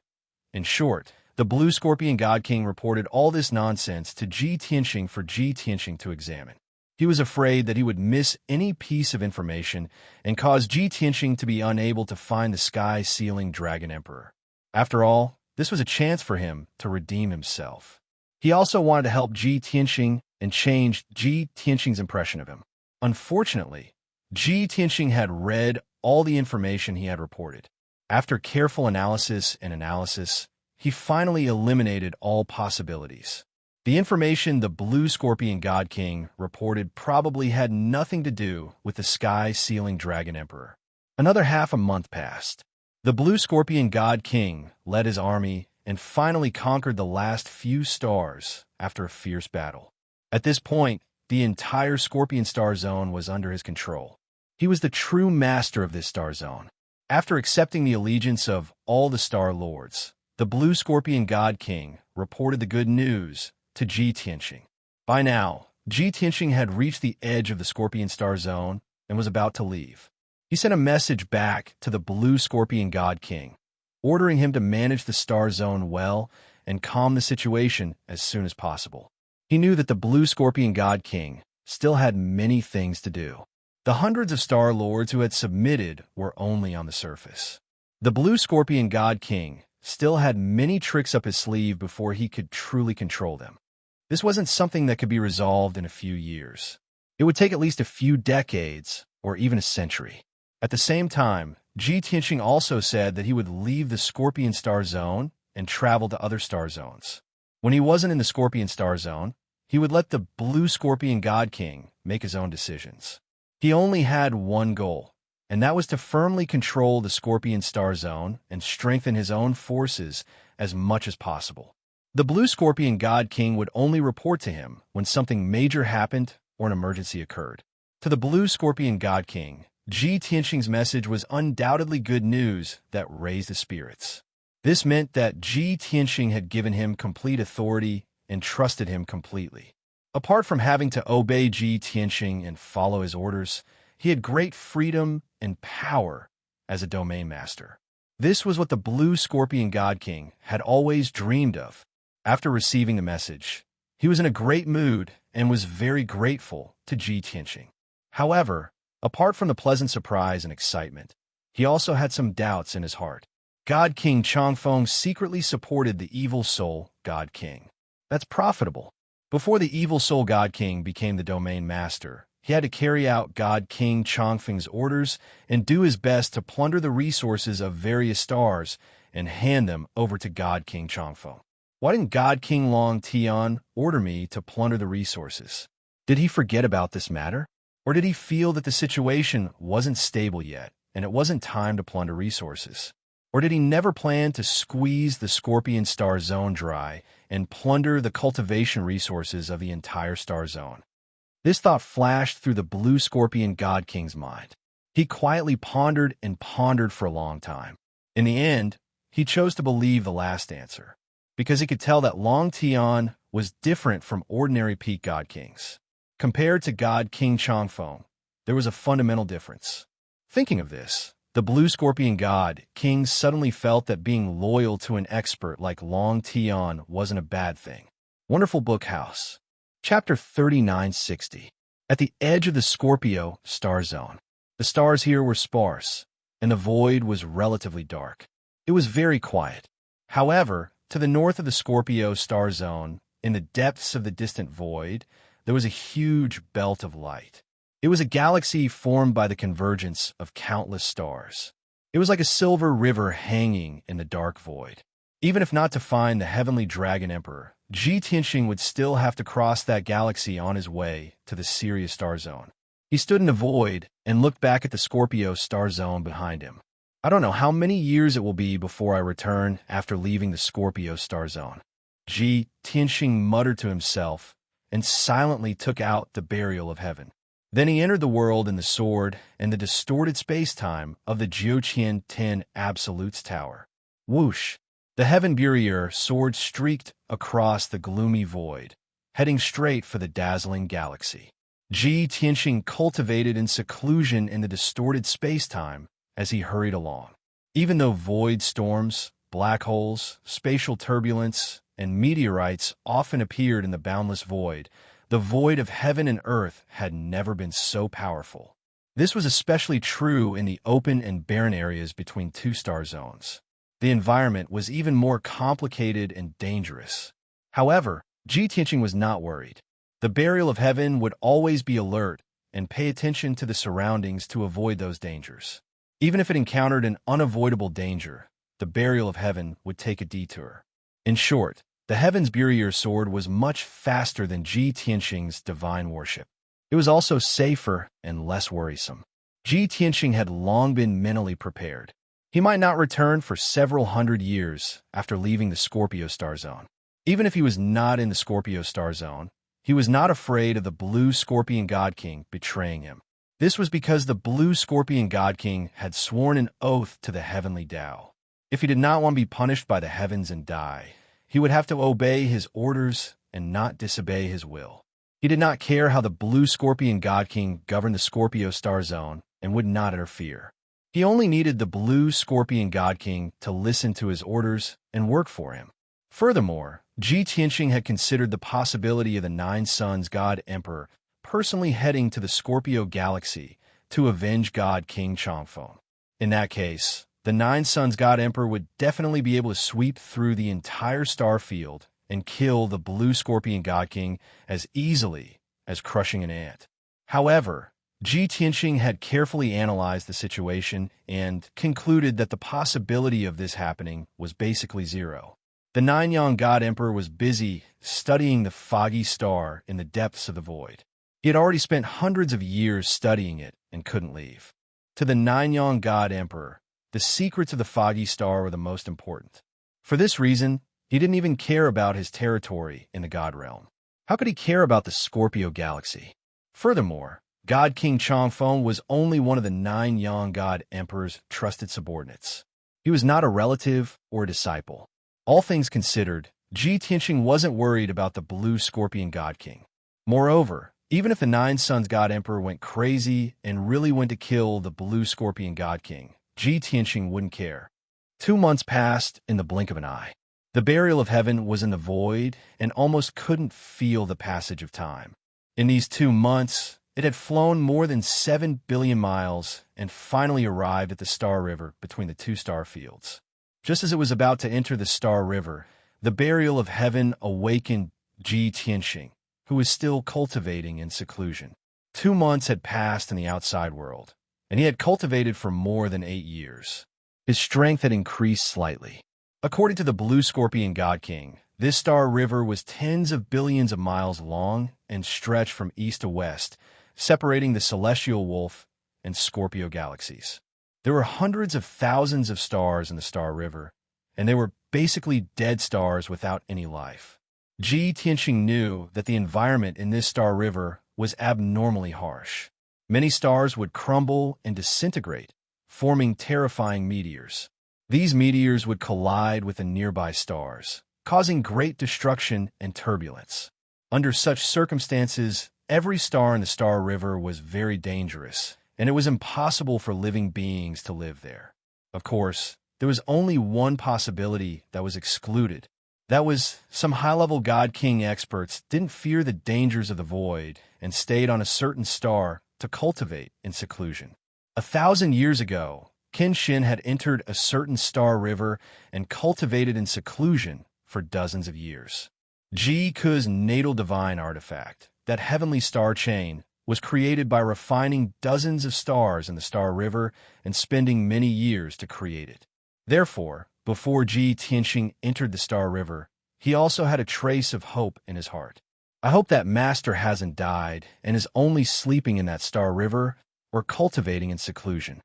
In short, The Blue Scorpion God King reported all this nonsense to Ji Tianxing for Ji Tianxing to examine. He was afraid that he would miss any piece of information and cause Ji Tianxing to be unable to find the sky-sealing Dragon Emperor. After all, this was a chance for him to redeem himself. He also wanted to help Ji Tianxing and change Ji Tianxing's impression of him. Unfortunately, Ji Tianxing had read all the information he had reported. After careful analysis, he finally eliminated all possibilities. The information the Blue Scorpion God King reported probably had nothing to do with the sky-sealing Dragon Emperor. Another half a month passed. The Blue Scorpion God King led his army and finally conquered the last few stars after a fierce battle. At this point, the entire Scorpion Star Zone was under his control. He was the true master of this star zone. After accepting the allegiance of all the Star Lords, the Blue Scorpion God King reported the good news to Ji Tianxing. By now, Ji Tianxing had reached the edge of the Scorpion Star Zone and was about to leave. He sent a message back to the Blue Scorpion God King, ordering him to manage the Star Zone well and calm the situation as soon as possible. He knew that the Blue Scorpion God King still had many things to do. The hundreds of Star Lords who had submitted were only on the surface. The Blue Scorpion God King still had many tricks up his sleeve before he could truly control them. This wasn't something that could be resolved in a few years. It would take at least a few decades or even a century. At the same time, Ji Tianxing also said that he would leave the Scorpion Star Zone and travel to other star zones. When he wasn't in the Scorpion Star Zone, he would let the Blue Scorpion God King make his own decisions. He only had one goal, and that was to firmly control the Scorpion Star Zone and strengthen his own forces as much as possible. The Blue Scorpion God King would only report to him when something major happened or an emergency occurred. To the Blue Scorpion God King, Ji Tianxing's message was undoubtedly good news that raised his spirits. This meant that Ji Tianxing had given him complete authority and trusted him completely. Apart from having to obey Ji Tianxing and follow his orders, he had great freedom and power as a domain master. This was what the Blue Scorpion God King had always dreamed of. After receiving the message, he was in a great mood and was very grateful to Ji Tianxing. However, apart from the pleasant surprise and excitement, he also had some doubts in his heart. God King Changfeng secretly supported the evil soul God King. That's profitable. Before the evil soul God King became the domain master, he had to carry out God King Changfeng's orders and do his best to plunder the resources of various stars and hand them over to God King Changfeng. Why didn't God King Long Tian order me to plunder the resources? Did he forget about this matter? Or did he feel that the situation wasn't stable yet and it wasn't time to plunder resources? Or did he never plan to squeeze the Scorpion Star Zone dry and plunder the cultivation resources of the entire Star Zone? This thought flashed through the Blue Scorpion God King's mind. He quietly pondered and pondered for a long time. In the end, he chose to believe the last answer, because he could tell that Long Tian was different from ordinary peak God Kings. Compared to God King Changfeng, there was a fundamental difference. Thinking of this, the Blue Scorpion God King suddenly felt that being loyal to an expert like Long Tian wasn't a bad thing. Wonderful Book House. Chapter 3960. At the edge of the Scorpio Star Zone. The stars here were sparse, and the void was relatively dark. It was very quiet. However, to the north of the Scorpio Star Zone, in the depths of the distant void, there was a huge belt of light. It was a galaxy formed by the convergence of countless stars. It was like a silver river hanging in the dark void. Even if not to find the heavenly Dragon Emperor, Ji Tianxing would still have to cross that galaxy on his way to the Sirius Star Zone. He stood in the void and looked back at the Scorpio Star Zone behind him. I don't know how many years it will be before I return after leaving the Scorpio Star Zone. Ji Tianxing muttered to himself and silently took out the burial of heaven. Then he entered the world in the sword and the distorted space-time of the Jiuqian 10 Absolutes Tower. Whoosh! The Heaven Burier sword streaked across the gloomy void, heading straight for the dazzling galaxy. Ji Tianxing cultivated in seclusion in the distorted space-time as he hurried along. Even though void storms black holes, spatial turbulence, and meteorites often appeared in the boundless void. The void of heaven and earth had never been so powerful. This was especially true in the open and barren areas between two star zones. The environment was even more complicated and dangerous. However, Ji Tianqing was not worried. The burial of heaven would always be alert and pay attention to the surroundings to avoid those dangers. Even if it encountered an unavoidable danger, the burial of heaven would take a detour. In short, the Heaven's Burier sword was much faster than Ji Tianqing's divine worship. It was also safer and less worrisome. Ji Tianqing had long been mentally prepared. He might not return for several hundred years after leaving the Scorpio star zone. Even if he was not in the Scorpio star zone, he was not afraid of the blue Scorpion God King betraying him. This was because the blue Scorpion God King had sworn an oath to the heavenly Tao. If he did not want to be punished by the heavens and die, he would have to obey his orders and not disobey his will. He did not care how the blue Scorpion God King governed the Scorpio star zone and would not interfere. He only needed the blue Scorpion God King to listen to his orders and work for him. Furthermore, Ji Tianqing had considered the possibility of the Nine Suns God Emperor personally heading to the Scorpio galaxy to avenge God King Changfeng. In that case, the Nine Suns God Emperor would definitely be able to sweep through the entire star field and kill the blue Scorpion God King as easily as crushing an ant. However, Ji Tianqing had carefully analyzed the situation and concluded that the possibility of this happening was basically zero. The Nine-Yang God Emperor was busy studying the foggy star in the depths of the void. He had already spent hundreds of years studying it and couldn't leave. To the Nine-Yang God Emperor, the secrets of the foggy star were the most important. For this reason, he didn't even care about his territory in the God realm. How could he care about the Scorpio galaxy? Furthermore, God King Changfeng was only one of the Nine-Yang God Emperor's trusted subordinates. He was not a relative or a disciple. All things considered, Ji Tianqing wasn't worried about the blue Scorpion God King. Moreover, even if the Nine Suns God Emperor went crazy and really went to kill the blue Scorpion God King, Ji Tianqing wouldn't care. 2 months passed in the blink of an eye. The burial of heaven was in the void and almost couldn't feel the passage of time. In these 2 months, it had flown more than 7 billion miles and finally arrived at the Star River between the two star fields. Just as it was about to enter the Star River, the burial of heaven awakened Ji Tianqing, who was still cultivating in seclusion. 2 months had passed in the outside world, and he had cultivated for more than 8 years. His strength had increased slightly. According to the blue Scorpion God King, this Star River was tens of billions of miles long and stretched from east to west, separating the Celestial Wolf and Scorpio galaxies. There were hundreds of thousands of stars in the Star River, and they were basically dead stars without any life. Ji Tianqing knew that the environment in this Star River was abnormally harsh. Many stars would crumble and disintegrate, forming terrifying meteors. These meteors would collide with the nearby stars, causing great destruction and turbulence. Under such circumstances, every star in the Star River was very dangerous, and it was impossible for living beings to live there. Of course, there was only one possibility that was excluded. That was, some high-level God King experts didn't fear the dangers of the void and stayed on a certain star to cultivate in seclusion. 1,000 years ago, Kenshin had entered a certain Star River and cultivated in seclusion for dozens of years. Ji Ku's natal divine artifact, that heavenly star chain, was created by refining dozens of stars in the Star River and spending many years to create it. Therefore, before Ji Tianqing entered the Star River, he also had a trace of hope in his heart. I hope that master hasn't died and is only sleeping in that Star River or cultivating in seclusion.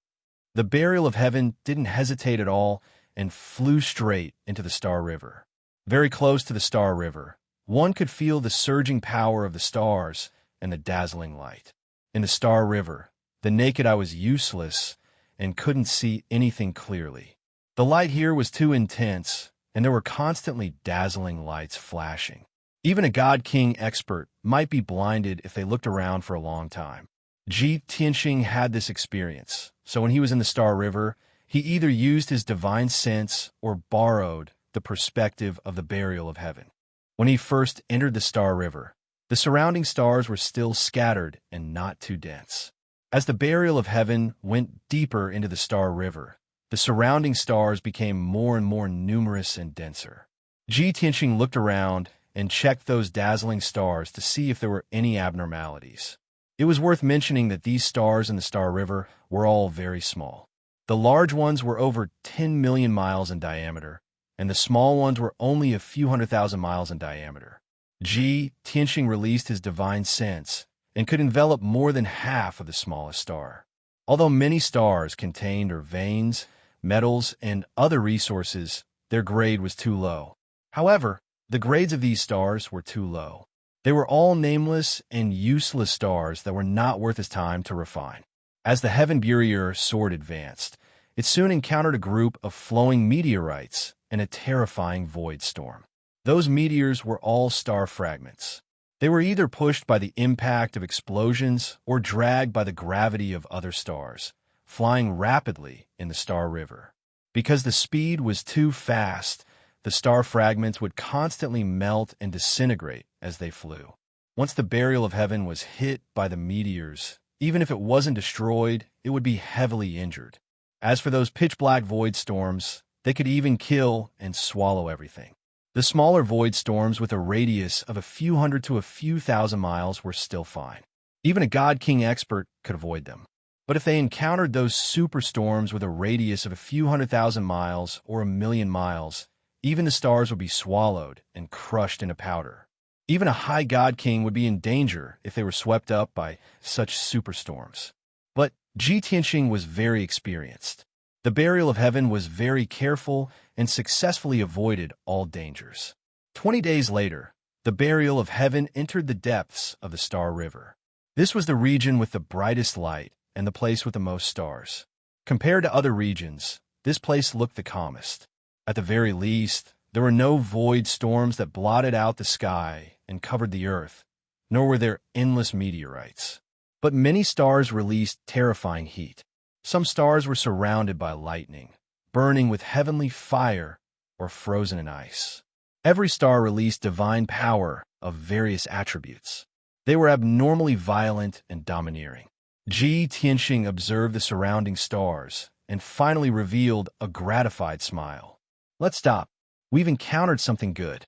The burial of heaven didn't hesitate at all and flew straight into the Star River. Very close to the Star River, one could feel the surging power of the stars and the dazzling light. In the Star River, the naked eye was useless and couldn't see anything clearly. The light here was too intense, and there were constantly dazzling lights flashing. Even a God King expert might be blinded if they looked around for a long time. Ji Tianqing had this experience, so when he was in the Star River, He either used his divine sense or borrowed the perspective of the burial of heaven. When he first entered the Star River, the surrounding stars were still scattered and not too dense. As the burial of heaven went deeper into the Star River, the surrounding stars became more and more numerous and denser. Ji Tianxing looked around and checked those dazzling stars to see if there were any abnormalities. It was worth mentioning that these stars in the Star River were all very small. The large ones were over 10 million miles in diameter, and the small ones were only a few 100,000 miles in diameter. Ji Tianxing released his divine sense and could envelop more than half of the smallest star. Although many stars contained veins, metals, and other resources, their grade was too low. However, the grades of these stars were too low. They were all nameless and useless stars that were not worth his time to refine. As the Heaven Burier sword advanced, it soon encountered a group of flowing meteorites and a terrifying void storm. Those meteors were all star fragments. They were either pushed by the impact of explosions or dragged by the gravity of other stars, flying rapidly in the Star River. Because the speed was too fast, the star fragments would constantly melt and disintegrate as they flew. Once the burial of heaven was hit by the meteors, even if it wasn't destroyed, it would be heavily injured. As for those pitch-black void storms, they could even kill and swallow everything. The smaller void storms with a radius of a few hundred to a few thousand miles were still fine. Even a God King expert could avoid them. But if they encountered those superstorms with a radius of a few 100,000 miles or 1,000,000 miles, even the stars would be swallowed and crushed into powder. Even a high God King would be in danger if they were swept up by such superstorms. But Ji Tianxing was very experienced. The burial of heaven was very careful and successfully avoided all dangers. 20 days later, the burial of heaven entered the depths of the Star River. This was the region with the brightest light and the place with the most stars. Compared to other regions, this place looked the calmest. At the very least, there were no void storms that blotted out the sky and covered the earth, nor were there endless meteorites. But many stars released terrifying heat. Some stars were surrounded by lightning, burning with heavenly fire or frozen in ice. Every star released divine power of various attributes. They were abnormally violent and domineering. Ji Tianxing observed the surrounding stars and finally revealed a gratified smile. "Let's stop. We've encountered something good."